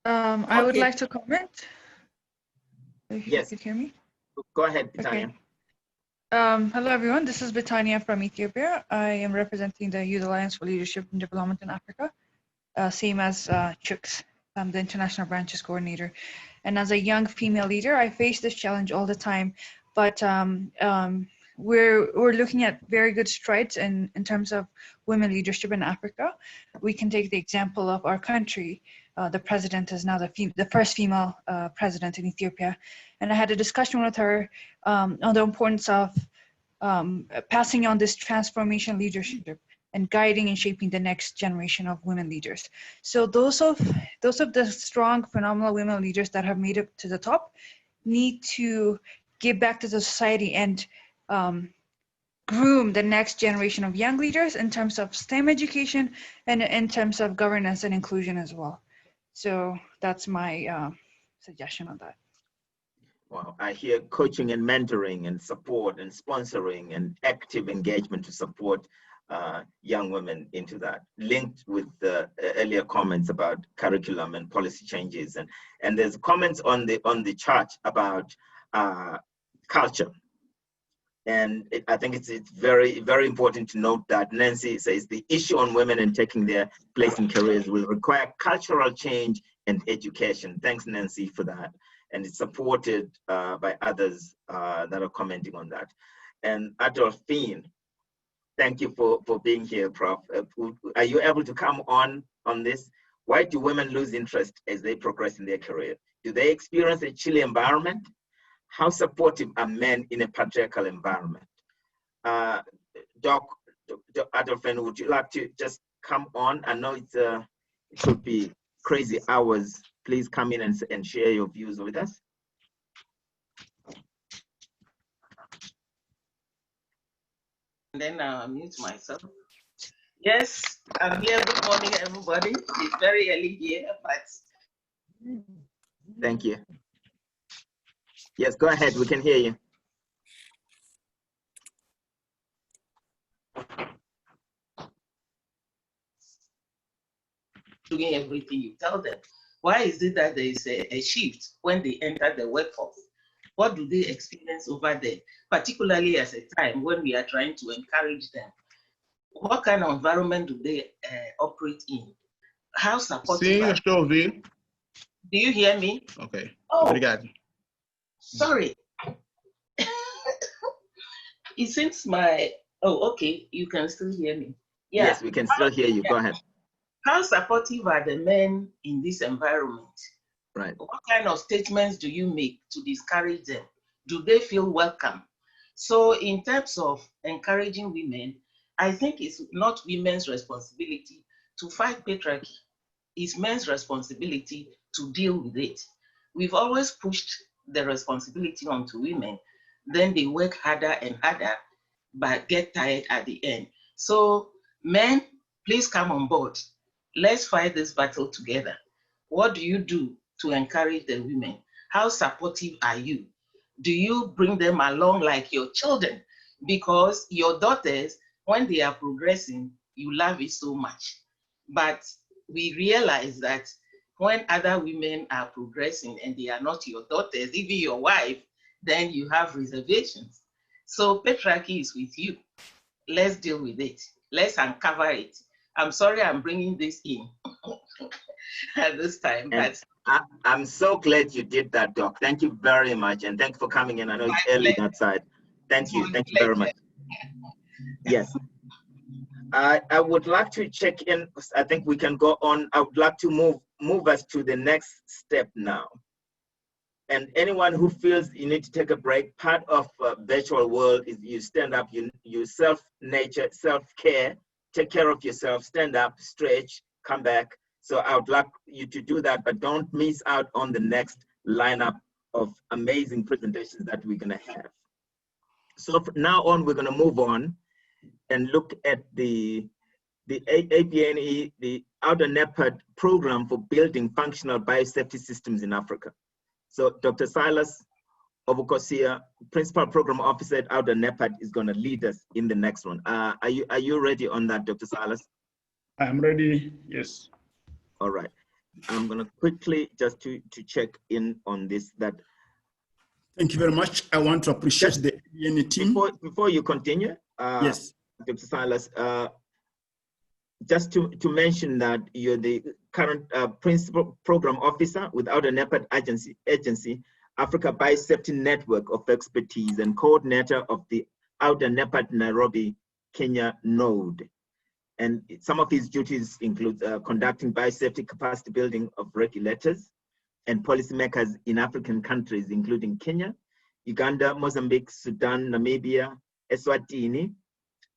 I would like to comment. If you Yes. could hear me. Go ahead, Betania. Okay. Hello, everyone. This is Betania from Ethiopia. I am representing the Youth Alliance for Leadership and Development in Africa, same as Chooks. I'm the International Branches Coordinator. And as a young female leader, I face this challenge all the time. But we're looking at very good strides in terms of women leadership in Africa. We can take the example of our country. The president is now the first female president in Ethiopia. And I had a discussion with her on the importance of passing on this transformation leadership and guiding and shaping the next generation of women leaders. So those of the strong, phenomenal women leaders that have made it to the top need to give back to the society and groom the next generation of young leaders in terms of STEM education and in terms of governance and inclusion as well. So that's my suggestion on that. Wow, I hear coaching and mentoring and support and sponsoring and active engagement to support young women into that, linked with the earlier comments about curriculum and policy changes. And there's comments on the chart about culture. And I think it's very, very important to note that Nancy says the issue on women and taking their place in careers will require cultural change and education. Thanks, Nancy, for that. And it's supported by others that are commenting on that. And Adolphine, thank you for being here, Prof. Are you able to come on this? Why do women lose interest as they progress in their career? Do they experience a chilly environment? How supportive are men in a patriarchal environment? Doc Adolphine, would you like to just come on? I know it could be crazy hours. Please come in and share your views with us. And then I'll mute myself. Yes, I'm here. Good morning, everybody. It's very early here, but. Thank you. Yes, go ahead. We can hear you. Doing everything you tell them. Why is it that there is a shift when they enter the workforce? What do they experience over there, particularly as a time when we are trying to encourage them? What kind of environment do they operate in? How supportive? Do you hear me? Okay. Oh, sorry. It seems okay, you can still hear me. Yeah. Yes, we can still hear you. Go ahead. How supportive are the men in this environment? Right. What kind of statements do you make to discourage them? Do they feel welcome? So in terms of encouraging women, I think it's not women's responsibility to fight patriarchy. It's men's responsibility to deal with it. We've always pushed the responsibility onto women. Then they work harder and harder, but get tired at the end. So men, please come on board. Let's fight this battle together. What do you do to encourage the women? How supportive are you? Do you bring them along like your children? Because your daughters, when they are progressing, you love it so much. But we realize that when other women are progressing and they are not your daughters, even your wife, then you have reservations. So patriarchy is with you. Let's deal with it. Let's uncover it. I'm sorry I'm bringing this in at this time. But I'm so glad you did that, Doc. Thank you very much. And thank you for coming in. I know it's early that side. Thank you. Thank you very much. Yes. I would like to check in. I think we can go on. I would like to move us to the next step now. And anyone who feels you need to take a break, part of virtual world is you stand up, you self-nature, self-care, take care of yourself, stand up, stretch, come back. So I would like you to do that, but don't miss out on the next lineup of amazing presentations that we're gonna have. So from now on, we're gonna move on and look at the APNE, the AUDA-NEPAD program for building functional biosafety systems in Africa. So Dr. Silas Obukosia, Principal Program Officer at AUDA-NEPAD, is going to lead us in the next one. Are you ready on that, Dr. Silas? I'm ready, yes. All right. I'm going to quickly just to check in on this. That. Thank you very much. I want to appreciate the ABN team. Before you continue, yes, Dr. Silas, just to mention that you're the current principal program officer with AUDA-NEPAD agency, Africa Biosafety Network of Expertise, and coordinator of the AUDA-NEPAD Nairobi, Kenya node. And some of his duties include conducting biosafety capacity building of regulators and policymakers in African countries, including Kenya, Uganda, Mozambique, Sudan, Namibia, Eswatini,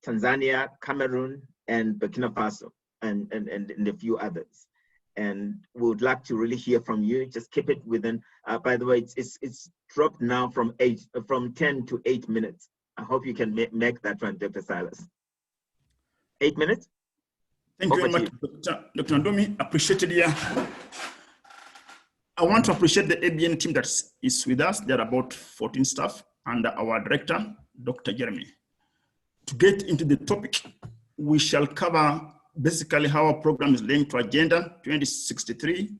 Tanzania, Cameroon, and Burkina Faso, and a few others. And we would like to really hear from you. Just keep it within. By the way, it's dropped now from 10 to 8 minutes. I hope you can make that one, Dr. Silas. 8 minutes. Thank you very much, Dr. Ndomi. Appreciate it. Yeah. I want to appreciate the ABN team that is with us. There are about 14 staff and our director, Dr. Jeremy. To get into the topic, we shall cover basically how our program is linked to Agenda 2063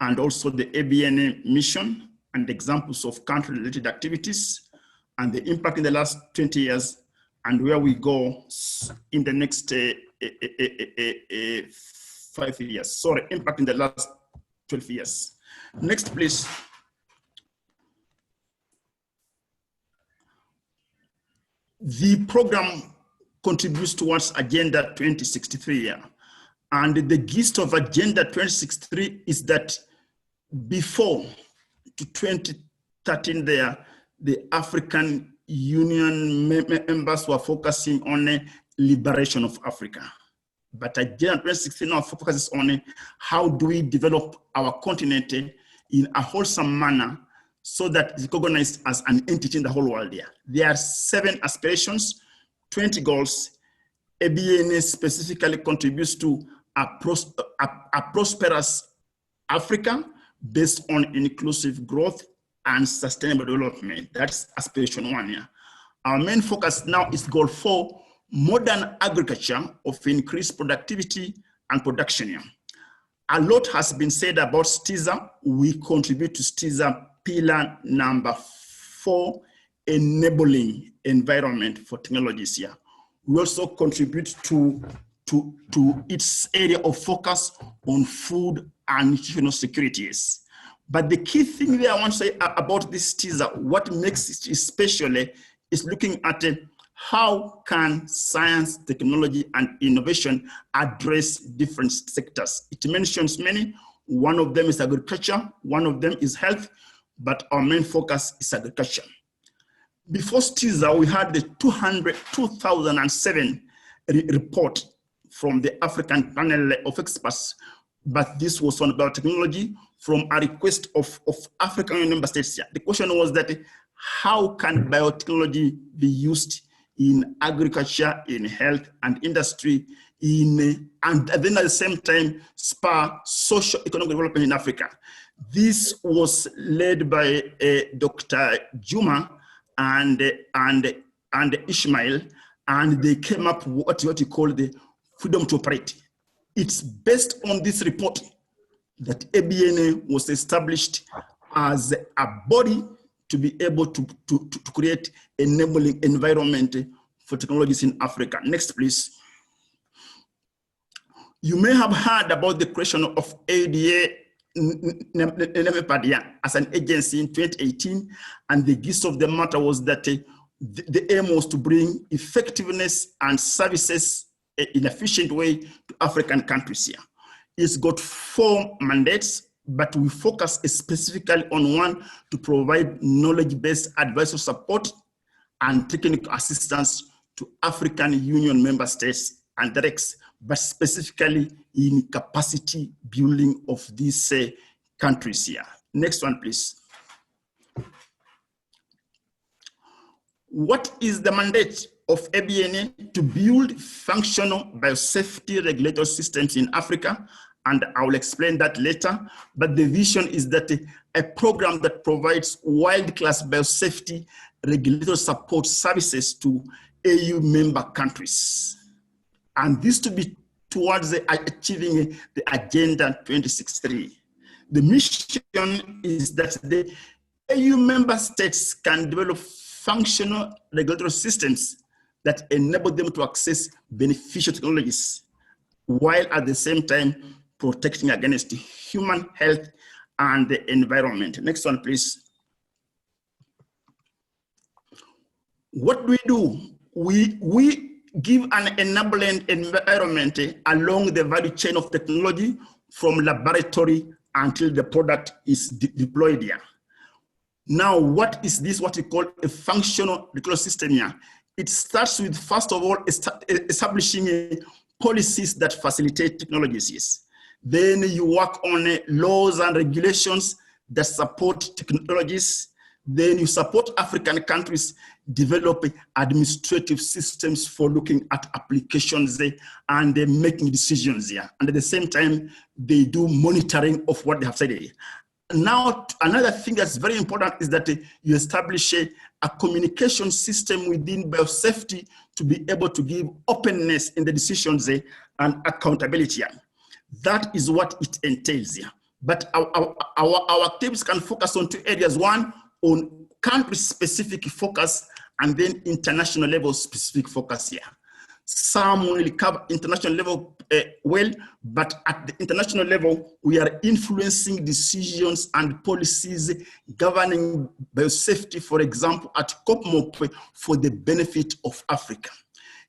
and also the ABN mission and examples of country-related activities and the impact in the last 20 years and where we go in the next 5 years. Sorry, impact in the last 12 years. Next, please. The program contributes towards Agenda 2063. And the gist of Agenda 2063 is that before to 2013 the African Union members were focusing on the liberation of Africa. But Agenda 2063 now focuses on how do we develop our continent in a wholesome manner so that it's recognized as an entity in the whole world. There are 7 aspirations, 20 goals. ABN specifically contributes to a prosperous Africa based on inclusive growth and sustainable development. That's aspiration 1 here. Our main focus now is goal 4, modern agriculture of increased productivity and production here. A lot has been said about STIZA. We contribute to STIZA pillar number 4, enabling environment for technologies here. We also contribute to its area of focus on food and nutritional securities. But the key thing that I want to say about this STIZA, what makes it special is looking at how can science, technology, and innovation address different sectors. It mentions many. One of them is agriculture, one of them is health, but our main focus is agriculture. Before STIZA, we had the 2007 report from the African panel of experts, but this was on biotechnology from a request of African Union member states. The question was that how can biotechnology be used in agriculture, in health and industry, and then at the same time spur socio-economic development in Africa. This was led by Dr. Juma and Ishmael, and they came up with what you call the freedom to operate. It's based on this report that ABN was established as a body to be able to create enabling environment for technologies in Africa. Next, please. You may have heard about the creation of AUDA-NEPAD as an agency in 2018, and the gist of the matter was that the aim was to bring effectiveness and services in an efficient way to African countries here. It's got 4 mandates, but we focus specifically on one to provide knowledge-based advisory support and technical assistance to African Union member states and directs, but specifically in capacity building of these countries here. Next one, please. What is the mandate of ABN? To build functional biosafety regulatory systems in Africa, and I will explain that later. But the vision is that a program that provides world-class biosafety regulatory support services to AU member countries. And this to be towards achieving the Agenda 2063. The mission is that the AU member states can develop functional regulatory systems that enable them to access beneficial technologies, while at the same time protecting against human health and the environment. Next one, please. What do? We give an enabling environment along the value chain of technology from laboratory until the product is deployed here. Now, what is this, what we call a functional regulatory system here? It starts with, first of all, establishing policies that facilitate technologies. Then you work on laws and regulations that support technologies. Then you support African countries developing administrative systems for looking at applications and making decisions here. And at the same time, they do monitoring of what they have said. Now, another thing that's very important is that you establish a communication system within biosafety to be able to give openness in the decisions and accountability. That is what it entails here. But our activities can focus on two areas. One, on country-specific focus, and then international level specific focus here. Some will cover international level well, but at the international level, we are influencing decisions and policies governing biosafety, for example, at COPMOP for the benefit of Africa.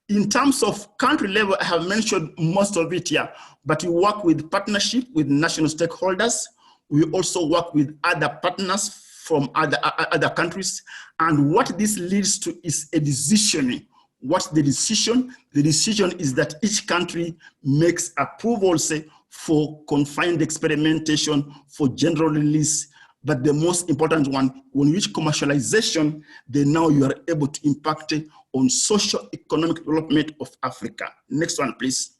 In terms of country level, I have mentioned most of it here, but we work with partnership with national stakeholders. We also work with other partners from other countries. And what this leads to is a decision. What's the decision? The decision is that each country makes approvals for confined experimentation, for general release. But the most important one, when you reach commercialization, then now you are able to impact on socio-economic development of Africa. Next one, please.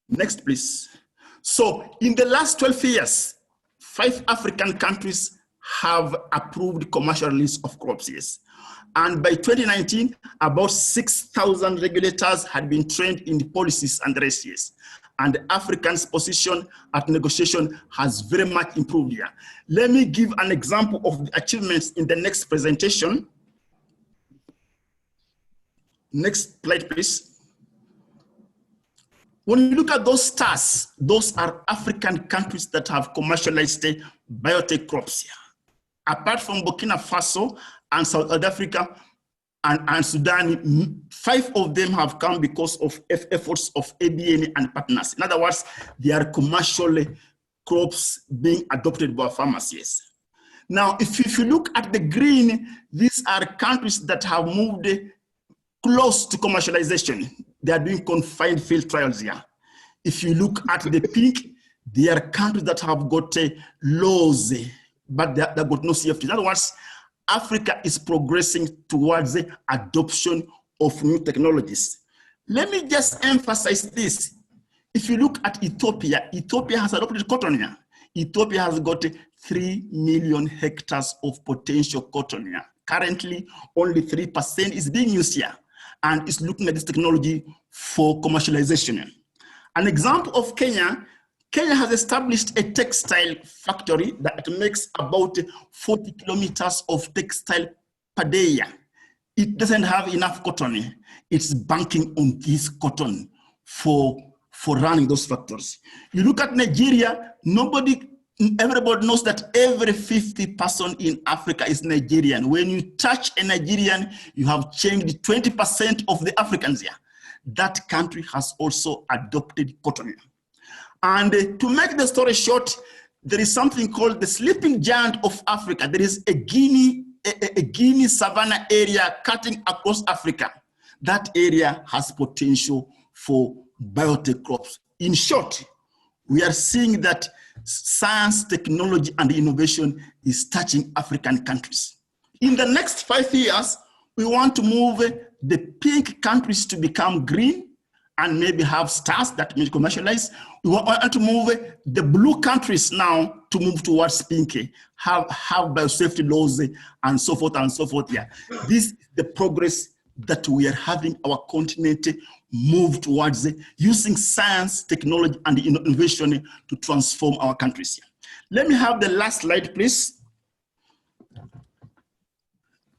Next, please. So in the last 12 years, 5 African countries have approved commercial release of crops, yes. And by 2019, about 6,000 regulators had been trained in the policies and ratios. And Africa's position at negotiation has very much improved here. Let me give an example of the achievements in the next presentation. Next slide, please. When you look at those stars, those are African countries that have commercialized biotech crops here. Apart from Burkina Faso and South Africa and Sudan, 5 of them have come because of efforts of ABN and partners. In other words, they are commercial crops being adopted by farmers, yes. Now, if you look at the green, these are countries that have moved close to commercialization. They are doing confined field trials here. If you look at the pink, they are countries that have got laws, but they have got no CFT. In other words, Africa is progressing towards the adoption of new technologies. Let me just emphasize this. If you look at Ethiopia, Ethiopia has adopted cotton here. Ethiopia has got 3 million hectares of potential cotton here. Currently, only 3% is being used here, and is looking at this technology for commercialization. An example of Kenya, Kenya has established a textile factory that makes about 40 kilometers of textile per day. It doesn't have enough cotton. It's banking on this cotton for running those factories. You look at Nigeria, everybody knows that every 50 person in Africa is Nigerian. When you touch a Nigerian, you have changed 20% of the Africans here. That country has also adopted cotton. And to make the story short, there is something called the sleeping giant of Africa. There is a Guinea savanna area cutting across Africa. That area has potential for biotech crops. In short, we are seeing that science, technology, and innovation is touching African countries. In the next 5 years, we want to move the pink countries to become green and maybe have stars that may commercialize. We want to move the blue countries now to move towards pink, have biosafety laws and so forth and so forth. Yeah. This is the progress that we are having our continent move towards using science, technology, and innovation to transform our countries. Let me have the last slide, please.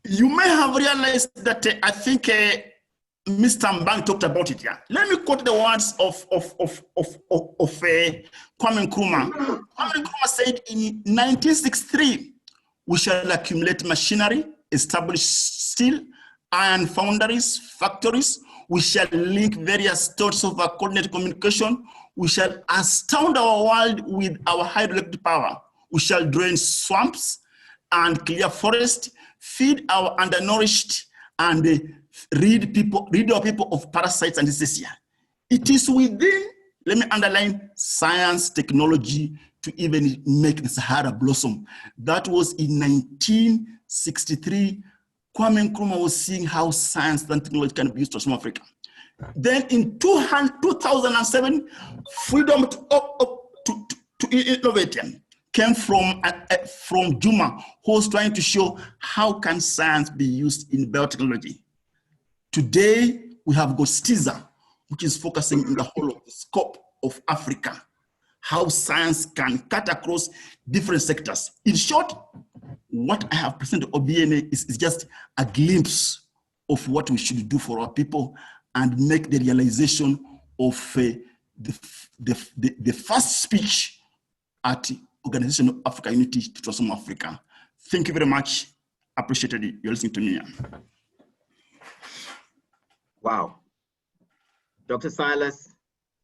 You may have realized that I think Mr. Mbang talked about it. Yeah. Let me quote the words of Kwame Nkrumah. Kwame Nkrumah said in 1963, we shall accumulate machinery, establish steel, iron foundries, factories. We shall link various sorts of coordinated communication. We shall astound our world with our hydroelectric power. We shall drain swamps and clear forests, feed our undernourished, and rid our people of parasites and diseases. It is within, let me underline, science, technology, to even make the Sahara blossom. That was in 1963. Kwame Nkrumah was seeing how science and technology can be used to transform Africa. Then in 2007, freedom to innovate came from Juma, who was trying to show how can science be used in biotechnology. Today, we have got STIZA, which is focusing on the whole of the scope of Africa, how science can cut across different sectors. In short, what I have presented at OBNA is just a glimpse of what we should do for our people and make the realization of the first speech at the Organization of Africa Unity to Transform Africa. Thank you very much. Appreciated it. You're listening to me. Wow. Dr. Silas,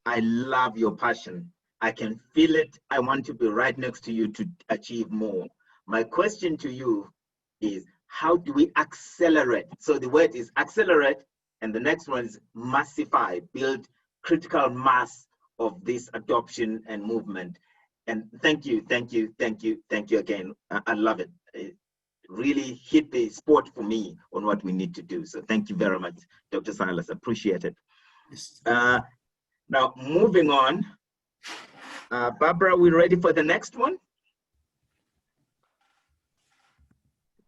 I love your passion. I can feel it. I want to be right next to you to achieve more. My question to you is, how do we accelerate? So the word is accelerate, and the next one is massify, build critical mass of this adoption and movement. And thank you again. I love it. It really hit the spot for me on what we need to do. So thank you very much, Dr. Silas, appreciate it. Now, moving on. Barbara, we ready for the next one?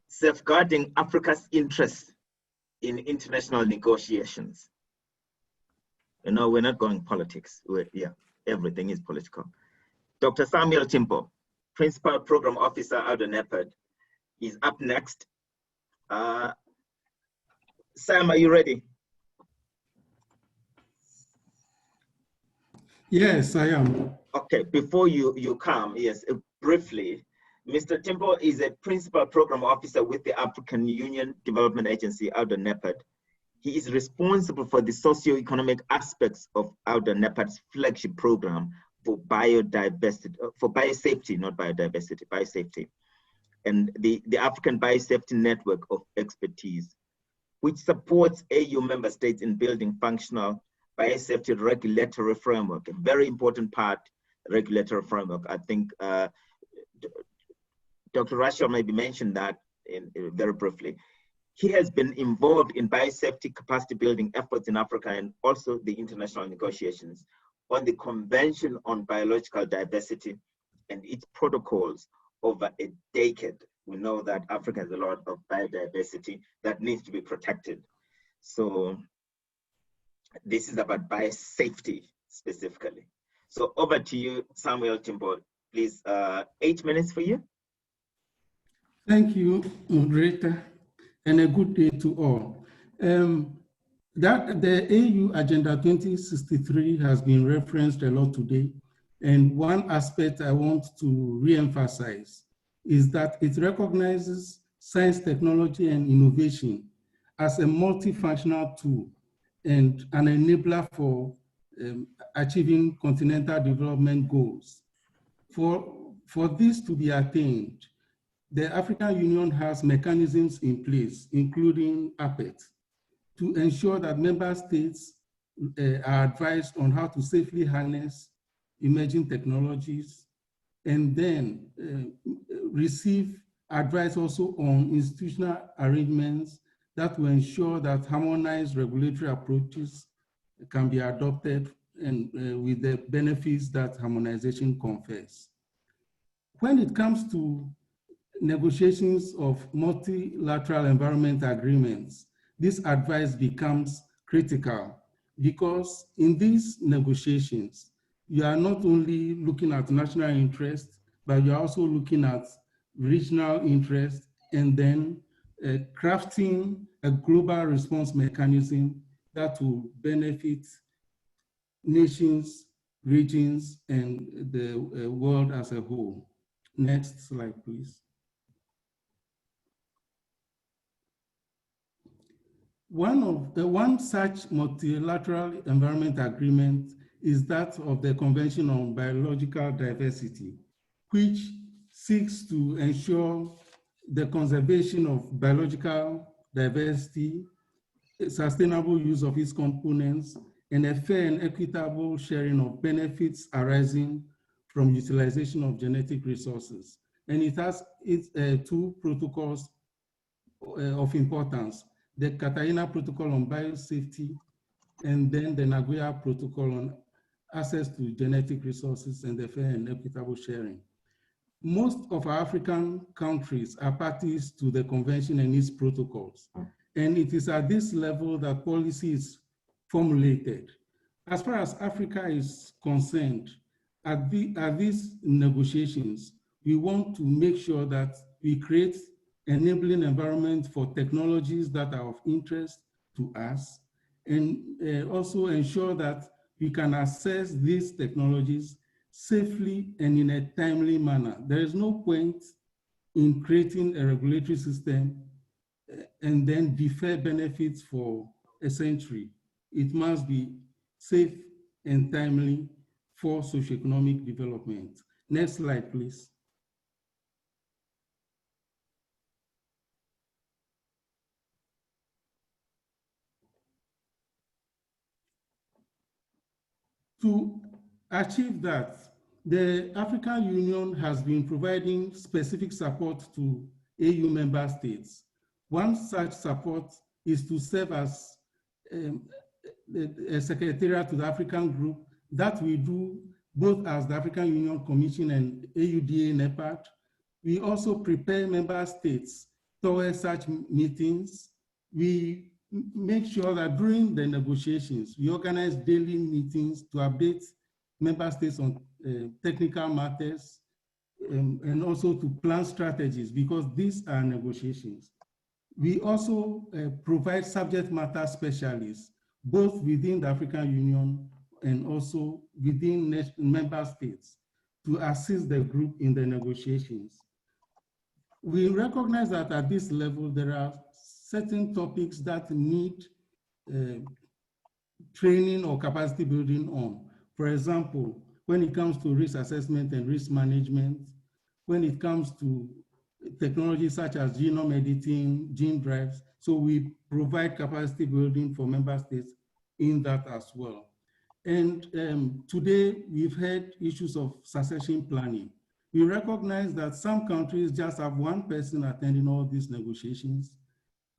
Safeguarding Africa's interests in international negotiations. You know, we're not going politics. Everything is political. Dr. Samuel Timpo, Principal Program Officer out of AUDA-NEPAD, is up next. Sam, are you ready? Yes, I am. Okay, before you come, yes, briefly, Mr. Timpo is a Principal Program Officer with the African Union Development Agency, AUDA-NEPAD. He is responsible for the socio-economic aspects of AUDA-NEPAD's flagship program for biodiversity, for biosafety, not biodiversity, biosafety, and the African Biosafety Network of Expertise, which supports AU member states in building functional biosafety regulatory framework, a very important part, regulatory framework. I think Dr. Rationale maybe mentioned that very briefly. He has been involved in biosafety capacity building efforts in Africa and also the international negotiations on the Convention on Biological Diversity and its protocols over a decade. We know that Africa has a lot of biodiversity that needs to be protected. So this is about biosafety specifically. So over to you, Samuel Timpo, please, 8 minutes for you. Thank you, moderator, and a good day to all. That the AU Agenda 2063 has been referenced a lot today, and one aspect I want to re-emphasize is that it recognizes science, technology, and innovation as a multifunctional tool and an enabler for achieving continental development goals. For this to be attained, the African Union has mechanisms in place, including APET, to ensure that member states are advised on how to safely harness emerging technologies, and then receive advice also on institutional arrangements that will ensure that harmonized regulatory approaches can be adopted and with the benefits that harmonization confers. When it comes to negotiations of multilateral environment agreements, this advice becomes critical, because in these negotiations, you are not only looking at national interest, but you're also looking at regional interest, and then crafting a global response mechanism that will benefit nations, regions, and the world as a whole. Next slide, please. One such multilateral environment agreement is that of the Convention on Biological Diversity, which seeks to ensure the conservation of biological diversity, sustainable use of its components, and a fair and equitable sharing of benefits arising from utilization of genetic resources. And it has two protocols of importance: the Cartagena Protocol on Biosafety, and then the Nagoya Protocol on access to genetic resources and the fair and equitable sharing. Most of our African countries are parties to the convention and its protocols. And it is at this level that policy is formulated. As far as Africa is concerned, at these negotiations, we want to make sure that we create enabling environment for technologies that are of interest to us, and also ensure that we can access these technologies safely and in a timely manner. There is no point in creating a regulatory system and then defer benefits for a century. It must be safe and timely for socioeconomic development. Next slide, please. To achieve that, the African Union has been providing specific support to AU member states. One such support is to serve as a secretariat to the African group that we do both as the African Union Commission and AUDA-NEPAD. We also prepare member states towards such meetings. We make sure that during the negotiations, we organize daily meetings to update member states on technical matters, and also to plan strategies, because these are negotiations. We also provide subject matter specialists, both within the African Union and also within member states, to assist the group in the negotiations. We recognize that at this level, there are certain topics that need training or capacity building on. For example, when it comes to risk assessment and risk management, when it comes to technologies such as genome editing, gene drives, so we provide capacity building for member states in that as well. And today we've had issues of succession planning. We recognize that some countries just have one person attending all these negotiations,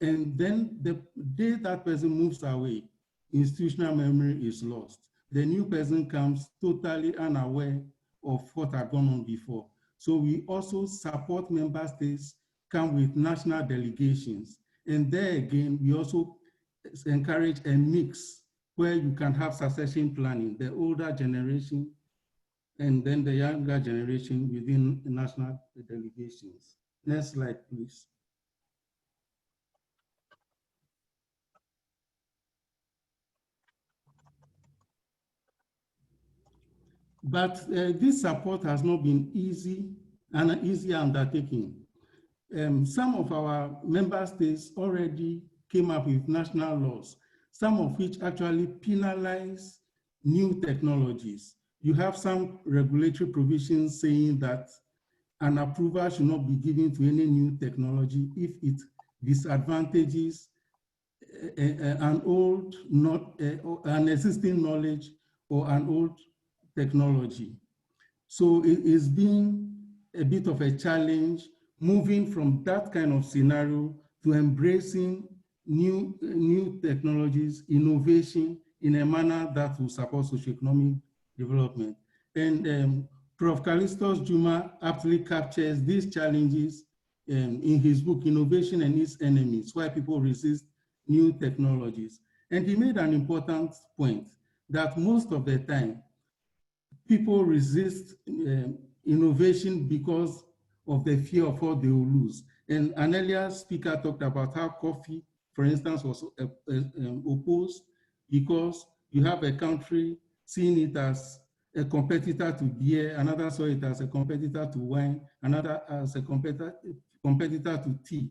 and then the day that person moves away, institutional memory is lost. The new person comes totally unaware of what had gone on before. So we also support member states come with national delegations. And there again, we also encourage a mix where you can have succession planning, the older generation and then the younger generation within national delegations. Next slide, please. But this support has not been an easy undertaking. Some of our member states already came up with national laws, some of which actually penalize new technologies. You have some regulatory provisions saying that an approval should not be given to any new technology if it disadvantages an existing knowledge or an old technology. So it is been a bit of a challenge moving from that kind of scenario to embracing new technologies, innovation in a manner that will support socioeconomic development. And Prof. Calestous Juma aptly captures these challenges in his book, Innovation and Its Enemies, Why People Resist new technologies. And he made an important point that most of the time, people resist innovation because of the fear of what they will lose. And an earlier speaker talked about how coffee, for instance, was opposed because you have a country seeing it as a competitor to beer, another saw it as a competitor to wine, another as a competitor to tea.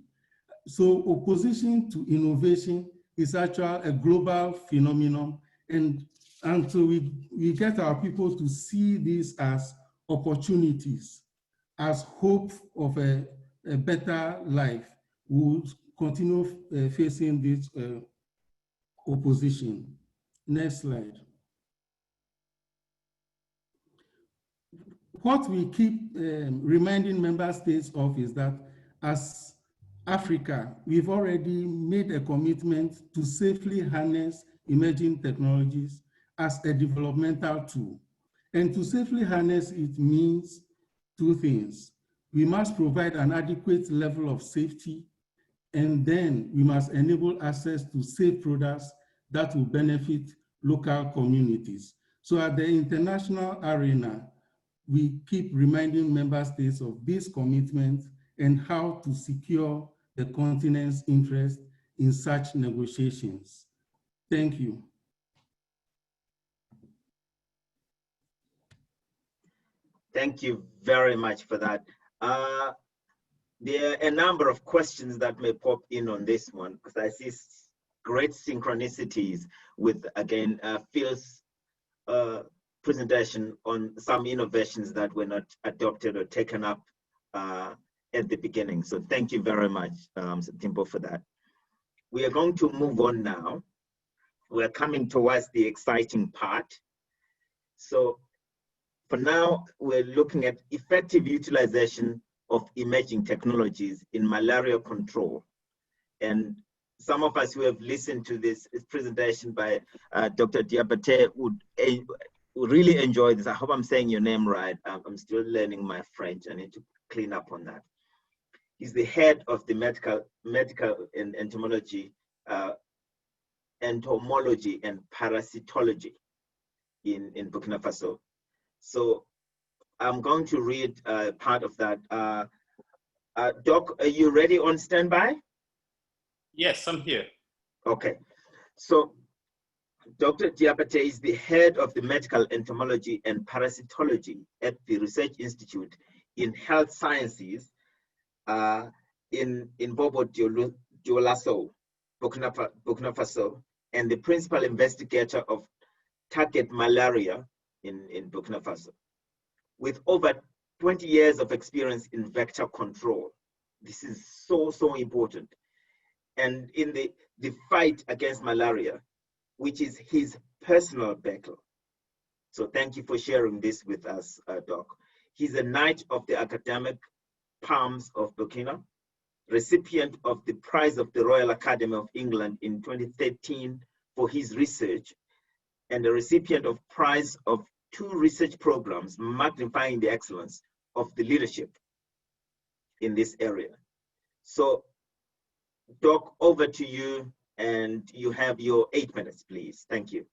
So opposition to innovation is actually a global phenomenon, and until we get our people to see this as opportunities, as hope of a better life, we will continue facing this opposition. Next slide. What we keep reminding member states of is that as Africa, we've already made a commitment to safely harness emerging technologies as a developmental tool. And to safely harness it means two things. We must provide an adequate level of safety, and then we must enable access to safe products that will benefit local communities. So at the international arena, we keep reminding member states of this commitment and how to secure the continent's interest in such negotiations. Thank you. Thank you very much for that. There are a number of questions that may pop in on this one, because I see great synchronicities with, again, Phil's presentation on some innovations that were not adopted or taken up at the beginning. So thank you very much, Timbo, for that. We are going to move on now. We're coming towards the exciting part. So for now, we're looking at effective utilization of emerging technologies in malaria control. And some of us who have listened to this presentation by Dr. Diabate would really enjoy this. I hope I'm saying your name right. I'm still learning my French. I need to clean up on that. He's the head of the medical and entomology and parasitology in Burkina Faso. So I'm going to read part of that. Doc, are you ready on standby? Yes, I'm here. Okay. So Dr. Diabate is the head of the medical entomology and parasitology at the Research Institute in Health Sciences in Bobo Dioulasso, Burkina Faso, and the principal investigator of target malaria in Burkina Faso. With over 20 years of experience in vector control. This is so, so important. And in the fight against malaria, which is his personal battle. So thank you for sharing this with us, Doc. He's a Knight of the Academic Palms of Burkina, recipient of the Prize of the Royal Academy of England in 2013 for his research, and a recipient of prize of 2 research programs magnifying the excellence of the leadership in this area. So, Doc, over to you, and you have your 8 minutes, please. Thank you.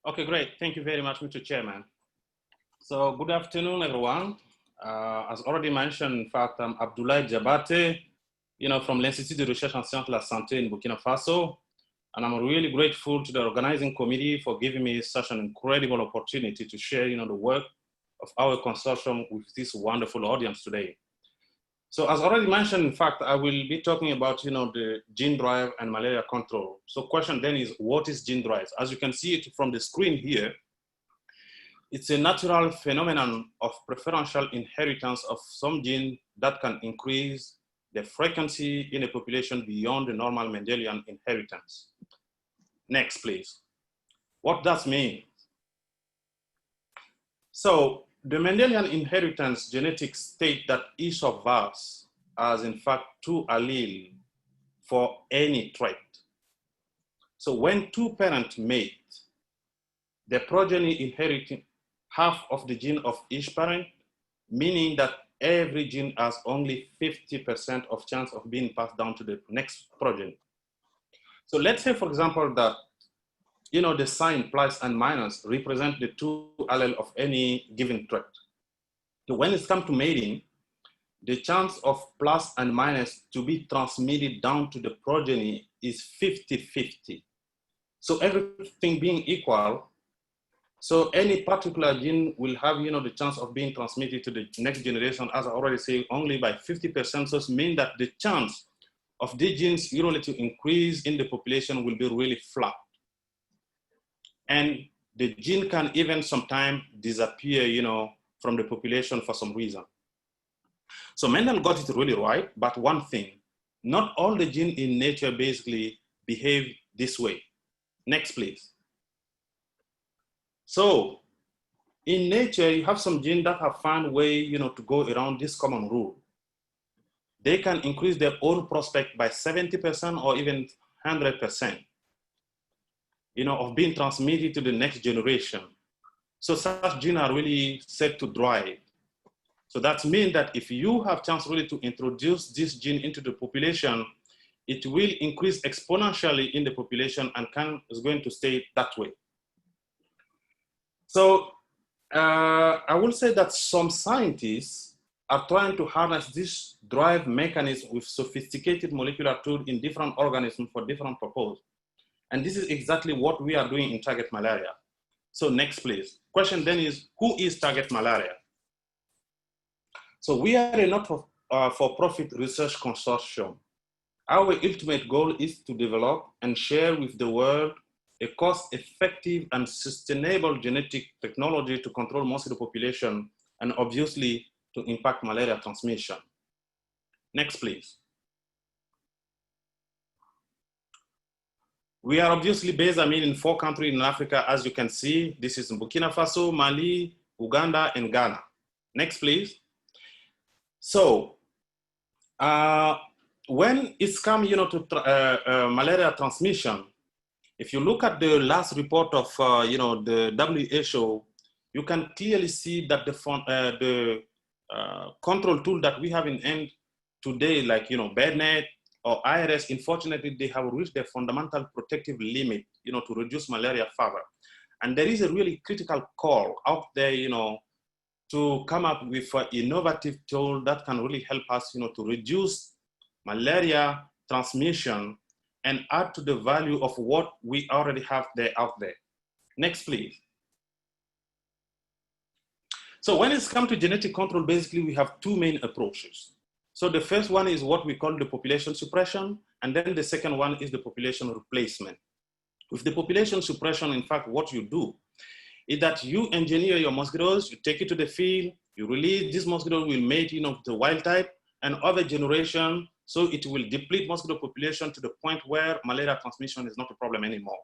Okay, great. Thank you very much, Mr. Chairman. So, good afternoon, everyone. As already mentioned, in fact, I'm Abdoulaye Diabate, from l'Institut de Recherche en Sciences de la Santé in Burkina Faso. And I'm really grateful to the organizing committee for giving me such an incredible opportunity to share, the work of our consortium with this wonderful audience today. So as already mentioned, in fact, I will be talking about, the gene drive and malaria control. So question then is, what is gene drive? As you can see it from the screen here, it's a natural phenomenon of preferential inheritance of some gene that can increase the frequency in a population beyond the normal Mendelian inheritance. Next, please. What does mean? So the Mendelian inheritance genetics state that each of us has in fact 2 alleles for any trait. So when 2 parents mate, the progeny inheriting half of the gene of each parent, meaning that every gene has only 50% of chance of being passed down to the next progeny. So let's say, for example, that the sign plus and minus represent the two allele of any given trait. So when it comes to mating, the chance of plus and minus to be transmitted down to the progeny is 50-50. So everything being equal, so any particular gene will have, the chance of being transmitted to the next generation, as I already said, only by 50%. So it means that the chance of these genes to increase in the population will be really flat. And the gene can even sometimes disappear, from the population for some reason. So Mendel got it really right, but one thing, not all the genes in nature basically behave this way. Next, please. So in nature, you have some genes that have found a way, to go around this common rule. They can increase their own prospect by 70% or even 100%, of being transmitted to the next generation. So such genes are really set to drive. So that means that if you have chance really to introduce this gene into the population, it will increase exponentially in the population and is going to stay that way. So I will say that some scientists are trying to harness this drive mechanism with sophisticated molecular tools in different organisms for different purposes. And this is exactly what we are doing in target malaria. So next, please. Question then is, who is target malaria? So we are a not-for-profit research consortium. Our ultimate goal is to develop and share with the world a cost-effective and sustainable genetic technology to control mosquito population and obviously to impact malaria transmission. Next, please. We are obviously based, in 4 countries in Africa, as you can see. This is Burkina Faso, Mali, Uganda, and Ghana. Next, please. So, when it's come, to malaria transmission, if you look at the last report of, the WHO, you can clearly see that the control tool that we have in hand today, like, BedNet or IRS, unfortunately, they have reached their fundamental protective limit, to reduce malaria further. And there is a really critical call out there, to come up with an innovative tool that can really help us, to reduce malaria transmission and add to the value of what we already have out there. Next, please. So when it's come to genetic control, basically we have 2 main approaches. So the first one is what we call the population suppression, and then the second one is the population replacement. With the population suppression, in fact, what you do is that you engineer your mosquitoes, you take it to the field, you release this mosquito will mate, the wild type, and other generation, so it will deplete mosquito population to the point where malaria transmission is not a problem anymore.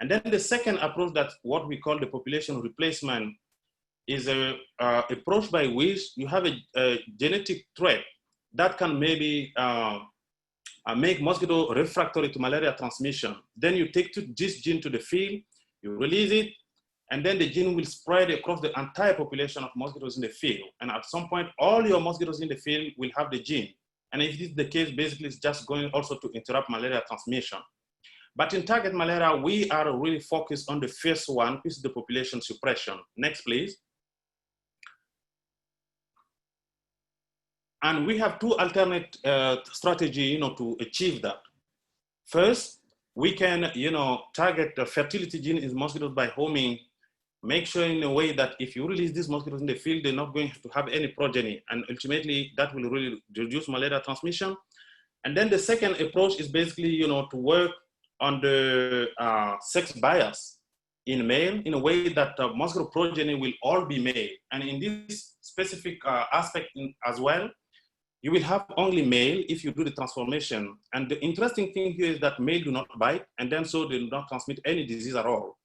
And then the second approach, that what we call the population replacement, is a approach by which you have a genetic trait that can maybe make mosquito refractory to malaria transmission. Then you take this gene to the field, you release it, and then the gene will spread across the entire population of mosquitoes in the field. And at some point, all your mosquitoes in the field will have the gene. And if this is the case, basically it's just going also to interrupt malaria transmission. But in target malaria, we are really focused on the first one, which is the population suppression. Next, please. And we have 2 alternate strategies, to achieve that. First, we can, target the fertility gene in mosquitoes by homing, make sure in a way that if you release these mosquitoes in the field, they're not going to have any progeny. And ultimately, that will really reduce malaria transmission. And then the second approach is basically, to work on the sex bias in male in a way that mosquito progeny will all be male. And in this specific aspect as well, you will have only male if you do the transformation. And the interesting thing here is that male do not bite, and then so they do not transmit any disease at all.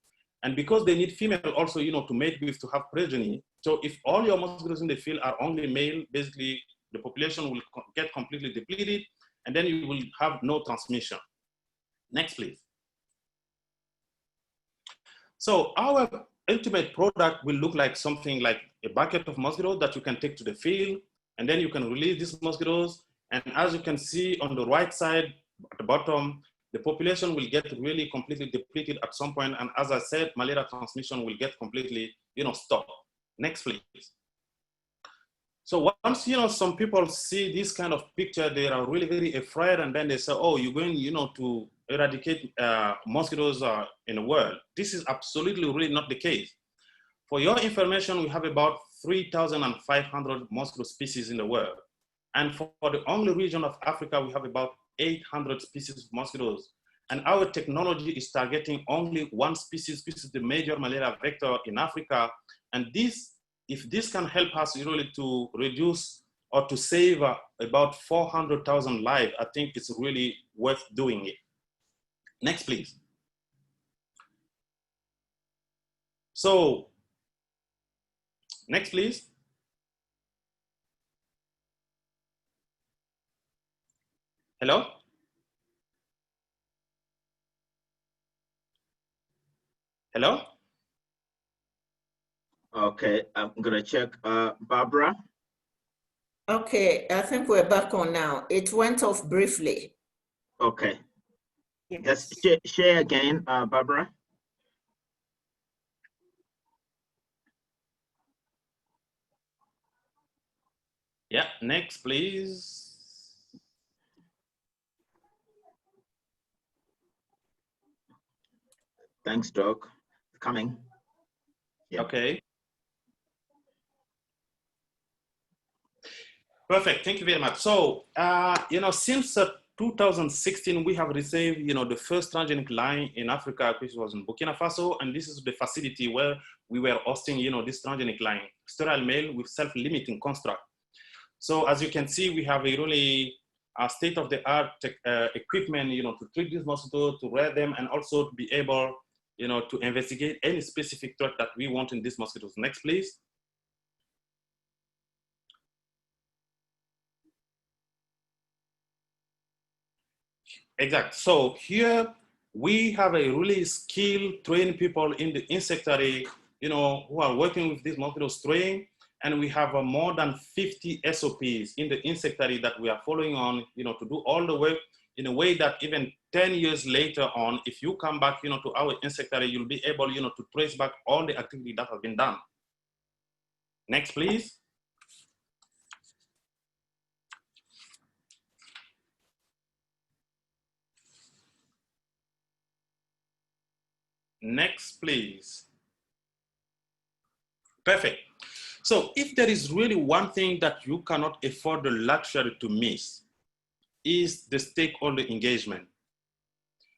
And because they need female also, to mate with to have progeny. So if all your mosquitoes in the field are only male, basically the population will get completely depleted, and then you will have no transmission. Next, please. So our ultimate product will look like something like a bucket of mosquitoes that you can take to the field, and then you can release these mosquitoes. And as you can see on the right side at the bottom, the population will get really completely depleted at some point, and as I said, malaria transmission will get completely, stopped. Next, please. So once, some people see this kind of picture, they are really very afraid, and then they say, oh, you're going, to eradicate mosquitoes in the world. This is absolutely really not the case. For your information, we have about 3,500 mosquito species in the world. And for the only region of Africa, we have about 800 species of mosquitoes. And our technology is targeting only one species, which is the major malaria vector in Africa. And this, if this can help us really to reduce or to save about 400,000 lives, I think it's really worth doing it. Next, please. So, next, please. Hello? Hello? Okay, I'm gonna check. Barbara? Okay, I think we're back on now. It went off briefly. Okay. Yes. Just share again, Barbara. Yeah, next, please. Thanks, Doc. Coming. Yeah. Okay. Perfect. Thank you very much. So, since 2016, we have received, the first transgenic line in Africa, which was in Burkina Faso, and this is the facility where we were hosting, this transgenic line, sterile male with self-limiting construct. So, as you can see, we have a really state-of-the-art equipment, to treat these mosquitoes, to rear them, and also to be able, to investigate any specific threat that we want in these mosquitoes. Next, please. Exactly. So here we have a really skilled, trained people in the insectary, who are working with this mosquito strain, and we have more than 50 SOPs in the insectary that we are following on, to do all the work in a way that even 10 years later on, if you come back, to our insectary, you'll be able, to trace back all the activity that has been done. Next, please. Next, please. Perfect. So if there is really one thing that you cannot afford the luxury to miss, is the stakeholder engagement.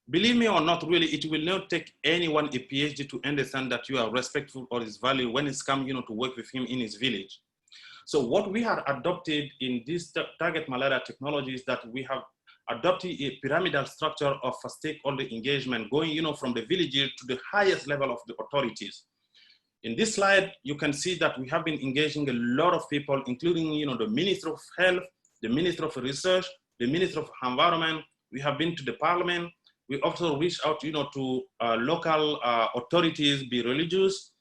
Believe me or not, really, it will not take anyone a PhD to understand that you are respectful of his value when it's come, to work with him in his village. So what we have adopted in this target malaria technology is that we have adopted a pyramidal structure of a stakeholder engagement going, from the villages to the highest level of the authorities. In this slide, you can see that we have been engaging a lot of people, including, the Minister of Health, the Minister of Research, the Minister of Environment. We have been to the Parliament. We also reached out, to local authorities, be religious,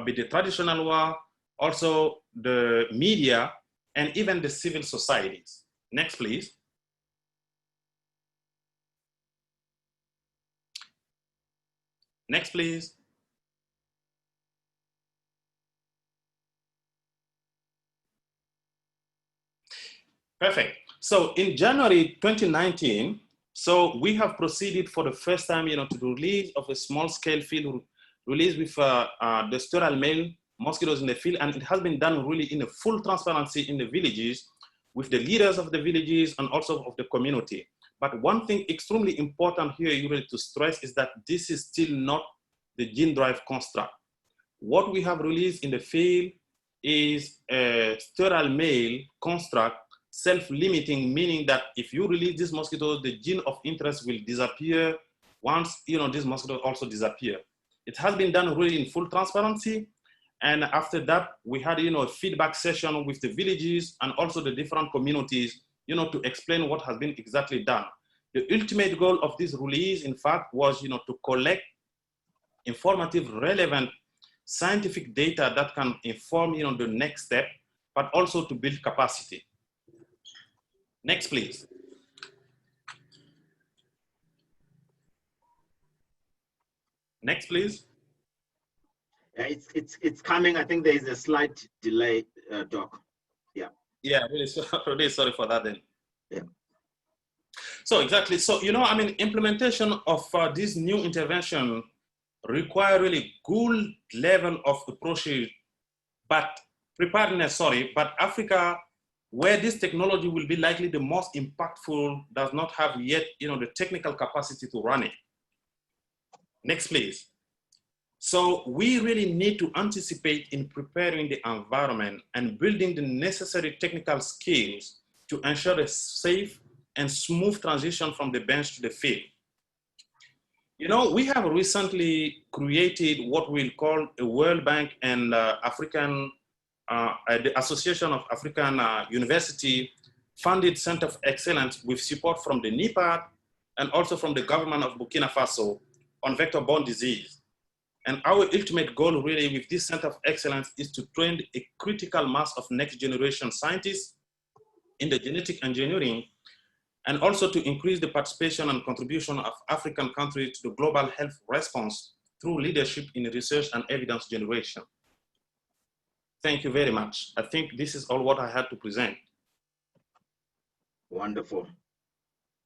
be the traditional one, also the media, and even the civil societies. Next, please. Next, please. Perfect. So in January 2019, so we have proceeded for the first time, to the release of a small-scale field release with the sterile male mosquitoes in the field, and it has been done really in a full transparency in the villages with the leaders of the villages and also of the community. But one thing extremely important here really to stress is that this is still not the gene-drive construct. What we have released in the field is a sterile male construct, self-limiting, meaning that if you release this mosquito, the gene of interest will disappear once this mosquito also disappear. It has been done really in full transparency. And after that, we had a feedback session with the villages and also the different communities, to explain what has been exactly done. The ultimate goal of this release, in fact, was to collect informative, relevant scientific data that can inform the next step, but also to build capacity. Next, please. Next, please. It's coming. I think there is a slight delay, Doc. Yeah. Yeah, really, really sorry for that then. Yeah. So exactly. So, you know, I mean, implementation of this new intervention require really good level of approach, but preparedness, but Africa, where this technology will be likely the most impactful, does not have yet, you know, the technical capacity to run it. Next, please. So we really need to anticipate in preparing the environment and building the necessary technical skills to ensure a safe and smooth transition from the bench to the field. You know, we have recently created what we'll call a World Bank and the Association of African University funded Center of Excellence with support from the NEPAD and also from the government of Burkina Faso on vector-borne disease. And our ultimate goal really with this Center of Excellence is to train a critical mass of next generation scientists in the genetic engineering, and also to increase the participation and contribution of African countries to the global health response through leadership in research and evidence generation. Thank you very much. I think this is all what I had to present. Wonderful.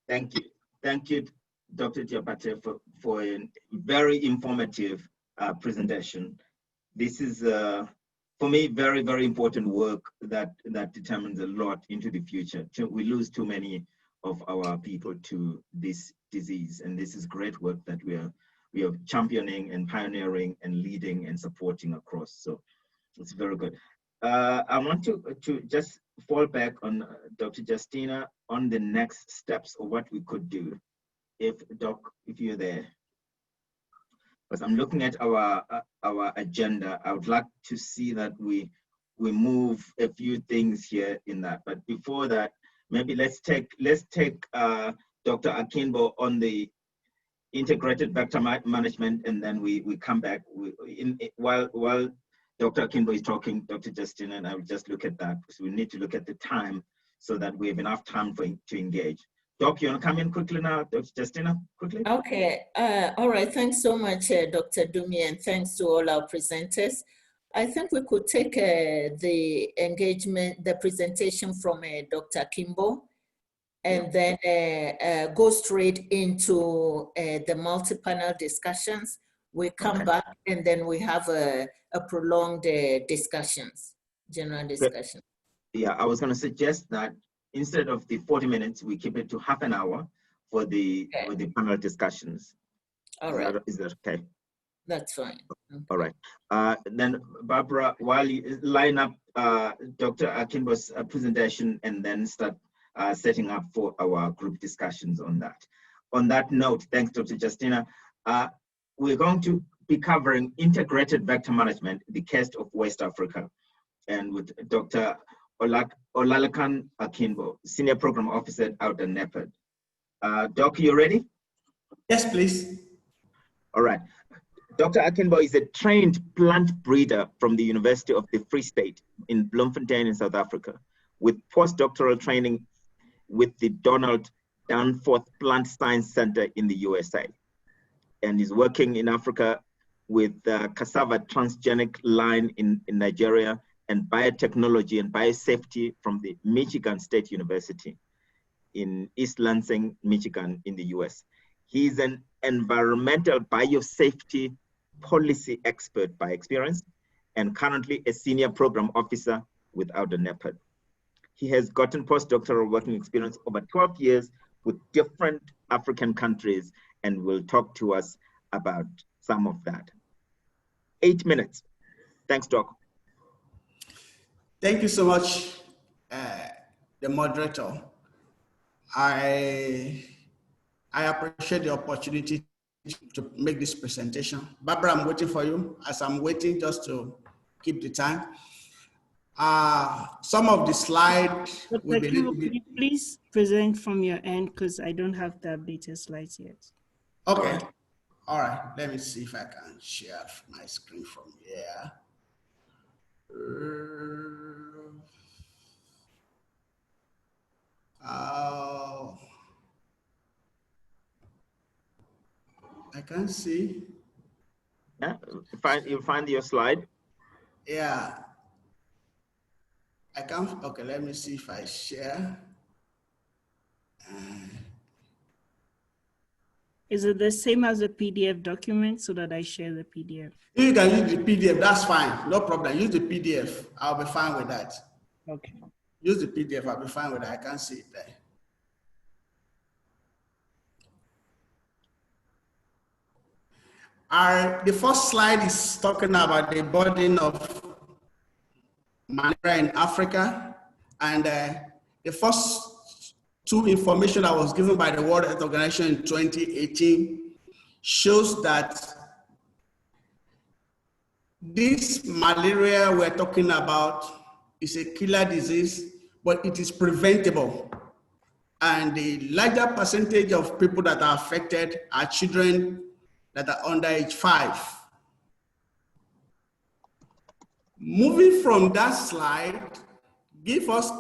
Thank you. Thank you, Dr. Diabate, for a very informative presentation. This is, for me, very, very important work that determines a lot into the future. We lose too many of our people to this disease, and this is great work that we are championing and pioneering and leading and supporting across. So it's very good. I want to just fall back on Dr. Justina on the next steps of what we could do. If you're there, because I'm looking at our agenda, I would like to see that we move a few things here in that. But before that, maybe let's take Dr. Akinbo on the integrated vector management, and then we come back while Dr. Akinbo is talking, Dr. Justina, and I will just look at that because we need to look at the time so that we have enough time to engage. Doc, you want to come in quickly now, Dr. Justina, quickly? Okay, all right, thanks so much, Dr. Dumi, and thanks to all our presenters. I think we could take the presentation from Dr. Kimbo, and then go straight into the multi-panel discussions. We come back and then we have a prolonged general discussion. Yeah, I was going to suggest that instead of the 40 minutes, we keep it to half an hour for the panel discussions. All right. Is that okay? That's fine. Okay. All right. Then Barbara, while you line up Dr. Akinbo's presentation and then start setting up for our group discussions on that. On that note, thanks, Dr. Justina. We're going to be covering integrated vector management, the case of West Africa, and with Dr. Olalekan Akinbo, Senior Program Officer at AUDA-NEPAD. Doc, you ready? Yes, please. All right. Dr. Akinbo is a trained plant breeder from the University of the Free State in Bloemfontein in South Africa, with postdoctoral training with the Donald Danforth Plant Science Center in the USA. And is working in Africa with cassava transgenic line in Nigeria, and biotechnology and biosafety from the Michigan State University in East Lansing, Michigan in the US. He's an environmental biosafety policy expert by experience and currently a senior program officer with AUDA-NEPAD. He has gotten postdoctoral working experience over 12 years with different African countries and will talk to us about some of that. 8 minutes. Thanks, Doc. Thank you so much, the moderator. I appreciate the opportunity to make this presentation. Barbara, I'm waiting for you. As I'm waiting, just to keep the time. Some of the slides. Dr. Kimbo, could you please present from your end, because I don't have the updated slides yet. Okay. All right. Let me see if I can share my screen from here. I can't see. Yeah, you'll find your slide. Yeah. I can't, okay, let me see if I share. Is it the same as a PDF document so that I share the PDF? You can use the PDF, that's fine, no problem. Use the PDF, I'll be fine with that. Okay. Use the PDF, I'll be fine with that. I can't see it there. The first slide is talking about the burden of malaria in Africa. And the first two information that was given by the World Health Organization in 2018 shows that this malaria we're talking about is a killer disease, but it is preventable. And the larger percentage of people that are affected are children that are under age 5. Moving from that slide, give us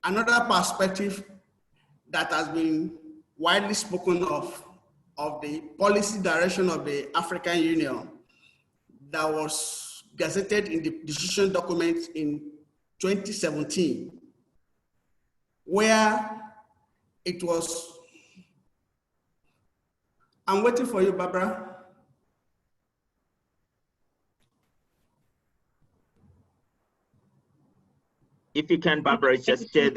another perspective that has been widely spoken of the policy direction of the African Union that was gazetted in the decision document in 2017, where it was, I'm waiting for you, Barbara. If you can, Barbara, just share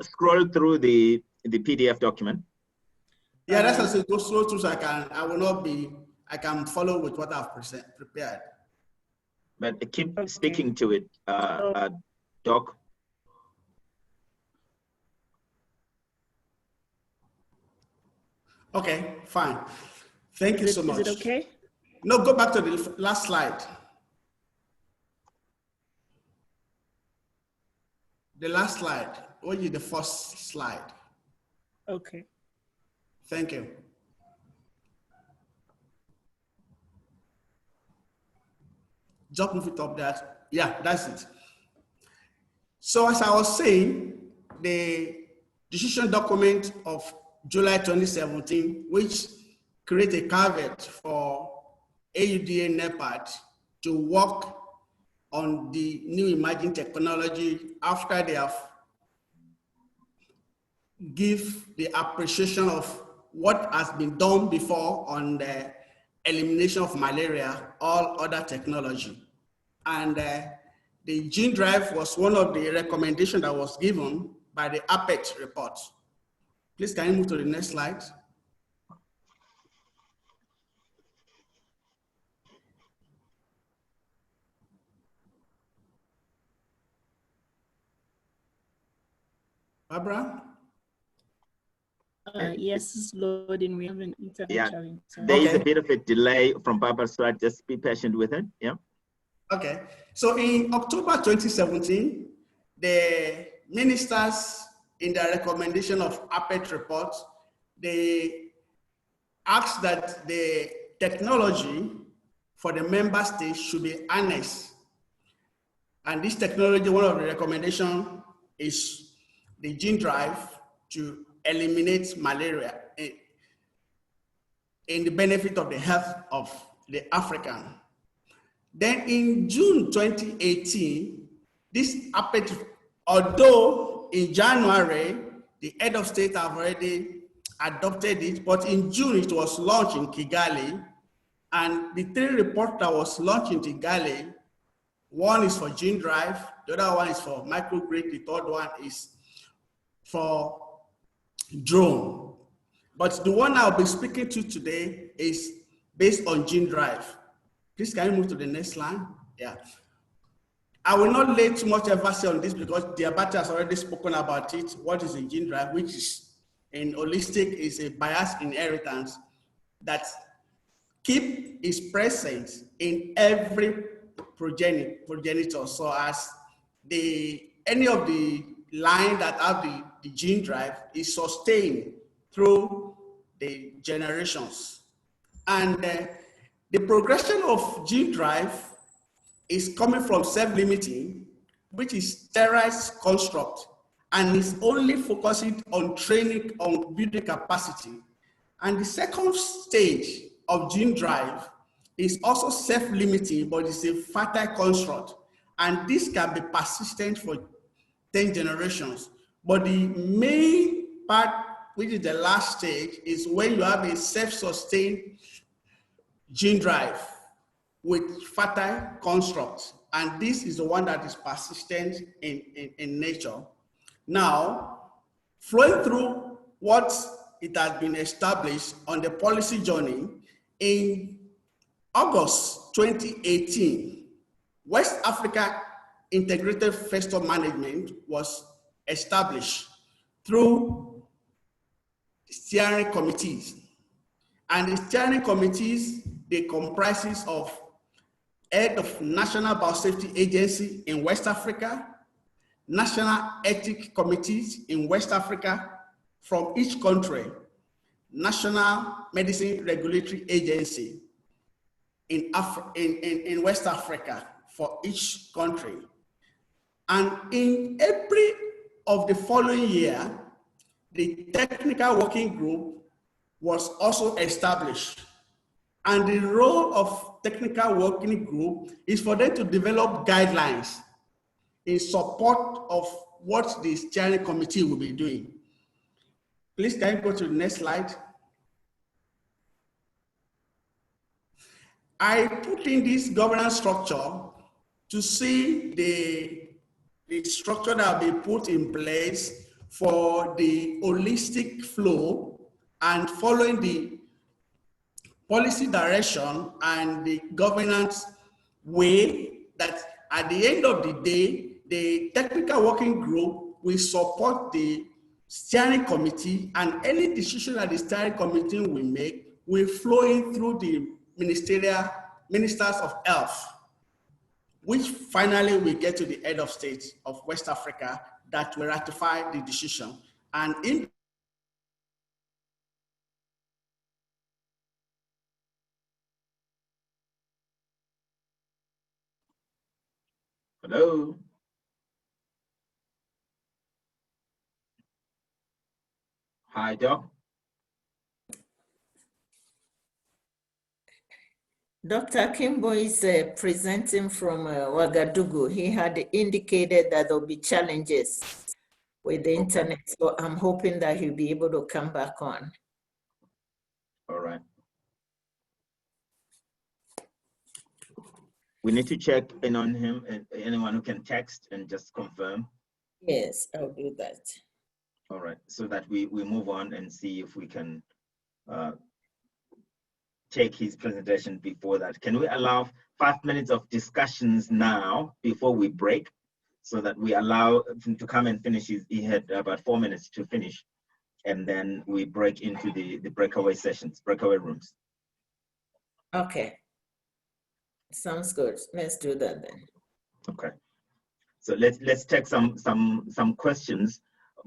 scroll through the PDF document. Yeah, that's as it goes through, so I can follow with what I've prepared. But keep sticking to it, Doc. Okay, fine. Thank you so much. Is it okay? No, go back to the last slide. The last slide, or you the first slide. Okay. Thank you. Just move it up that. Yeah, that's it. So as I was saying, the decision document of July 2017, which create a caveat for AUDA-NEPAD to work on the new emerging technology after they have give the appreciation of what has been done before on the elimination of malaria, all other technology. And the gene drive was one of the recommendations that was given by the APET report. Please, can you move to the next slide? Barbara? Yes, it's loading. We have an internet challenge. There is a bit of a delay from Barbara's slide. Just be patient with it. Yeah. Okay. So in October 2017, the ministers, in their recommendation of APET report, they asked that the technology for the member states should be annexed. And this technology, one of the recommendations is the gene drive to eliminate malaria in the benefit of the health of the African. Then in June 2018, this APET, although in January, the head of state have already adopted it, but in June it was launched in Kigali, and the 3 reports that was launched in Kigali, one is for gene drive, the other one is for microgrid, the third one is for drone. But the one I'll be speaking to today is based on gene drive. Please, can you move to the next slide? Yeah. I will not lay too much emphasis on this because Diabate has already spoken about it. What is a gene drive, which is in holistic is a biased inheritance that is present in every progenitor. So as any of the line that have the gene drive is sustained through the generations. And the progression of gene drive is coming from self-limiting, which is sterile construct, and is only focusing on training, on building capacity. And the second stage of gene drive is also self-limiting, but it's a fertile construct. And this can be persistent for 10 generations. But the main part, which is the last stage, is when you have a self-sustained gene drive with fertile constructs. And this is the one that is persistent in nature. Now, flowing through what it has been established on the policy journey, in August 2018, West Africa Integrated Festival Management was established through steering committees. And the steering committees, they comprises of head of National Biosafety Agency in West Africa, National Ethics Committees in West Africa from each country, National Medicine Regulatory Agency in West Africa for each country. And in April of the following year, the technical working group was also established. And the role of technical working group is for them to develop guidelines in support of what the steering committee will be doing. Please can you go to the next slide? I put in this governance structure to see the structure that will be put in place for the holistic flow and following the policy direction and the governance way that at the end of the day, the technical working group will support the steering committee, and any decision that the steering committee will make will flow in through the ministers of health, which finally will get to the head of state of West Africa that will ratify the decision. And in Hello. Hi, Doc. Dr. Kimbo is presenting from Ouagadougou. He had indicated that there'll be challenges with the internet, so I'm hoping that he'll be able to come back on. All right. We need to check in on him, and anyone who can text and just confirm. Yes, I'll do that. All right, so that we move on and see if we can take his presentation before that. Can we allow 5 minutes of discussions now before we break, so that we allow him to come and finish he had about 4 minutes to finish, and then we break into the breakaway sessions, breakaway rooms. Okay. Sounds good. Let's do that then. Okay. So let's take some questions,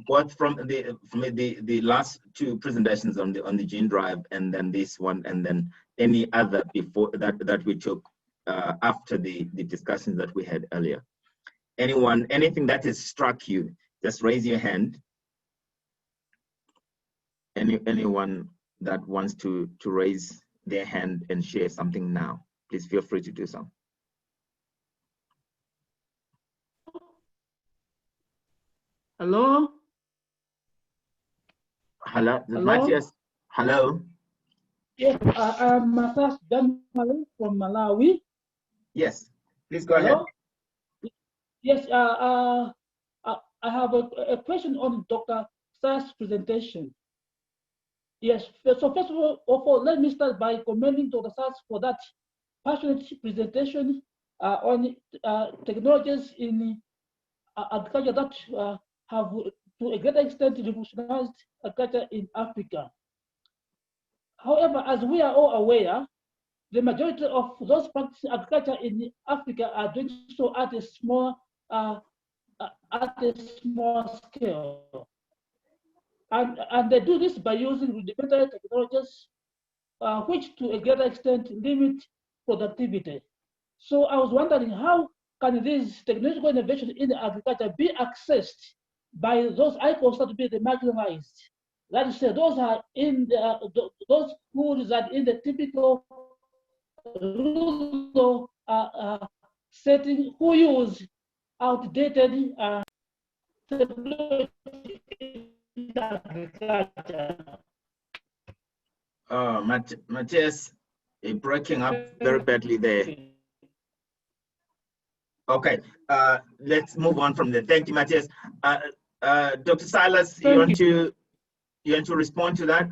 both from the last two presentations on the gene drive, and then this one, and then any other before that we took after the discussions that we had earlier. Anything that has struck you, just raise your hand. Anyone that wants to raise their hand and share something now, please feel free to do so. Hello? Hello, Hello? Matthias. Hello? Yes, I'm Matthias Damale from Malawi. Yes, please go ahead. Yes, I have a question on Dr. Sar's presentation. Yes, so first of all, let me start by commending Dr. Sars for that passionate presentation on technologies in agriculture that have to a greater extent revolutionized agriculture in Africa. However, as we are all aware, the majority of those practicing agriculture in Africa are doing so at a small scale. And they do this by using rudimentary technologies, which to a greater extent limit productivity. So I was wondering, how can these technological innovations in agriculture be accessed by those I consider to be the marginalized Like I said, those are in the those who reside in the typical rural setting, who use outdated technology in agriculture. Oh, Matthias, you're breaking up very badly there. Okay, let's move on from there. Thank you, Matthias. Dr. Silas, you want to respond to that?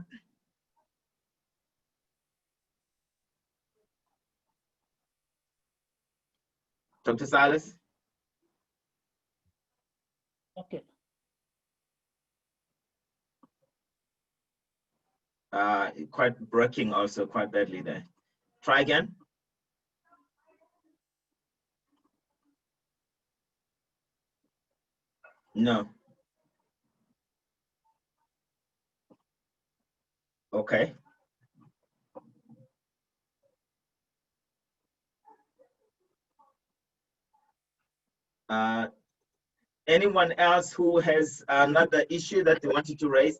Dr. Silas? Okay. Quite breaking also quite badly there. Try again. No. Okay. Anyone else who has another issue that they wanted to raise?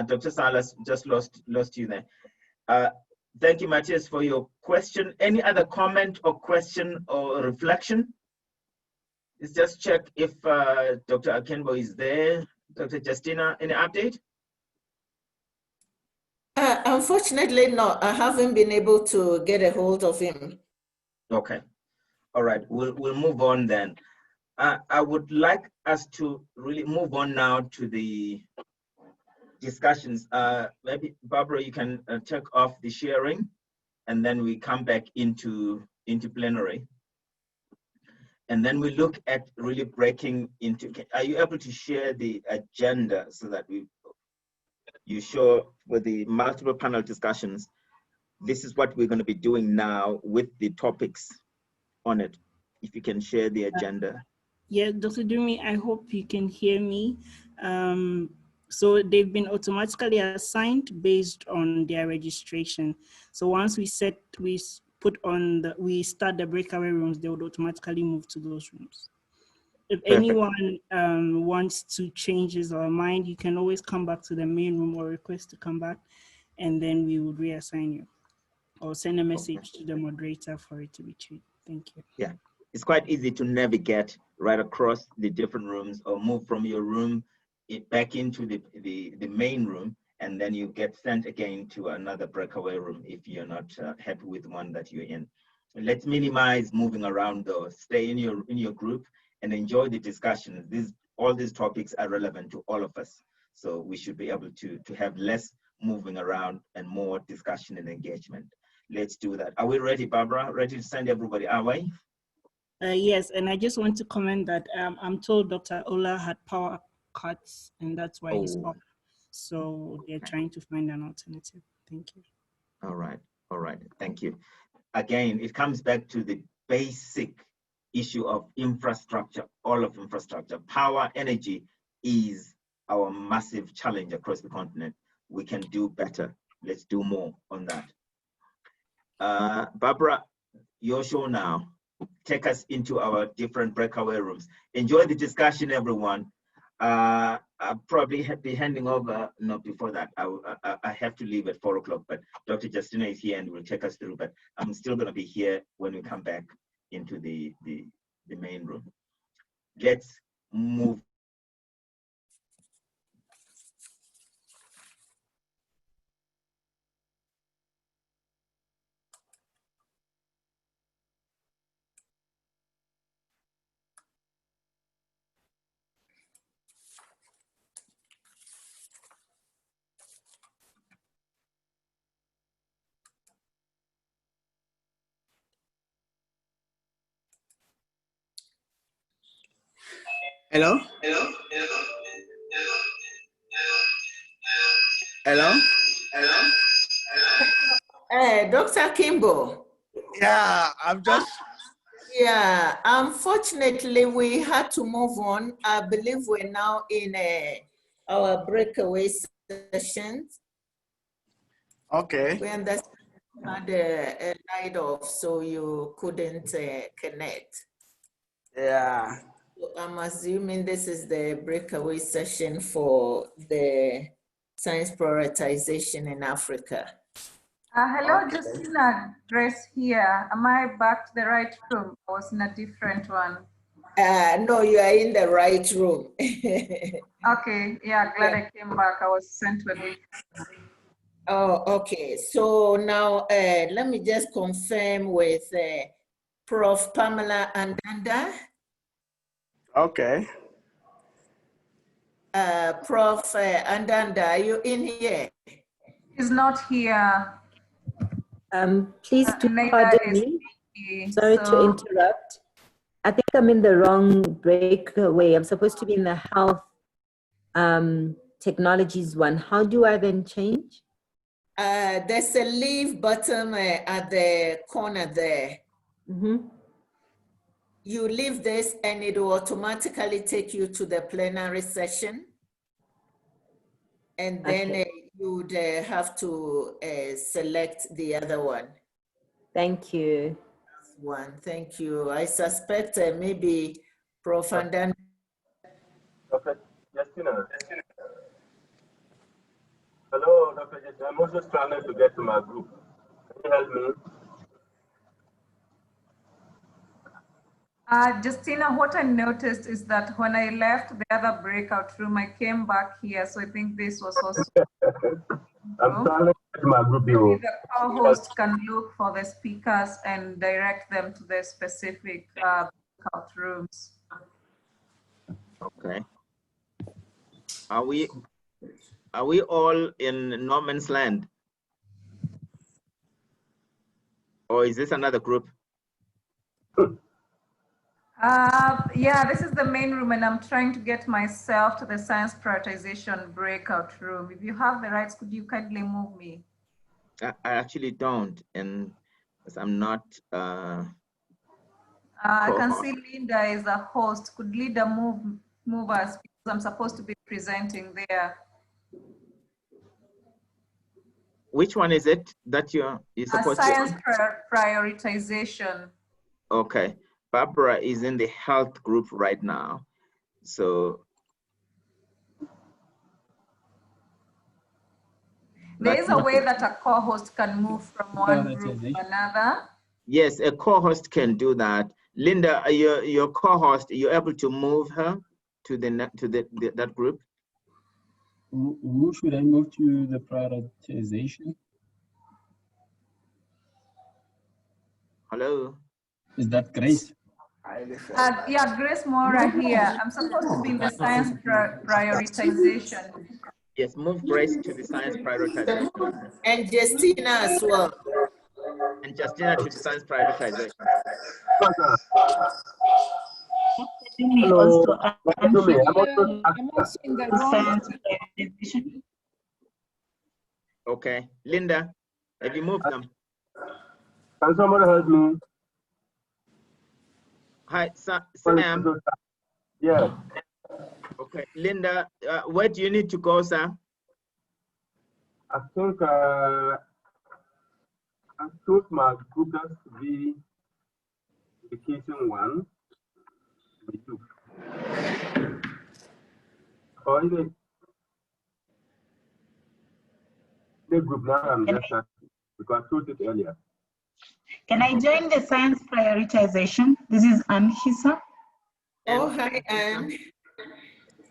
Dr. Salas just lost you there. Thank you, Matthias, for your question. Any other comment or question or reflection? Let's just check if Dr. Akenbo is there. Dr. Justina, any update? Unfortunately, no. I haven't been able to get a hold of him. Okay. All right. We'll move on then. I would like us to really move on now to the discussions. Maybe Barbara, you can check off the sharing, and then we come back into plenary. And then we look at really breaking into, are you able to share the agenda so that you show with the multiple panel discussions, this is what we're going to be doing now with the topics on it. If you can share the agenda. Yeah, Dr. Dumi, I hope you can hear me. So they've been automatically assigned based on their registration. So once we start the breakaway rooms, they would automatically move to those rooms. If anyone wants to change his or mind, you can always come back to the main room or request to come back, and then we would reassign you or send a message to the moderator for it to be changed. Thank you. Yeah, it's quite easy to navigate right across the different rooms or move from your room back into the main room, and then you get sent again to another breakaway room if you're not happy with one that you're in. Let's minimize moving around though. Stay in your group and enjoy the discussion. All these topics are relevant to all of us. So we should be able to have less moving around and more discussion and engagement. Let's do that. Are we ready, Barbara? Ready to send everybody our way? Yes, and I just want to comment that I'm told Dr. Ola had power cuts, and that's why he's off. So they're trying to find an alternative. Thank you. All right, thank you. Again, it comes back to the basic issue of infrastructure, all of infrastructure. Power, energy is our massive challenge across the continent. We can do better. Let's do more on that. Barbara, your show now. Take us into our different breakaway rooms. Enjoy the discussion, everyone. I'll probably be handing over, no, before that, I have to leave at 4 o'clock, but Dr. Justina is here and will take us through, but I'm still gonna be here when we come back into the main room. Let's move. Hello? Hello? Dr. Kimbo. Yeah, I'm just... Yeah, unfortunately, we had to move on. I believe we're now in our breakaway sessions. Okay. We understand you had a night off, so you couldn't connect. Yeah. So I'm assuming this is the breakaway session for the science prioritization in Africa. Hello, Justina, Grace here. Am I back to the right room? I was in a different one. No, you are in the right room. Okay, yeah, glad I came back. I was sent to a different room. Oh, okay. So now let me just confirm with Prof. Pamela Andanda. Okay. Prof. Andanda, are you in here? He's not here. Please do pardon me. Sorry to interrupt. I think I'm in the wrong breakaway. I'm supposed to be in the health technologies one. How do I then change? There's a leave button at the corner there. Mm-hmm. You leave this and it will automatically take you to the plenary session. And then you would have to select the other one. Thank you. Thank you. I suspect maybe Prof. Andan. Dr. Justina. Hello, Dr. Justina. I'm also struggling to get to my group. Can you help me? Justina, what I noticed is that when I left the other breakout room, I came back here. So I think this was also. I'm struggling to get to my group. Maybe the co-host can look for the speakers and direct them to the specific breakout rooms. Okay. Are we all in no man's land? Or is this another group? Yeah, this is the main room and I'm trying to get myself to the science prioritization breakout room. If you have the rights, could you kindly move me? I actually don't, and I'm not. I can see Linda is a host. Could Linda move us because I'm supposed to be presenting there. Which one is it that you're supposed science to? Prioritization. Okay, Barbara is in the health group right now, so. There is a way that a co-host can move from one group to another. Yes, a co-host can do that. Linda, your co-host, are you able to move her to that group? Who should I move to the prioritization? Hello? Is that Grace? Yeah, Grace Mora here. I'm supposed to be in the science prioritization. Yes, move Grace to the science prioritization. And Justina as well. And Justina to the science prioritization. Hello. I'm also in the wrong prioritization. Okay, Linda, have you moved them? Can somebody help me? Hi, Sam. Yes. Okay, Linda, where do you need to go, sir? I think I chose my group as to be education 1. Or is it the group now? I'm just asking because I chose it earlier. Can I join the science prioritization? This is Anhisa. Oh, hi, Anne.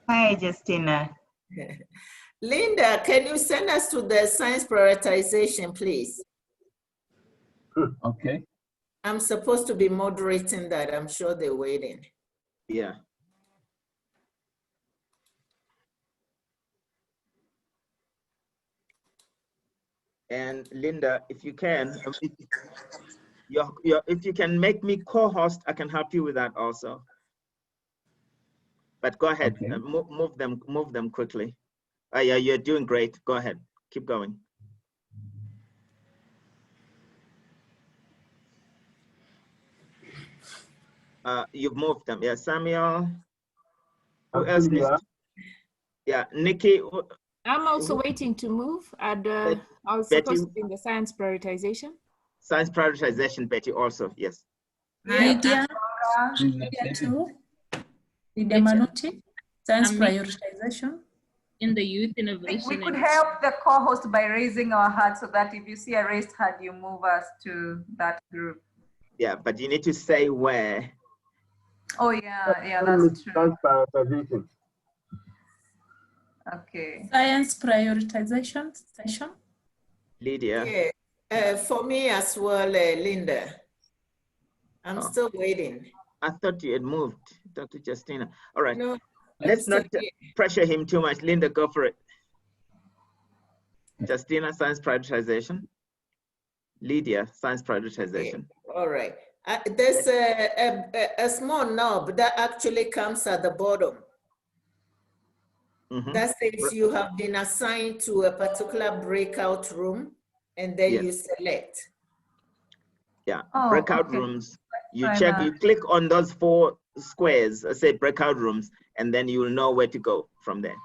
Hi, Justina. Linda, can you send us to the science prioritization, please? Okay. I'm supposed to be moderating that. I'm sure they're waiting. Yeah. And Linda, if you can, if you can make me co-host, I can help you with that also. But go ahead, okay. Move them quickly. Yeah, you're doing great. Go ahead, keep going. You've moved them. Yeah, Samuel. Who else needs to? Yeah, Nikki. I'm also waiting to move. I was supposed to be in the science prioritization. Science prioritization, Betty, also, yes. Lydia too. Lydia Manuti, science prioritization. in the youth innovation. We could help the co-host by raising our hand so that if you see a raised hand, you move us to that group. Yeah, but you need to say where. Oh yeah, that's true. Okay. Science prioritization session. Lydia. Yeah, for me as well, Linda. I'm still waiting. I thought you had moved, Dr. Justina. All right. No, let's not pressure him too much. Linda, go for it. Justina, science prioritization. Lydia, science prioritization. All right. There's a small knob that actually comes at the bottom. That says you have been assigned to a particular breakout room, and then you select. Yeah, breakout rooms. You check, you click on those 4 squares, say breakout rooms, and then you will know where to go from there.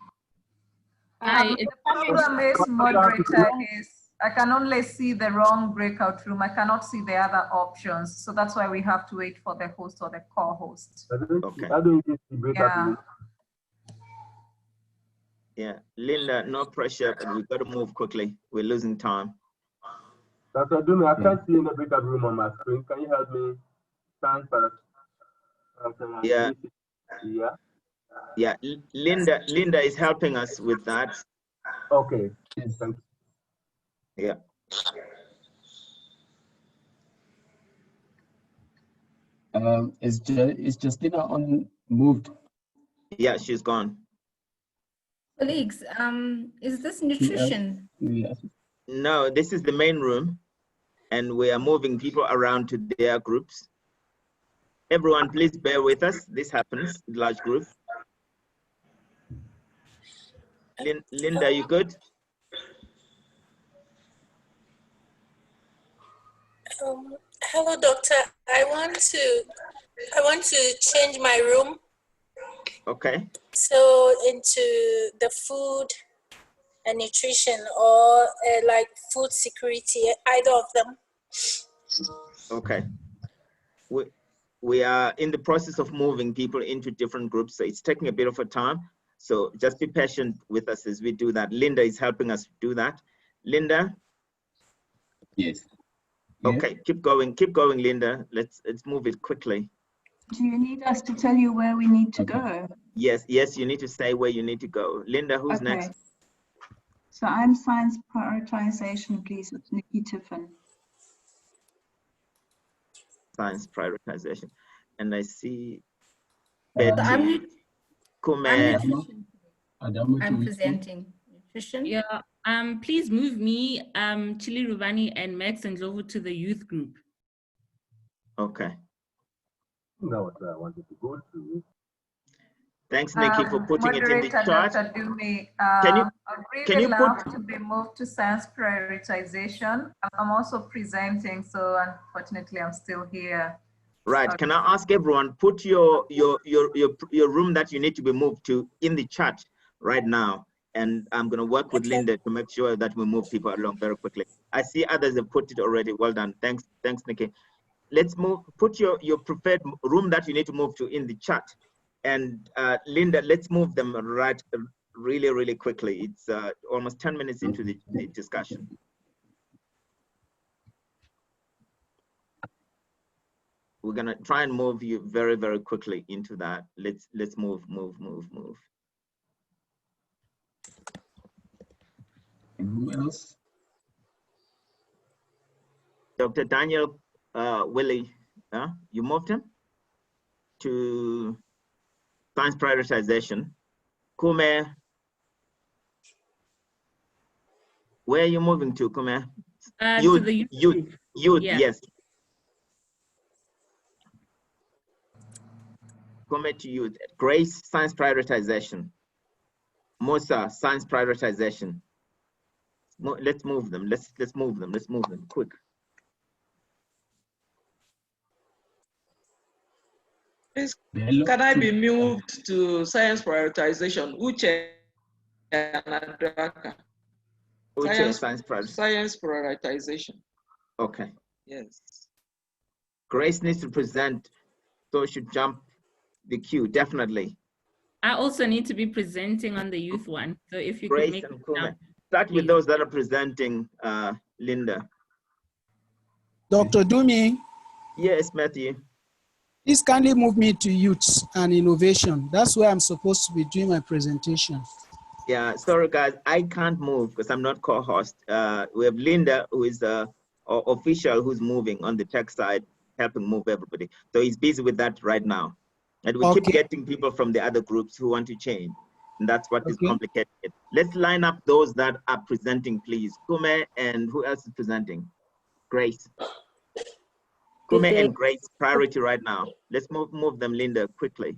The problem is, moderator, is I can only see the wrong breakout room. I cannot see the other options. So that's why we have to wait for the host or the co-host. Okay. I don't get the breakout room. Yeah, Linda, no pressure, but we've got to move quickly. We're losing time. Dr. Dumi, I can't see any breakout room on my screen. Can you help me? Yeah. Yeah, Linda is helping us with that. Okay. Thank you. Yeah. Is Justina on moved? Yeah, she's gone. Colleagues, is this nutrition? Yes. No, this is the main room, and we are moving people around to their groups. Everyone, please bear with us. This happens in large groups. Linda, you good? Hello, doctor. I want to change my room. Okay. So into the food and nutrition, or like food security, either of them. Okay. We are in the process of moving people into different groups, so it's taking a bit of a time. So just be patient with us as we do that. Linda is helping us do that. Linda? Yes. Okay, keep going, Linda. Let's move it quickly. Do you need us to tell you where we need to go? Yes, you need to say where you need to go. Linda, who's next? So I'm science prioritization, please. It's Nikki Tiffin. Science prioritization. And I see I'm Betty, Kume. I'm presenting nutrition. Yeah. Please move me, Chili Ruvani and Max and Ndlovu to the youth group. Okay. That's what I wanted to go to. Thanks, Nikki, for putting it in the chat. Dr. Dumi, can you put to be moved to science prioritization? I'm also presenting, so unfortunately, I'm still here. Right. Can I ask everyone, put your room that you need to be moved to in the chat right now, and I'm going to work with Linda to make sure that we move people along very quickly. I see others have put it already. Well done. Thanks, Nikki. Let's move. Put your preferred room that you need to move to in the chat, and Linda, let's move them really quickly. It's almost 10 minutes into the discussion. We're gonna try and move you very quickly into that. Let's move. And who else? Dr. Daniel Willie, you moved him to science prioritization. Kume, where are you moving to, Kume? To the youth, yeah. Yes. Kume to youth. Grace, science prioritization. Musa, science prioritization. Let's move them. Let's move them. Let's move them quick. Can I be moved to science prioritization? Uche and Adraka. Science prioritization. Okay. Yes. Grace needs to present, so should jump the queue, definitely. I also need to be presenting on the youth one. So if you could make and Kume. Start with those that are presenting, Linda. Dr. Dumi. Yes, Matthew. Please kindly move me to youth and innovation. That's where I'm supposed to be doing my presentation. Yeah, sorry guys, I can't move because I'm not co-host. We have Linda, who is the official who's moving on the tech side, helping move everybody. So he's busy with that right now. And we keep getting people from the other groups who want to change. And that's what is complicated. Let's line up those that are presenting, please. Kume and who else is presenting? Grace. Kume and Grace, priority right now. Let's move them, Linda, quickly.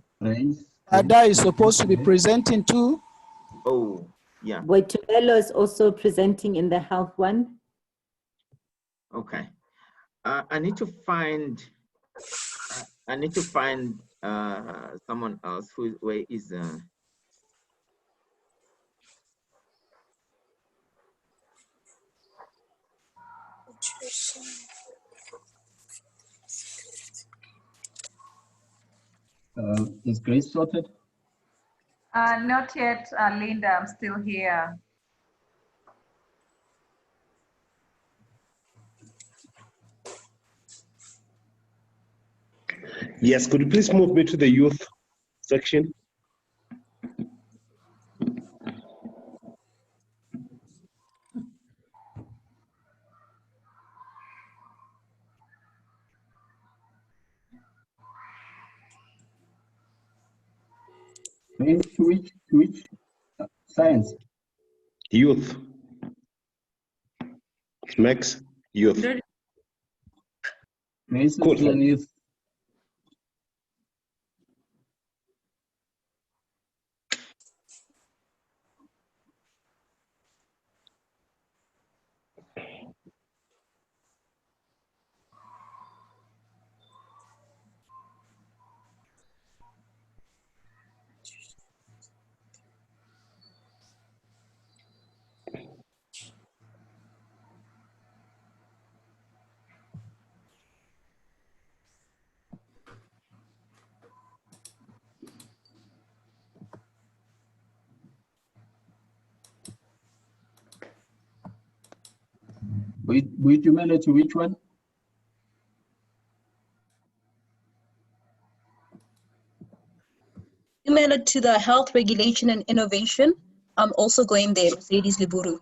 Ada is supposed to be presenting too. Oh, yeah. Boitulelo is also presenting in the health one. Okay. I need to find someone else where is Is Grace sorted? Not yet, Linda, I'm still here. Yes, could you please move me to the youth section? Which science? Youth. Max, youth. Grace Cool. is on youth. Would you manage to which one? You made it to the health regulation and innovation. I'm also going there, Mercedes Liburu.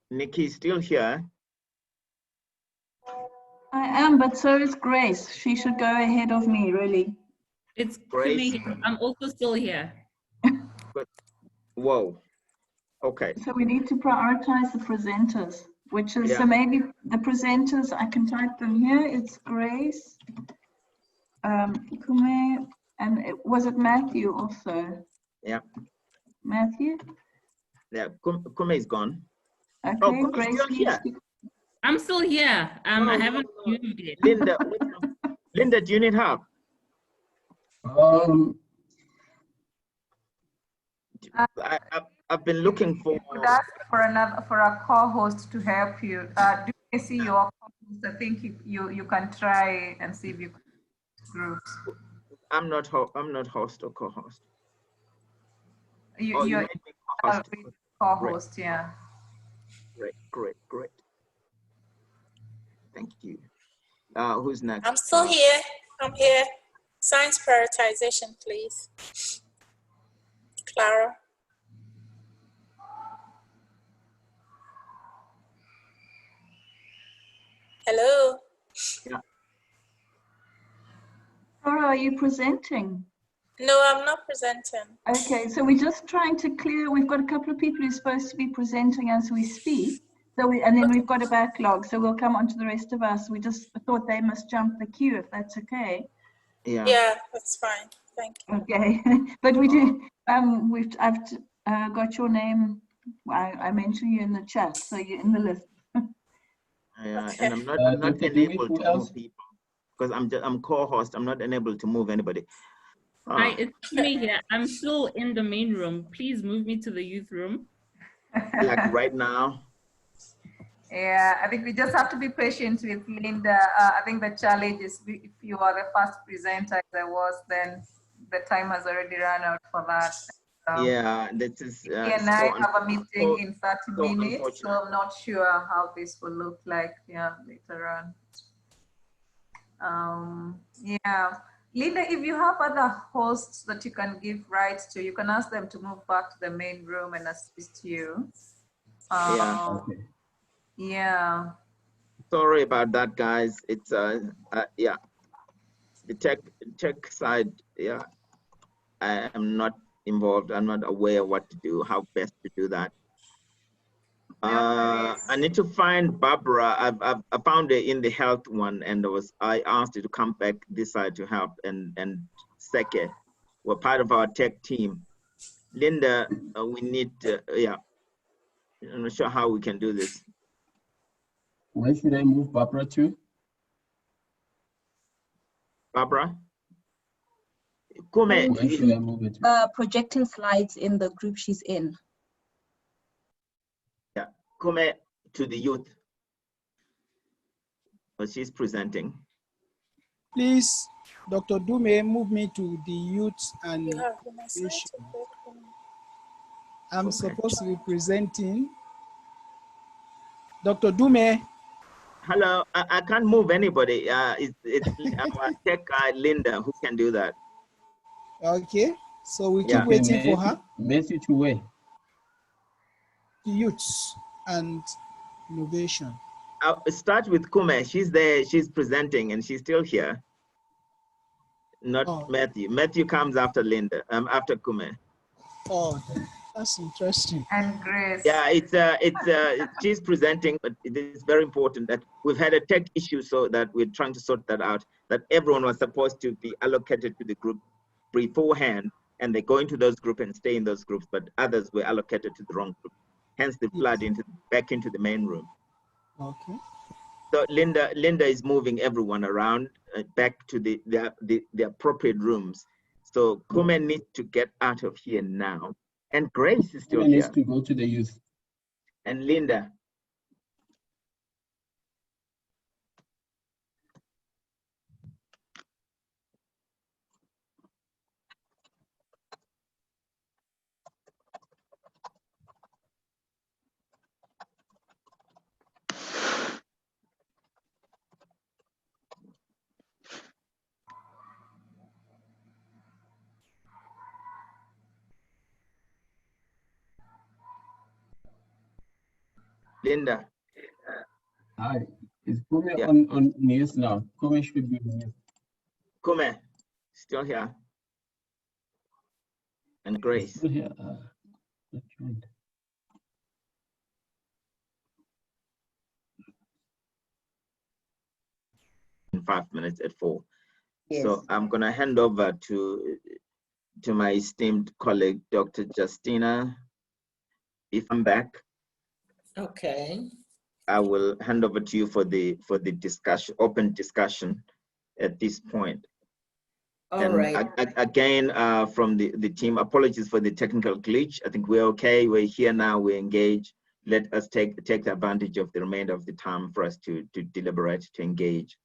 Nikki is still here? I am, but so is Grace. She should go ahead of me, really. It's Grace. I'm also still here. But, whoa. Okay. So we need to prioritize the presenters, which is, so maybe the presenters, I can type them here. It's Grace, Kume, and was it Matthew also? Yeah. Matthew? Yeah, Kume is gone. Okay, oh, Grace still here. I'm still here. I haven't moved yet. Linda, Linda, do you need help? I've been looking for. You could ask for a co-host to help you. Do you see your co-host? I think you can try and see if you can groups. I'm not host or co-host. You're co-host, yeah. Great. Thank you. Who's next? I'm still here. I'm here. Science prioritization, please. Clara. Hello. Yeah. Clara, are you presenting? No, I'm not presenting. Okay, so we're just trying to clear, we've got a couple of people who are supposed to be presenting as we speak. So and then we've got a backlog, so we'll come on to the rest of us. We just thought they must jump the queue if that's okay. Yeah, that's fine. Thank you. Okay, but we do, I've got your name. I mentioned you in the chat, so you're in the list. Yeah, and I'm not enabled to move people because I'm co-host. I'm not enabled to move anybody. Hi, it's me here. I'm still in the main room. Please move me to the youth room. Like right now. Yeah, I think we just have to be patient with Linda. I think the challenge is if you are the first presenter, as I was, then the time has already run out for that. Yeah, this is he and I have a meeting in 30 minutes, unfortunate. so I'm not sure how this will look like later on. Yeah, Linda, if you have other hosts that you can give rights to, you can ask them to move back to the main room and assist you. Yeah. Sorry about that, guys. It's yeah, the tech side. Yeah, I am not involved. I'm not aware what to do, how best to do that. I need to find Barbara. I found her in the health one, and I asked her to come back this side to help. And Seke were part of our tech team. Linda, we need. Yeah, I'm not sure how we can do this. Where should I move Barbara to? Barbara? Kume. Where should I move it to? Projecting slides in the group she's in. Yeah, Kume to the youth. But she's presenting. Please, Dr. Dume, move me to the youth and innovation. I'm supposed to be presenting. Dr. Dume. Hello, I can't move anybody. It's our tech guy, Linda, who can do that. Okay, so we keep waiting for her. Message away. The youths and innovation. I'll start with Kume. She's there, she's presenting, and she's still here. Not Matthew. Matthew comes after Linda, after Kume. Oh, that's interesting. And Grace. Yeah, she's presenting, but it is very important that we've had a tech issue, so that we're trying to sort that out, that everyone was supposed to be allocated to the group beforehand, and they go into those groups and stay in those groups, but others were allocated to the wrong group. Hence the flood back into the main room. Okay. So Linda is moving everyone around back to the appropriate rooms. So Kume needs to get out of here now. And Grace is still here. Needs to go to the youth. And Linda. Linda. Hi, is Kume on news now? Kume should be on news. Kume, still here. And Grace. Still here. In 5 minutes at 4. Yes. So I'm gonna hand over to my esteemed colleague, Dr. Justina. If I'm back. Okay. I will hand over to you for the discussion, open discussion at this point. All right. Again, from the team, apologies for the technical glitch. I think we're okay. We're here now. We're engaged. Let us take advantage of the remainder of the time for us to deliberate, to engage,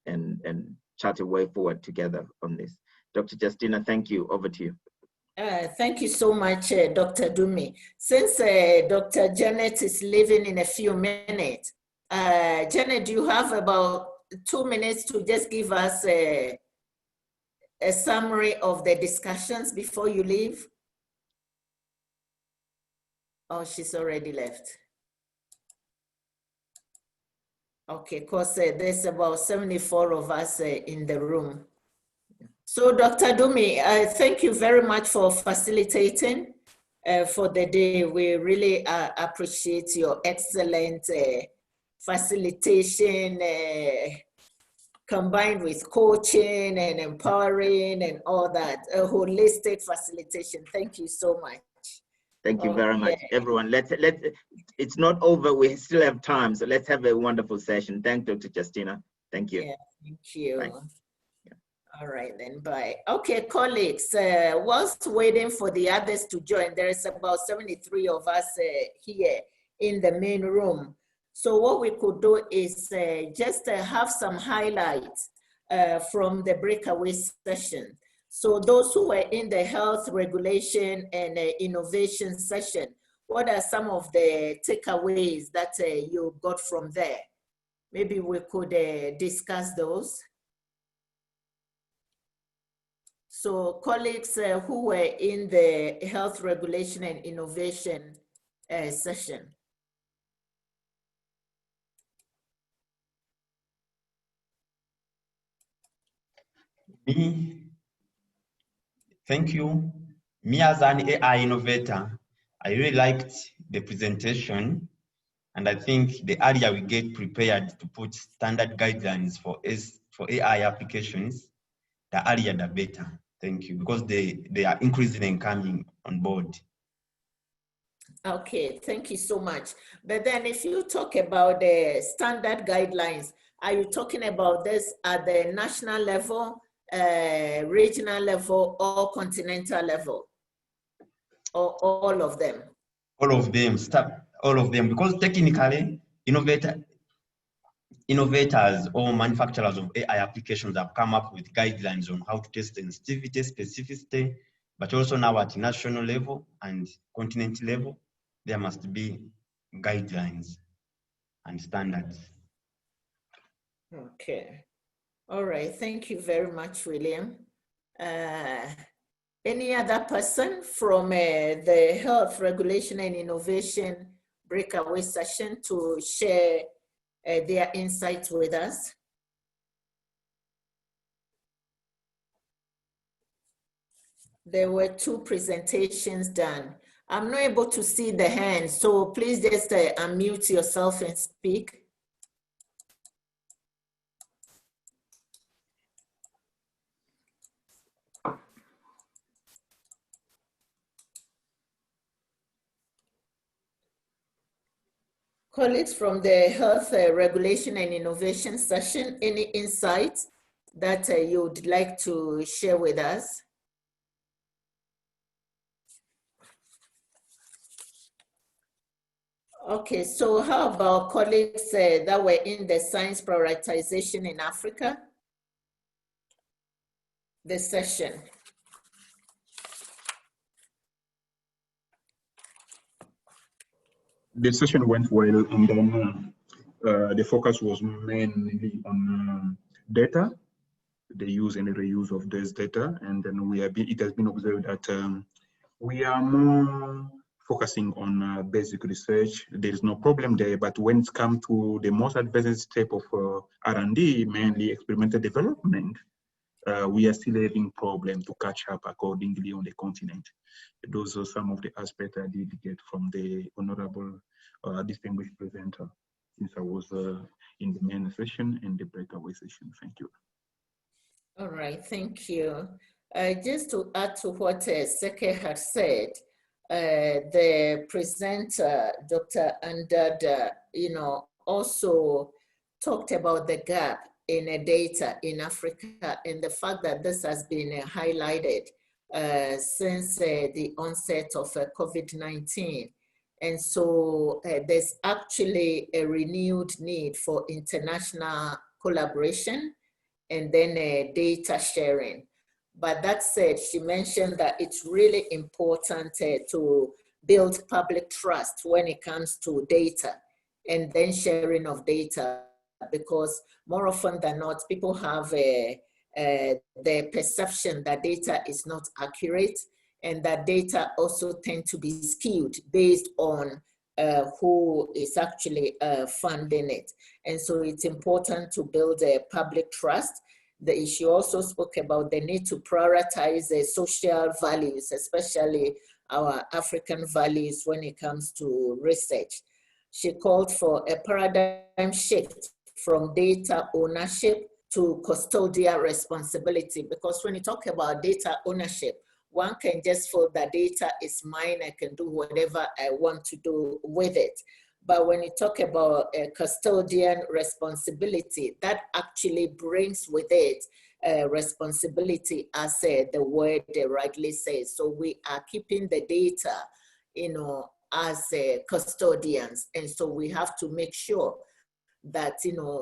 and chart a way forward together on this. Dr. Justina, thank you. Over to you. Thank you so much, Dr. Dumi. Since Dr. Janet is leaving in a few minutes, Janet, do you have about 2 minutes to just give us a summary of the discussions before you leave? Oh, she's already left. Okay, because there's about 74 of us in the room. So Dr. Dumi, thank you very much for facilitating for the day. We really appreciate your excellent facilitation combined with coaching and empowering and all that, a holistic facilitation. Thank you so much. Thank you very much, everyone. It's not over. We still have time, so let's have a wonderful session. Thank Dr. Justina. Thank you. Yeah, thank you. Bye. All right, then, bye. Okay, colleagues, whilst waiting for the others to join, there is about 73 of us here in the main room. So what we could do is just have some highlights from the breakaway session. So those who were in the health regulation and innovation session, what are some of the takeaways that you got from there? Maybe we could discuss those. So colleagues who were in the health regulation and innovation session. Me, thank you. Me as an AI innovator, I really liked the presentation, and I think the earlier we get prepared to put standard guidelines for AI applications, the earlier the better. Thank you, because they are increasing and coming on board. Okay, thank you so much. But then if you talk about the standard guidelines, are you talking about this at the national level, regional level, or continental level? Or all of them? All of them, all of them, because technically, innovators or manufacturers of AI applications have come up with guidelines on how to test sensitivity, specificity, but also now at national level and continent level, there must be guidelines and standards. Okay. All right. Thank you very much, William. Any other person from the Health Regulation and Innovation breakaway session to share their insights with us? There were 2 presentations done. I'm not able to see the hands, so please just unmute yourself and speak. Colleagues from the Health Regulation and Innovation session, any insights that you would like to share with us? Okay, so how about colleagues that were in the science prioritization in Africa? The session. The session went well, and then the focus was mainly on data, the use and the reuse of this data, and then it has been observed that we are more focusing on basic research. There is no problem there, but when it comes to the most advanced step of R&D, mainly experimental development, we are still having problems to catch up accordingly on the continent. Those are some of the aspects I did get from the honorable distinguished presenter, since I was in the main session and the breakaway session. Thank you. All right, thank you. Just to add to what Seke had said, the presenter, Dr. Andada, also talked about the gap in data in Africa and the fact that this has been highlighted since the onset of COVID-19. And so there's actually a renewed need for international collaboration and then data sharing. But that said, she mentioned that it's really important to build public trust when it comes to data and then sharing of data, because more often than not, people have the perception that data is not accurate, and that data also tend to be skewed based on who is actually funding it. And so it's important to build a public trust. The issue also spoke about the need to prioritize the social values, especially our African values when it comes to research. She called for a paradigm shift from data ownership to custodial responsibility, because when you talk about data ownership, one can just feel that data is mine, I can do whatever I want to do with it. But when you talk about a custodian responsibility, that actually brings with it responsibility, as the word rightly says. So we are keeping the data, as custodians. And so we have to make sure that,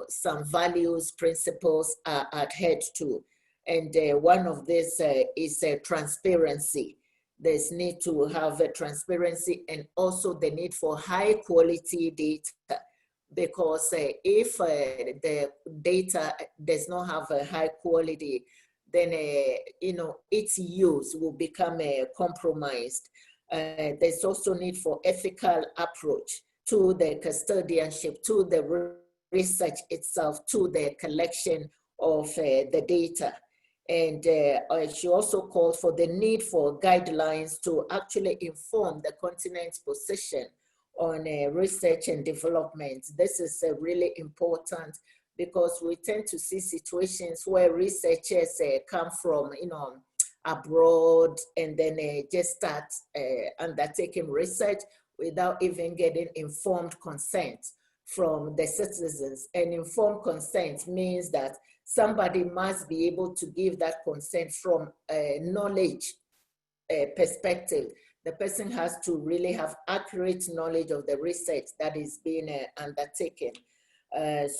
some values, principles are adhered to. And one of this is transparency. There's need to have a transparency, and also the need for high quality data, because if the data does not have a high quality, then its use will become compromised. There's also need for ethical approach to the custodianship, to the research itself, to the collection of the data. And she also called for the need for guidelines to actually inform the continent's position on research and development. This is really important, because we tend to see situations where researchers come from, abroad, and then just start undertaking research without even getting informed consent from the citizens. And informed consent means that somebody must be able to give that consent from a knowledge perspective. The person has to really have accurate knowledge of the research that is being undertaken.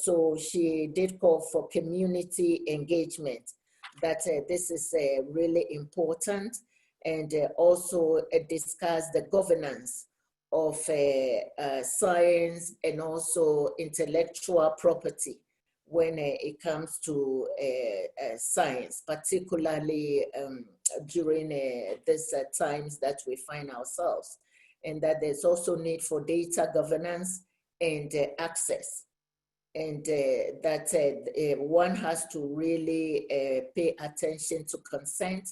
So she did call for community engagement, that this is really important, and also discuss the governance of science and also intellectual property when it comes to science, particularly during these times that we find ourselves, and that there's also need for data governance and access, and that one has to really pay attention to consent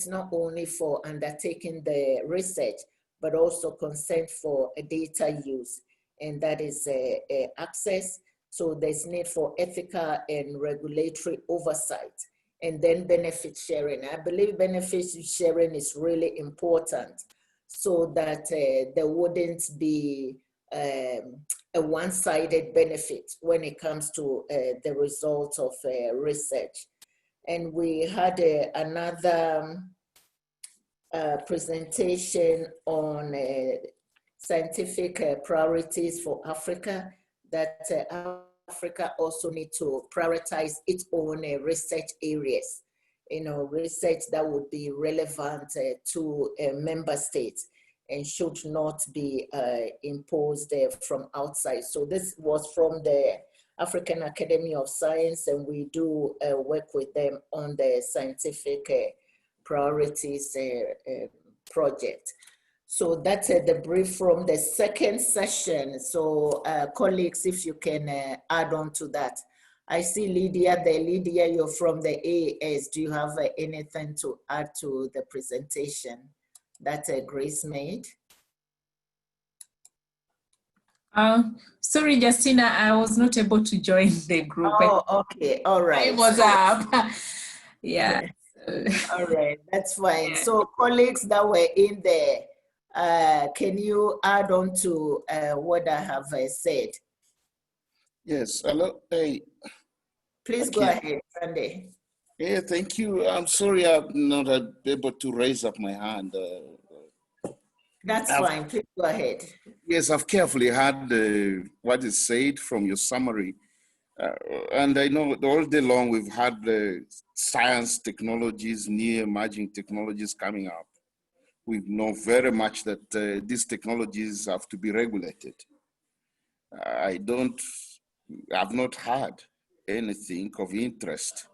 not only for undertaking the research, but also consent for data use, and that is access. So there's need for ethical and regulatory oversight, and then benefit sharing. I believe benefit sharing is really important, so that there wouldn't be a one-sided benefit when it comes to the results of research. And we had another presentation on scientific priorities for Africa, that Africa also need to prioritize its own research areas, research that would be relevant to member states and should not be imposed from outside. So this was from the African Academy of Science, and we do work with them on the scientific priorities project. So that's the brief from the second session. So colleagues, if you can add on to that. I see Lydia there. Lydia, you're from the AAS. Do you have anything to add to the presentation that Grace made? Sorry, Justina, I was not able to join the group. Oh, okay, all right. It was up. Yeah. All right, that's fine. Yeah. So colleagues that were in there, can you add on to what I have said? Yes, hello. Hey. Please go ahead, Sunday. Yeah, thank you. I'm sorry I'm not able to raise up my hand. That's fine, please go ahead. Yes, I've carefully heard what is said from your summary. And I know all day long we've had science technologies, new emerging technologies coming up. We know very much that these technologies have to be regulated. I've not heard anything of interest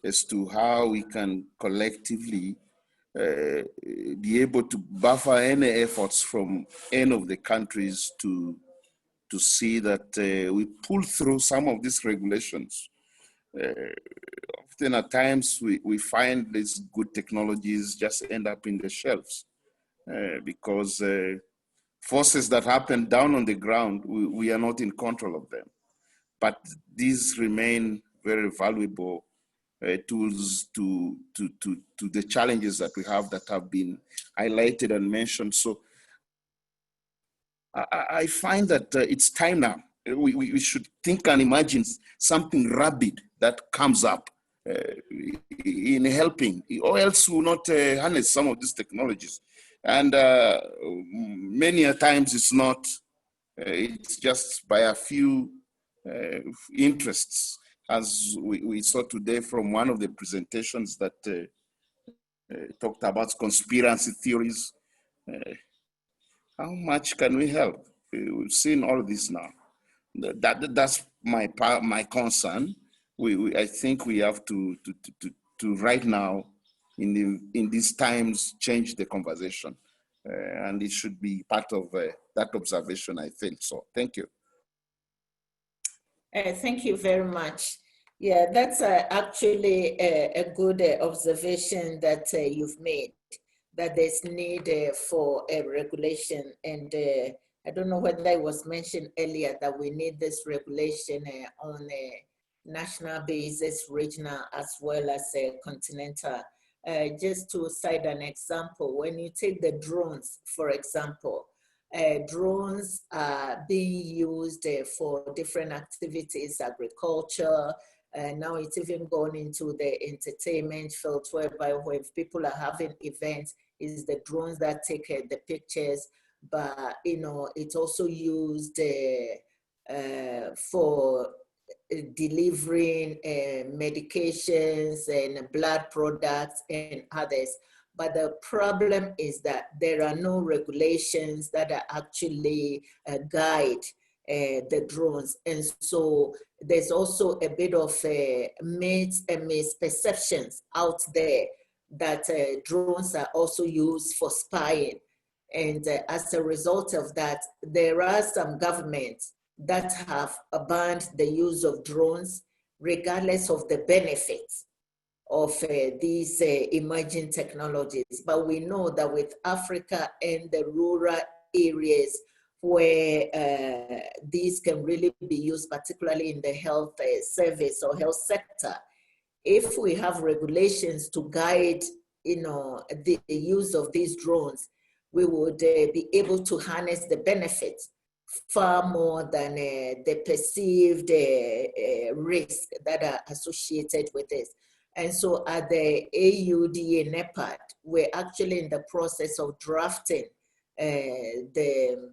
as to how we can collectively be able to buffer any efforts from any of the countries to see that we pull through some of these regulations. Often at times we find these good technologies just end up in the shelves because forces that happen down on the ground, we are not in control of them. But these remain very valuable tools to the challenges that we have that have been highlighted and mentioned. So I find that it's time now. We should think and imagine something rapid that comes up in helping, or else we will not harness some of these technologies. And many a times it's not, it's just by a few interests, as we saw today from one of the presentations that talked about conspiracy theories. How much can we help? We've seen all this now. That's my concern. I think we have to right now, in these times, change the conversation, and it should be part of that observation. I think so. Thank you. Thank you very much. Yeah, that's actually a good observation that you've made, that there's need for a regulation. And I don't know whether it was mentioned earlier that we need this regulation on a national basis, regional, as well as continental. Just to cite an example, when you take the drones, for example, drones are being used for different activities, agriculture, now it's even gone into the entertainment field, whereby when people are having events, it's the drones that take the pictures, but you know, it's also used for delivering medications and blood products and others. But the problem is that there are no regulations that are actually guide the drones. And so there's also a bit of myths and misperceptions out there that drones are also used for spying. And as a result of that, there are some governments that have banned the use of drones regardless of the benefits of these emerging technologies. But we know that with Africa and the rural areas where these can really be used, particularly in the health service or health sector, if we have regulations to guide, you know, the use of these drones, we would be able to harness the benefits far more than the perceived risk that are associated with this. And so at the AUDA-NEPAD, we're actually in the process of drafting the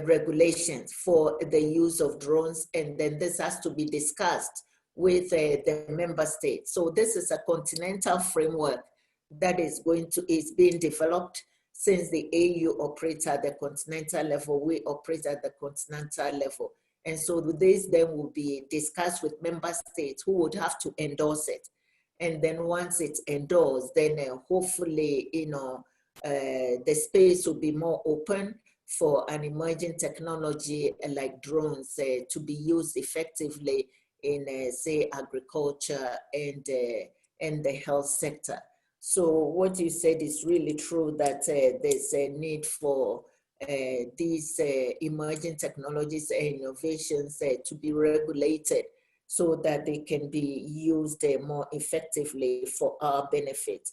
regulations for the use of drones, and then this has to be discussed with the member states. So this is a continental framework that is being developed. Since the AU operates at the continental level, we operate at the continental level. And so this then will be discussed with member states who would have to endorse it. And then once it's endorsed, then hopefully, you know, the space will be more open for an emerging technology like drones to be used effectively in, say, agriculture and the health sector. So what you said is really true, that there's a need for these emerging technologies and innovations to be regulated so that they can be used more effectively for our benefit.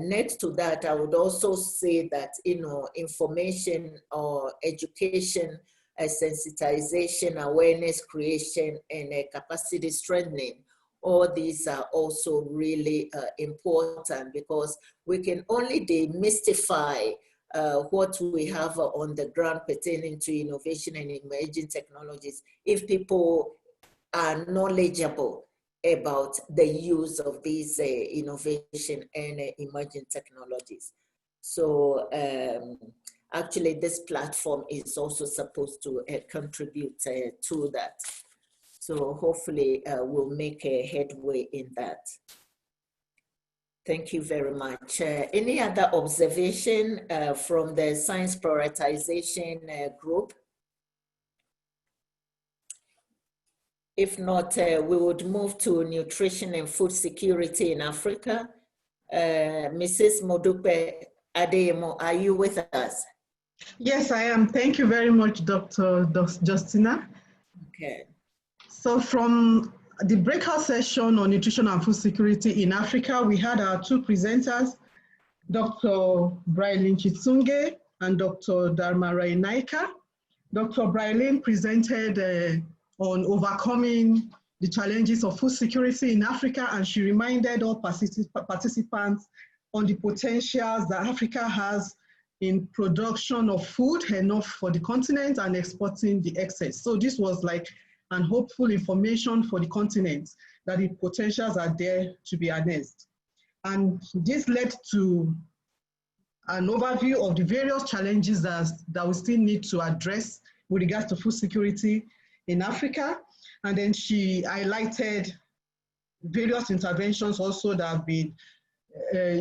Next to that, I would also say that, you know, information or education, sensitization, awareness creation, and capacity strengthening, all these are also really important, because we can only demystify what we have on the ground pertaining to innovation and emerging technologies if people are knowledgeable about the use of these innovation and emerging technologies. So actually this platform is also supposed to contribute to that. So hopefully we'll make a headway in that. Thank you very much. Any other observation from the science prioritization group? If not, we would move to nutrition and food security in Africa. Mrs. Modupe Adeyemo, are you with us? Yes, I am. Thank you very much, Dr. Justina. Okay. So from the breakout session on nutrition and food security in Africa, we had our two presenters, Dr. Brailin Chitsunge and Dr. Darmarai Naika. Dr. Brailin presented on overcoming the challenges of food security in Africa, and she reminded all participants on the potentials that Africa has in production of food enough for the continent and exporting the excess. So this was like an hopeful information for the continent that the potentials are there to be harnessed. And this led to an overview of the various challenges that we still need to address with regards to food security in Africa. And then she highlighted various interventions also that have been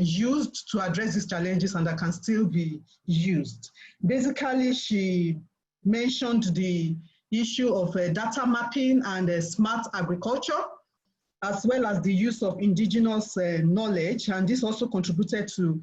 used to address these challenges and that can still be used. Basically, she mentioned the issue of data mapping and smart agriculture, as well as the use of indigenous knowledge. And this also contributed to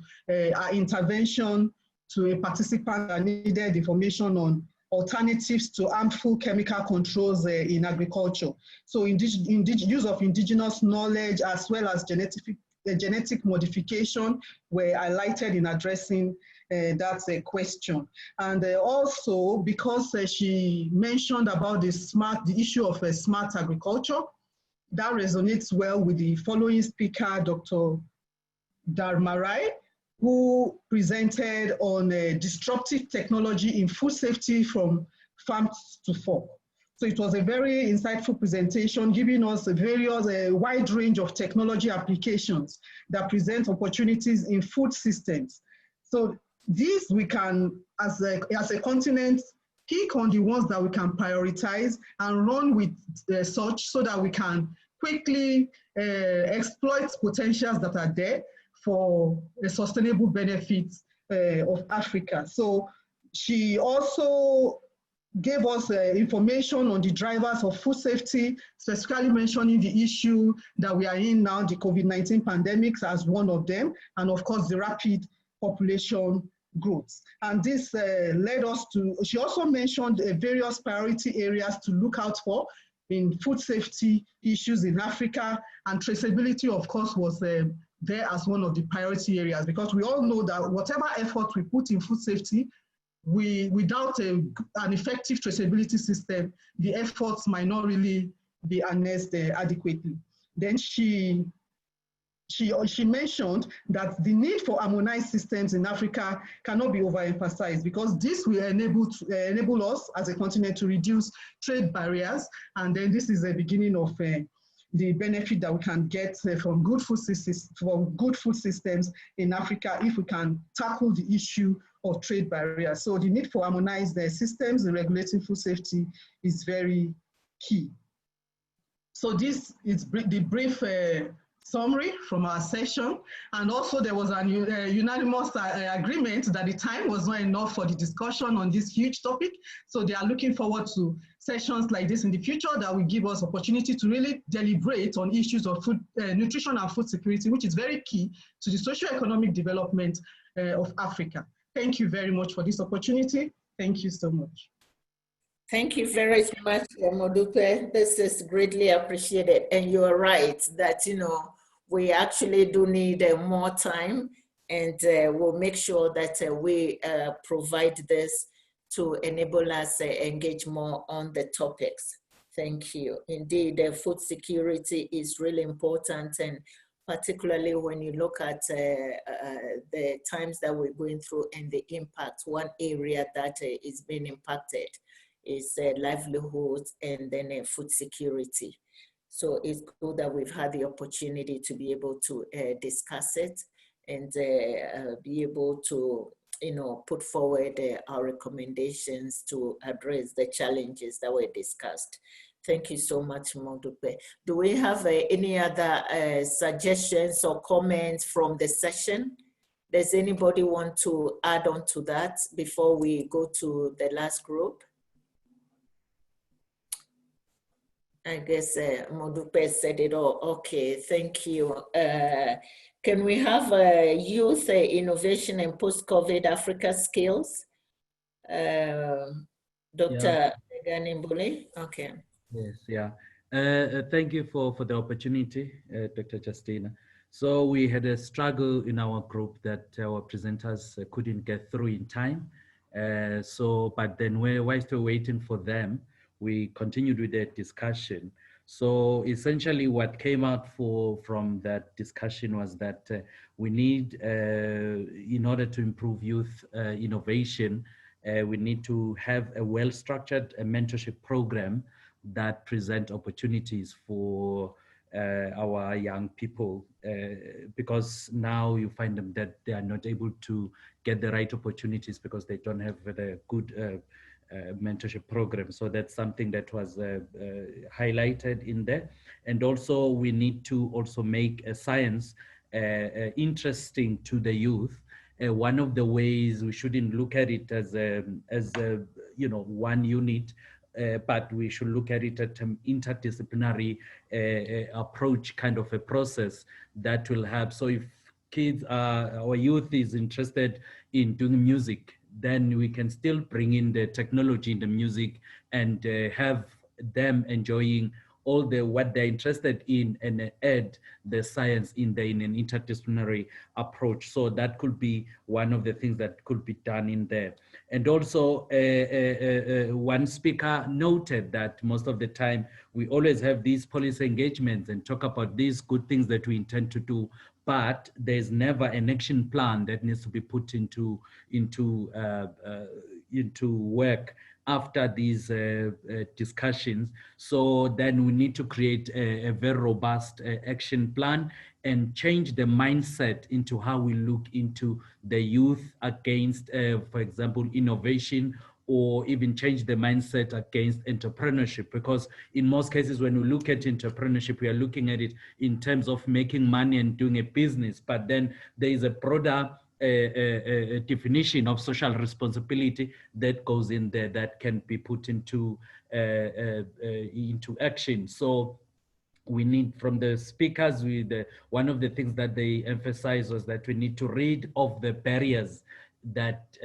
our intervention to a participant that needed information on alternatives to harmful chemical controls in agriculture. So use of indigenous knowledge as well as genetic modification were highlighted in addressing that question. And also because she mentioned about the issue of smart agriculture, that resonates well with the following speaker, Dr. Darmarai, who presented on disruptive technology in food safety from farm to fork. So it was a very insightful presentation, giving us a wide range of technology applications that present opportunities in food systems. So these we can, as a continent, pick on the ones that we can prioritize and run with such so that we can quickly exploit potentials that are there for the sustainable benefits of Africa. So she also gave us information on the drivers of food safety, specifically mentioning the issue that we are in now, the COVID-19 pandemics as one of them, and of course the rapid population growth. And this led us to, she also mentioned various priority areas to look out for in food safety issues in Africa, and traceability of course was there as one of the priority areas, because we all know that whatever effort we put in food safety, without an effective traceability system, the efforts might not really be harnessed adequately. Then she mentioned that the need for harmonized systems in Africa cannot be overemphasized, because this will enable us as a continent to reduce trade barriers, and then this is the beginning of the benefit that we can get from good food systems in Africa if we can tackle the issue of trade barriers. So the need for harmonized systems in regulating food safety is very key. So this is the brief summary from our session, and also there was a unanimous agreement that the time was not enough for the discussion on this huge topic, so they are looking forward to sessions like this in the future that will give us opportunity to really deliberate on issues of food, nutrition and food security, which is very key to the socio-economic development of Africa. Thank you very much for this opportunity. Thank you so much. Thank you very much, Modupe. This is greatly appreciated. And you are right that, you know, we actually do need more time, and we'll make sure that we provide this to enable us to engage more on the topics. Thank you. Indeed, food security is really important, and particularly when you look at the times that we're going through and the impact, one area that is being impacted is livelihoods and then food security. So it's good that we've had the opportunity to be able to discuss it and be able to, you know, put forward our recommendations to address the challenges that were discussed. Thank you so much, Modupe. Do we have any other suggestions or comments from the session? Does anybody want to add on to that before we go to the last group? I guess Modupe said it all. Okay, thank you. Can we have youth innovation and post-COVID Africa skills? Dr. Ganimbule? Okay. Yes, yeah. Thank you for the opportunity, Dr. Justina. So we had a struggle in our group that our presenters couldn't get through in time. But then whilst we're waiting for them, we continued with the discussion. So essentially what came out from that discussion was that we need, in order to improve youth innovation, we need to have a well-structured mentorship program that present opportunities for our young people, because now you find them that they are not able to get the right opportunities because they don't have the good mentorship program. So that's something that was highlighted in there. And also we need to also make science interesting to the youth. One of the ways we shouldn't look at it as a one unit, but we should look at it at an interdisciplinary approach, kind of a process that will help. So if kids, our youth is interested in doing music, then we can still bring in the technology in the music and have them enjoying all what they're interested in and add the science in an interdisciplinary approach. So that could be one of the things that could be done in there. And also one speaker noted that most of the time we always have these policy engagements and talk about these good things that we intend to do, but there's never an action plan that needs to be put into work after these discussions. So then we need to create a very robust action plan and change the mindset into how we look into the youth against, for example, innovation, or even change the mindset against entrepreneurship. Because in most cases, when we look at entrepreneurship, we are looking at it in terms of making money and doing a business, but then there is a broader a definition of social responsibility that goes in there that can be put into action. So we need, from the speakers, one of the things that they emphasize was that we need to rid of the barriers that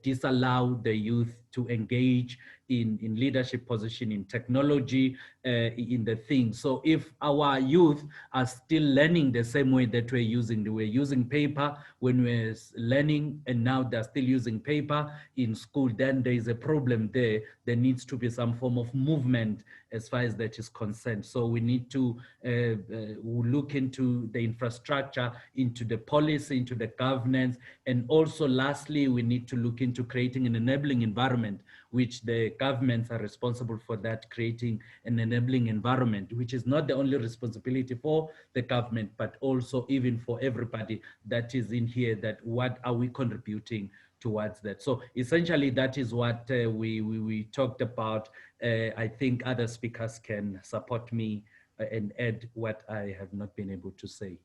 disallow the youth to engage in leadership position, in technology, in the things. So if our youth are still learning the same way that we're using paper when we're learning, and now they're still using paper in school, then there is a problem there. There needs to be some form of movement as far as that is concerned. So we need to look into the infrastructure, into the policy, into the governance, and also lastly, we need to look into creating an enabling environment, which the governments are responsible for that, creating an enabling environment, which is not the only responsibility for the government, but also even for everybody that is in here, that what are we contributing towards that. So essentially that is what we talked about. I think other speakers can support me and add what I have not been able to say.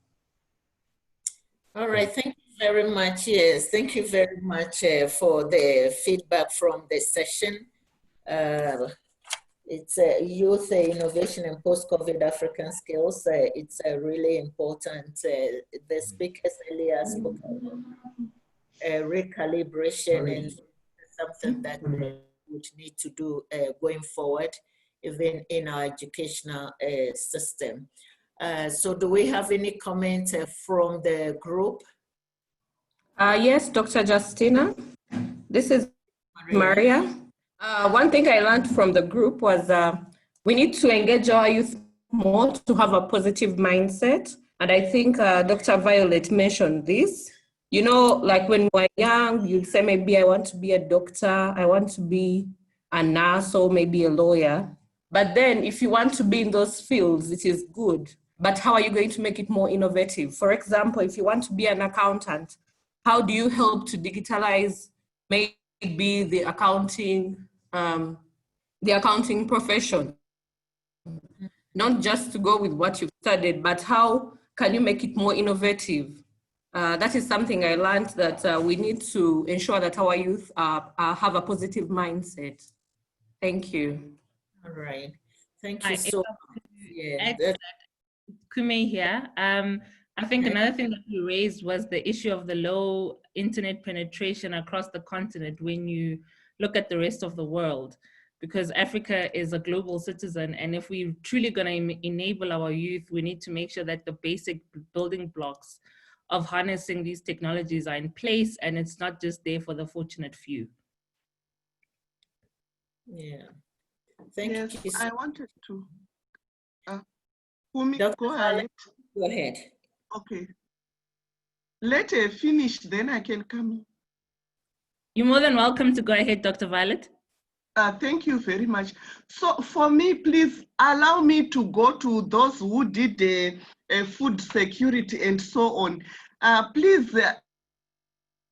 All right, thank you very much. Yes, thank you very much for the feedback from the session. It's youth innovation and post-COVID African skills. It's really important. The speakers earlier spoke about recalibration, and something that we would need to do going forward, even in our educational system. So do we have any comment from the group? Yes, Dr. Justina. This is Maria. One thing I learned from the group was we need to engage our youth more to have a positive mindset. And I think Dr. Violet mentioned this. You know, like when we're young, you'd say, maybe I want to be a doctor, I want to be a nurse, or maybe a lawyer. But then if you want to be in those fields, it is good. But how are you going to make it more innovative? For example, if you want to be an accountant, how do you help to digitalize maybe the accounting profession? Not just to go with what you've studied, but how can you make it more innovative? That is something I learned, that we need to ensure that our youth have a positive mindset. Thank you. All right, thank you so much. Yeah, Kume here. I think another thing that you raised was the issue of the low internet penetration across the continent when you look at the rest of the world, because Africa is a global citizen, and if we're truly going to enable our youth, we need to make sure that the basic building blocks of harnessing these technologies are in place, and it's not just there for the fortunate few. Yeah, thank you. I wanted to Dr. Go ahead. Go ahead. Okay. Let her finish, then I can come in. You're more than welcome to go ahead, Dr. Violet. Thank you very much. So for me, please allow me to go to those who did the food security and so on. Please,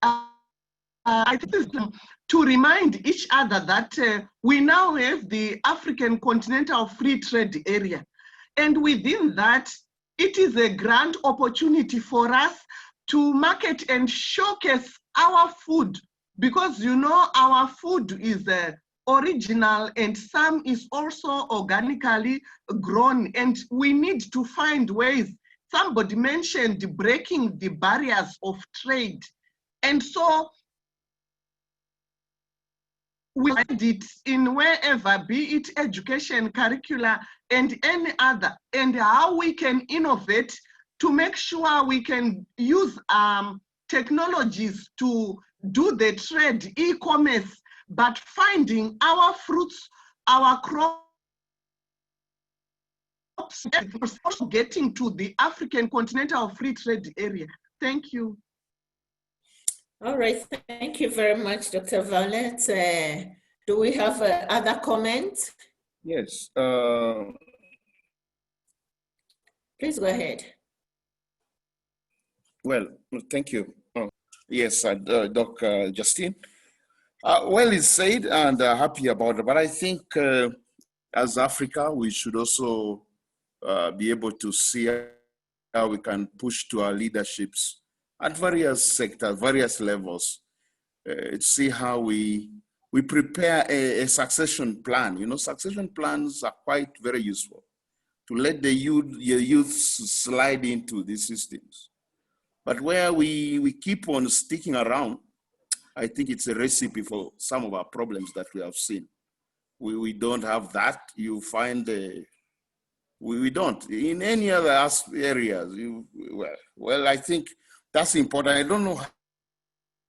I think to remind each other that we now have the African Continental Free Trade Area. And within that, it is a grand opportunity for us to market and showcase our food, because you know our food is original and some is also organically grown, and we need to find ways. Somebody mentioned breaking the barriers of trade. And so we find it in wherever, be it education, curricula, and any other, and how we can innovate to make sure we can use technologies to do the trade, e-commerce, but finding our fruits, our crops, also getting to the African Continental Free Trade Area. Thank you. All right, thank you very much, Dr. Violet. Do we have other comments? Yes. Please go ahead. Well, thank you. Yes, Dr. Justine. Well, it's said and happy about it, but I think as Africa, we should also be able to see how we can push to our leaderships at various sectors, various levels, to see how we prepare a succession plan. You know, succession plans are quite very useful to let the youth slide into these systems. But where we keep on sticking around, I think it's a recipe for some of our problems that we have seen. We don't have that. You find we don't. In any other areas, well, I think that's important. I don't know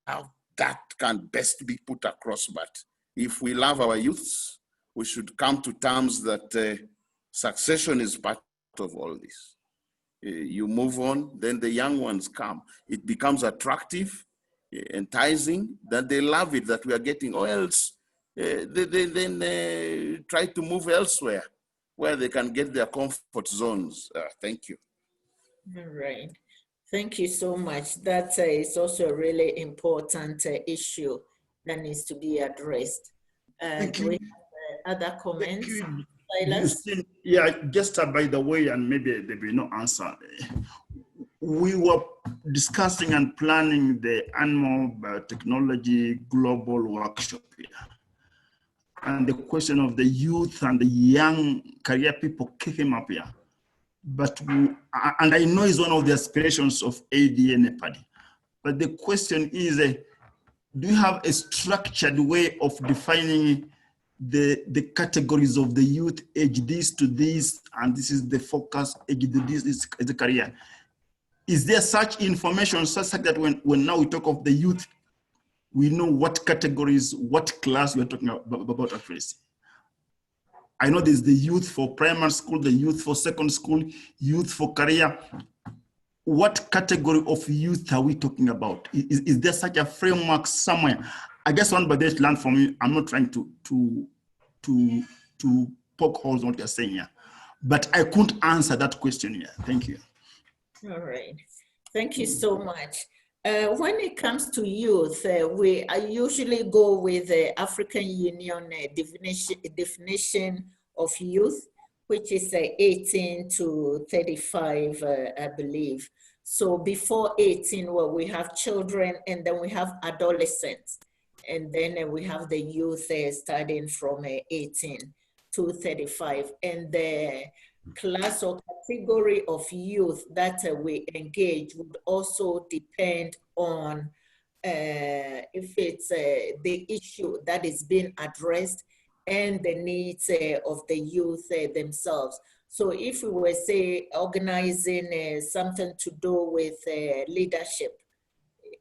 how that can best be put across, but if we love our youths, we should come to terms that succession is part of all this. You move on, then the young ones come. It becomes attractive, enticing, that they love it, that we are getting, or else they try to move elsewhere where they can get their comfort zones. Thank you. All right. Thank you so much. That is also a really important issue that needs to be addressed. Do we have other comments? Yeah, just by the way, and maybe there will be no answer. We were discussing and planning the animal biotechnology global workshop here. And the question of the youth and the young career people came up here. But, and I know it's one of the aspirations of AUDA-NEPAD. But the question is, do you have a structured way of defining the categories of the youth, age this to this, and this is the focus, age this is the career? Is there such information such that when now we talk of the youth, we know what categories, what class we're talking about at first? I know there's the youth for primary school, the youth for secondary school, youth for career. What category of youth are we talking about? Is there such a framework somewhere? I guess one by this land for me, I'm not trying to poke holes in what you're saying here, but I couldn't answer that question here. Thank you. All right, thank you so much. When it comes to youth, I usually go with the African Union definition of youth, which is 18 to 35, I believe. So before 18, well, we have children, and then we have adolescents. And then we have the youth starting from 18 to 35. And the class or category of youth that we engage would also depend on if it's the issue that is being addressed and the needs of the youth themselves. So if we were, say, organizing something to do with leadership,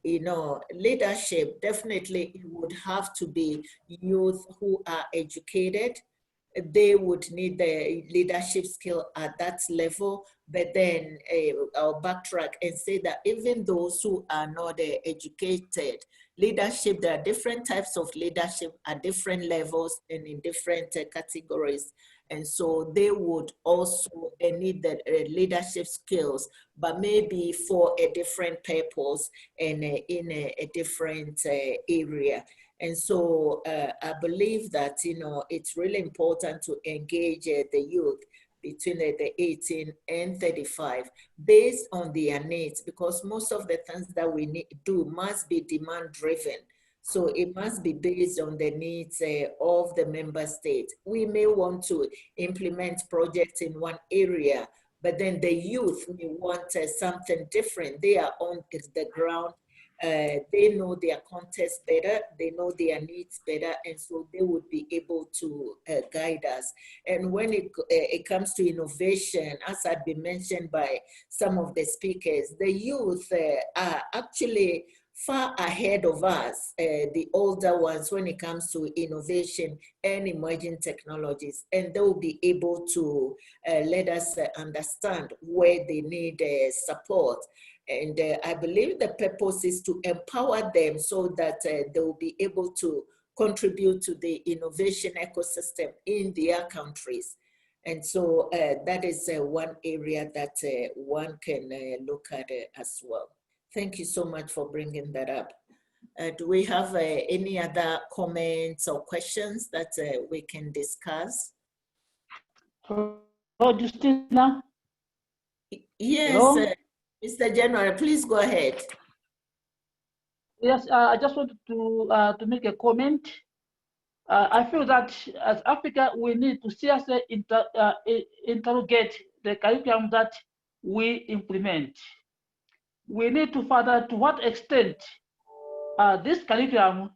you know, leadership definitely would have to be youth who are educated, they would need the leadership skill at that level. But then I'll backtrack and say that even those who are not educated, leadership, there are different types of leadership at different levels and in different categories. And so they would also need the leadership skills, but maybe for a different purpose and in a different area. And so I believe that, it's really important to engage the youth between the 18 and 35 based on their needs, because most of the things that we do must be demand driven. So it must be based on the needs of the member states. We may want to implement projects in one area, but then the youth may want something different. They are on the ground. They know their context better, they know their needs better, and so they would be able to guide us. And when it comes to innovation, as had been mentioned by some of the speakers, the youth are actually far ahead of us, the older ones, when it comes to innovation and emerging technologies, and they will be able to let us understand where they need support. And I believe the purpose is to empower them so that they will be able to contribute to the innovation ecosystem in their countries. And so that is one area that one can look at as well. Thank you so much for bringing that up. Do we have any other comments or questions that we can discuss? Justina? Yes, Mr. General, please go ahead. Yes, I just wanted to make a comment. I feel that as Africa, we need to seriously interrogate the curriculum that we implement. We need to further to what extent this curriculum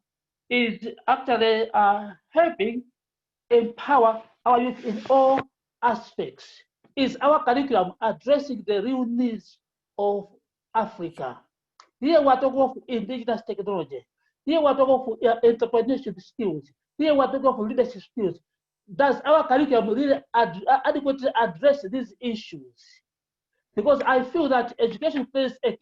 is actually helping empower our youth in all aspects. Is our curriculum addressing the real needs of Africa? Here we're talking of indigenous technology. Here we're talking of entrepreneurship skills. Here we're talking of leadership skills. Does our curriculum really adequately address these issues? Because I feel that education plays a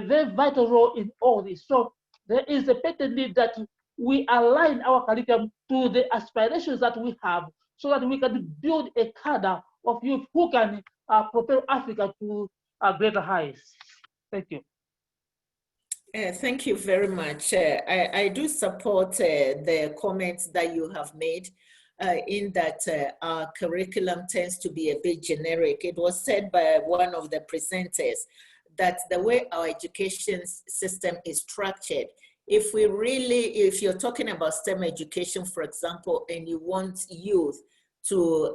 very vital role in all this. So there is a patent need that we align our curriculum to the aspirations that we have so that we can build a cadre of youth who can propel Africa to greater heights. Thank you. Thank you very much. I do support the comments that you have made in that our curriculum tends to be a bit generic. It was said by one of the presenters that the way our education system is structured, if you're talking about STEM education, for example, and you want youth to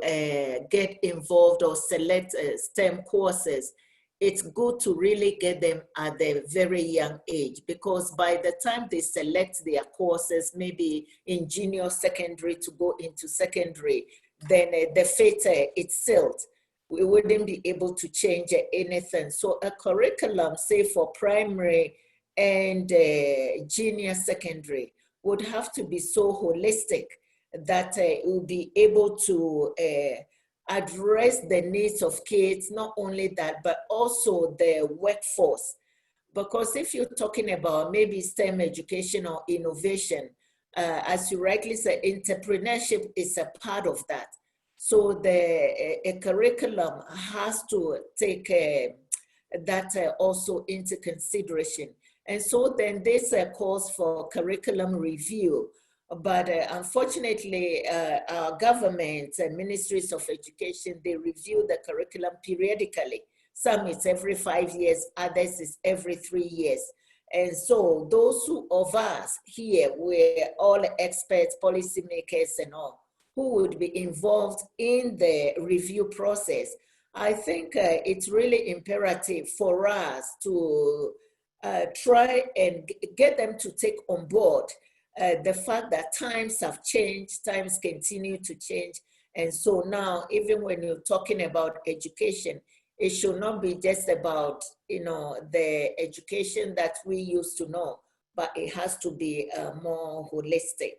get involved or select STEM courses, it's good to really get them at a very young age, because by the time they select their courses, maybe in junior secondary to go into secondary, then the fate it's sealed. We wouldn't be able to change anything. So a curriculum, say for primary and junior secondary, would have to be so holistic that it will be able to address the needs of kids, not only that, but also the workforce. Because if you're talking about maybe STEM education or innovation, as you rightly said, entrepreneurship is a part of that. So a curriculum has to take that also into consideration. And so then this calls for curriculum review. But unfortunately, our government and ministries of education, they review the curriculum periodically. Some it's every 5 years, others is every 3 years. And so those of us here, we're all experts, policymakers and all, who would be involved in the review process. I think it's really imperative for us to try and get them to take on board the fact that times have changed, times continue to change. And so now, even when you're talking about education, it should not be just about, the education that we used to know, but it has to be more holistic.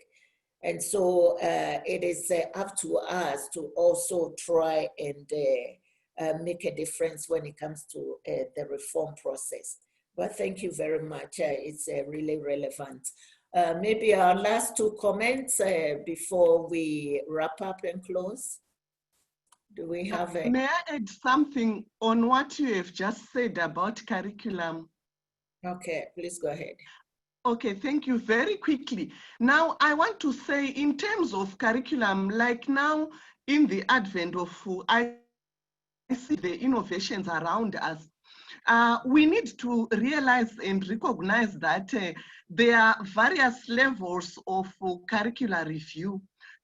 And so it is up to us to also try and make a difference when it comes to the reform process. But thank you very much. It's really relevant. Maybe our last two comments before we wrap up and close. Do we have a... May I add something on what you have just said about curriculum? Okay, please go ahead. Okay, thank you. Very quickly. Now, I want to say in terms of curriculum, like now in the advent of, I see the innovations around us. We need to realize and recognize that there are various levels of curricular review,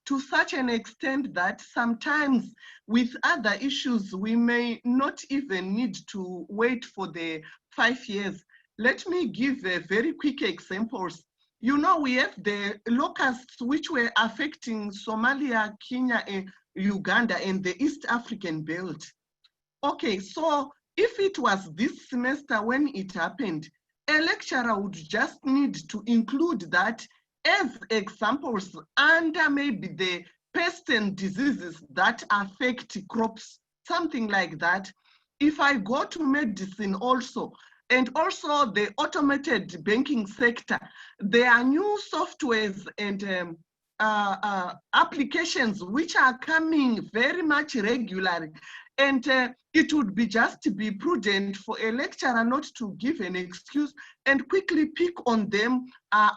to such an extent that sometimes with other issues, we may not even need to wait for the 5 years. Let me give a very quick examples. You know, we have the locusts which were affecting Somalia, Kenya, and Uganda, and the East African belt. Okay, so if it was this semester when it happened, a lecturer would just need to include that as examples under maybe the pests and diseases that affect crops, something like that. If I go to medicine also, and also the automated banking sector, there are new softwares and applications which are coming very much regularly. And it would be just to be prudent for a lecturer not to give an excuse and quickly pick on them,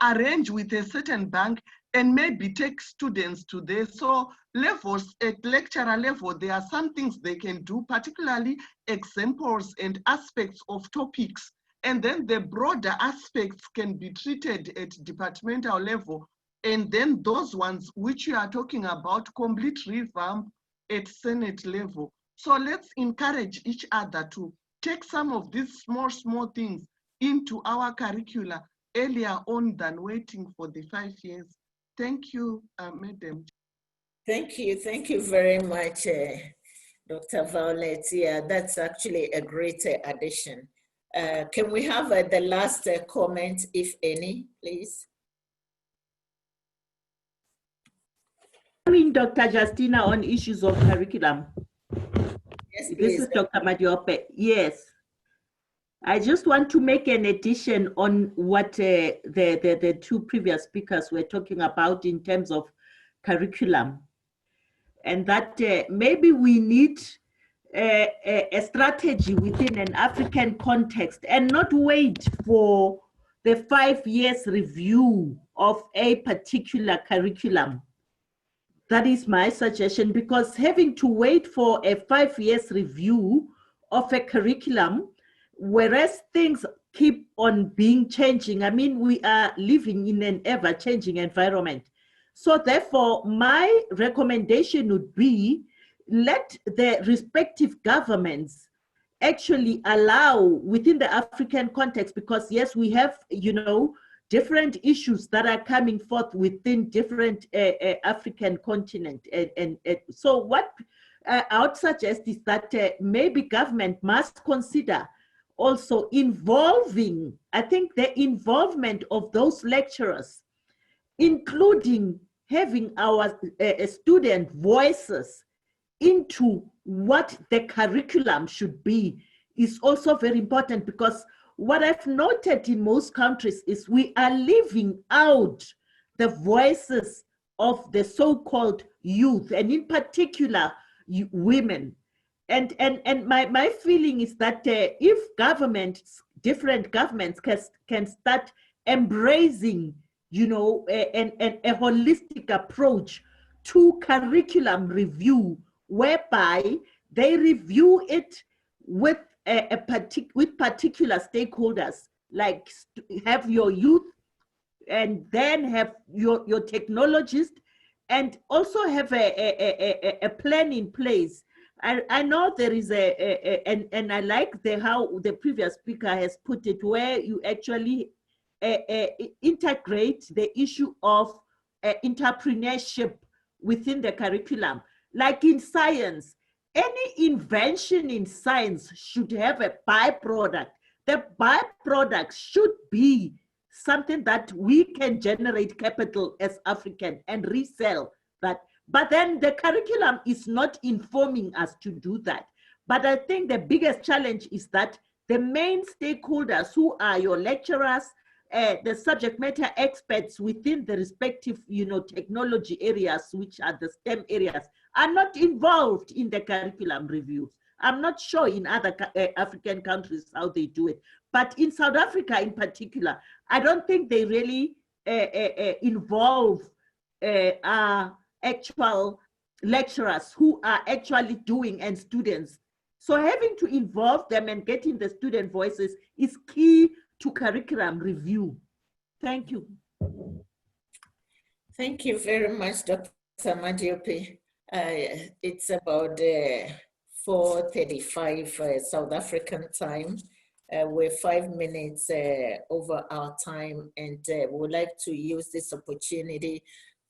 arrange with a certain bank, and maybe take students to there. So levels, at lecturer level, there are some things they can do, particularly examples and aspects of topics. And then the broader aspects can be treated at departmental level. And then those ones which you are talking about, complete revamp at Senate level. So let's encourage each other to take some of these small things into our curricula earlier on than waiting for the 5 years. Thank you, Madam. Thank you very much, Dr. Violet. Yeah, that's actually a great addition. Can we have the last comment, if any, please? I mean, Dr. Justina, on issues of curriculum. Yes, please. This is Dr. Madiope. Yes. I just want to make an addition on what the two previous speakers were talking about in terms of curriculum. And that maybe we need a strategy within an African context and not wait for the 5 years review of a particular curriculum. That is my suggestion, because having to wait for a 5 years review of a curriculum, whereas things keep on being changing. I mean, we are living in an ever-changing environment. So therefore, my recommendation would be, let the respective governments actually allow within the African context, because yes, we have, you know, different issues that are coming forth within different African continent. And so what I would suggest is that maybe government must consider also involving, I think the involvement of those lecturers, including having our student voices into what the curriculum should be, is also very important, because what I've noted in most countries is we are leaving out the voices of the so-called youth, and in particular, women. And my feeling is that if governments, different governments can start embracing, you know, a holistic approach to curriculum review, whereby they review it with with particular stakeholders, like have your youth, and then have your technologist, and also have a plan in place. I know there is and I like how the previous speaker has put it, where you actually integrate the issue of entrepreneurship within the curriculum. Like in science, any invention in science should have a byproduct. The byproduct should be something that we can generate capital as African and resell that. But then the curriculum is not informing us to do that. But I think the biggest challenge is that the main stakeholders, who are your lecturers, the subject matter experts within the respective, technology areas, which are the STEM areas, are not involved in the curriculum reviews. I'm not sure in other African countries how they do it, but in South Africa in particular, I don't think they really involve actual lecturers who are actually doing, and students. So having to involve them and getting the student voices is key to curriculum review. Thank you. Thank you very much, Dr. Madiopi. It's about 4:35 South African time. We're 5 minutes over our time, and would like to use this opportunity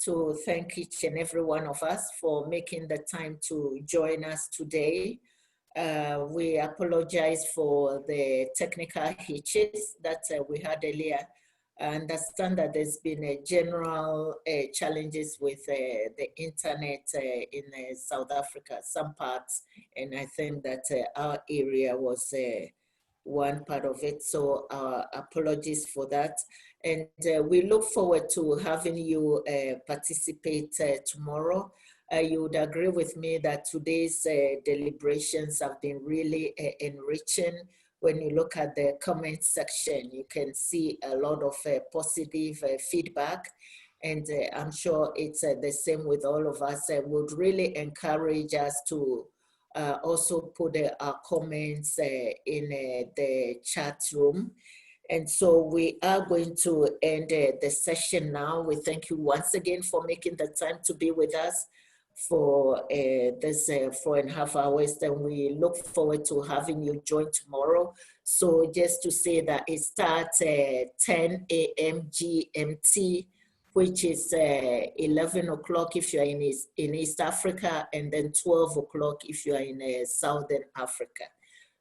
to thank each and every one of us for making the time to join us today. We apologize for the technical hitches that we had earlier. I understand that there's been a general challenges with the internet in South Africa, some parts, and I think that our area was one part of it. So apologies for that. And we look forward to having you participate tomorrow. You would agree with me that today's deliberations have been really enriching. When you look at the comment section, you can see a lot of positive feedback. And I'm sure it's the same with all of us. I would really encourage us to also put our comments in the chat room. And so we are going to end the session now. We thank you once again for making the time to be with us for this 4.5 hours. Then we look forward to having you join tomorrow. So just to say that it starts at 10 a.m. GMT, which is 11 o'clock if you're in East Africa, and then 12 o'clock if you are in Southern Africa.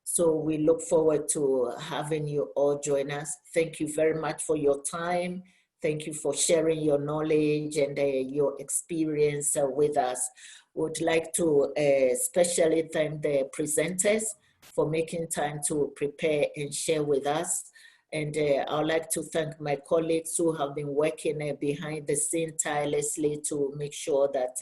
So we look forward to having you all join us. Thank you very much for your time. Thank you for sharing your knowledge and your experience with us. Would like to especially thank the presenters for making time to prepare and share with us. And I'd like to thank my colleagues who have been working behind the scene tirelessly to make sure that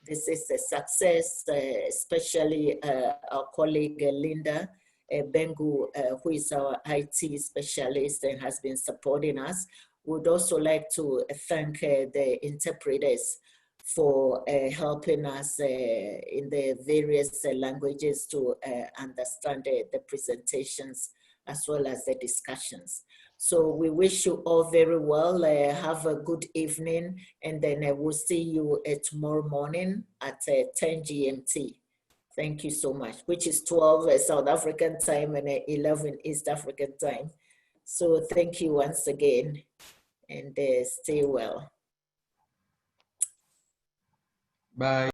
this is a success, especially our colleague Linda Bengu, who is our IT specialist and has been supporting us. Would also like to thank the interpreters for helping us in the various languages to understand the presentations as well as the discussions. So we wish you all very well. Have a good evening, and then we'll see you tomorrow morning at 10 GMT. Thank you so much, which is 12 South African time and 11 East African time. So thank you once again, and stay well. Bye.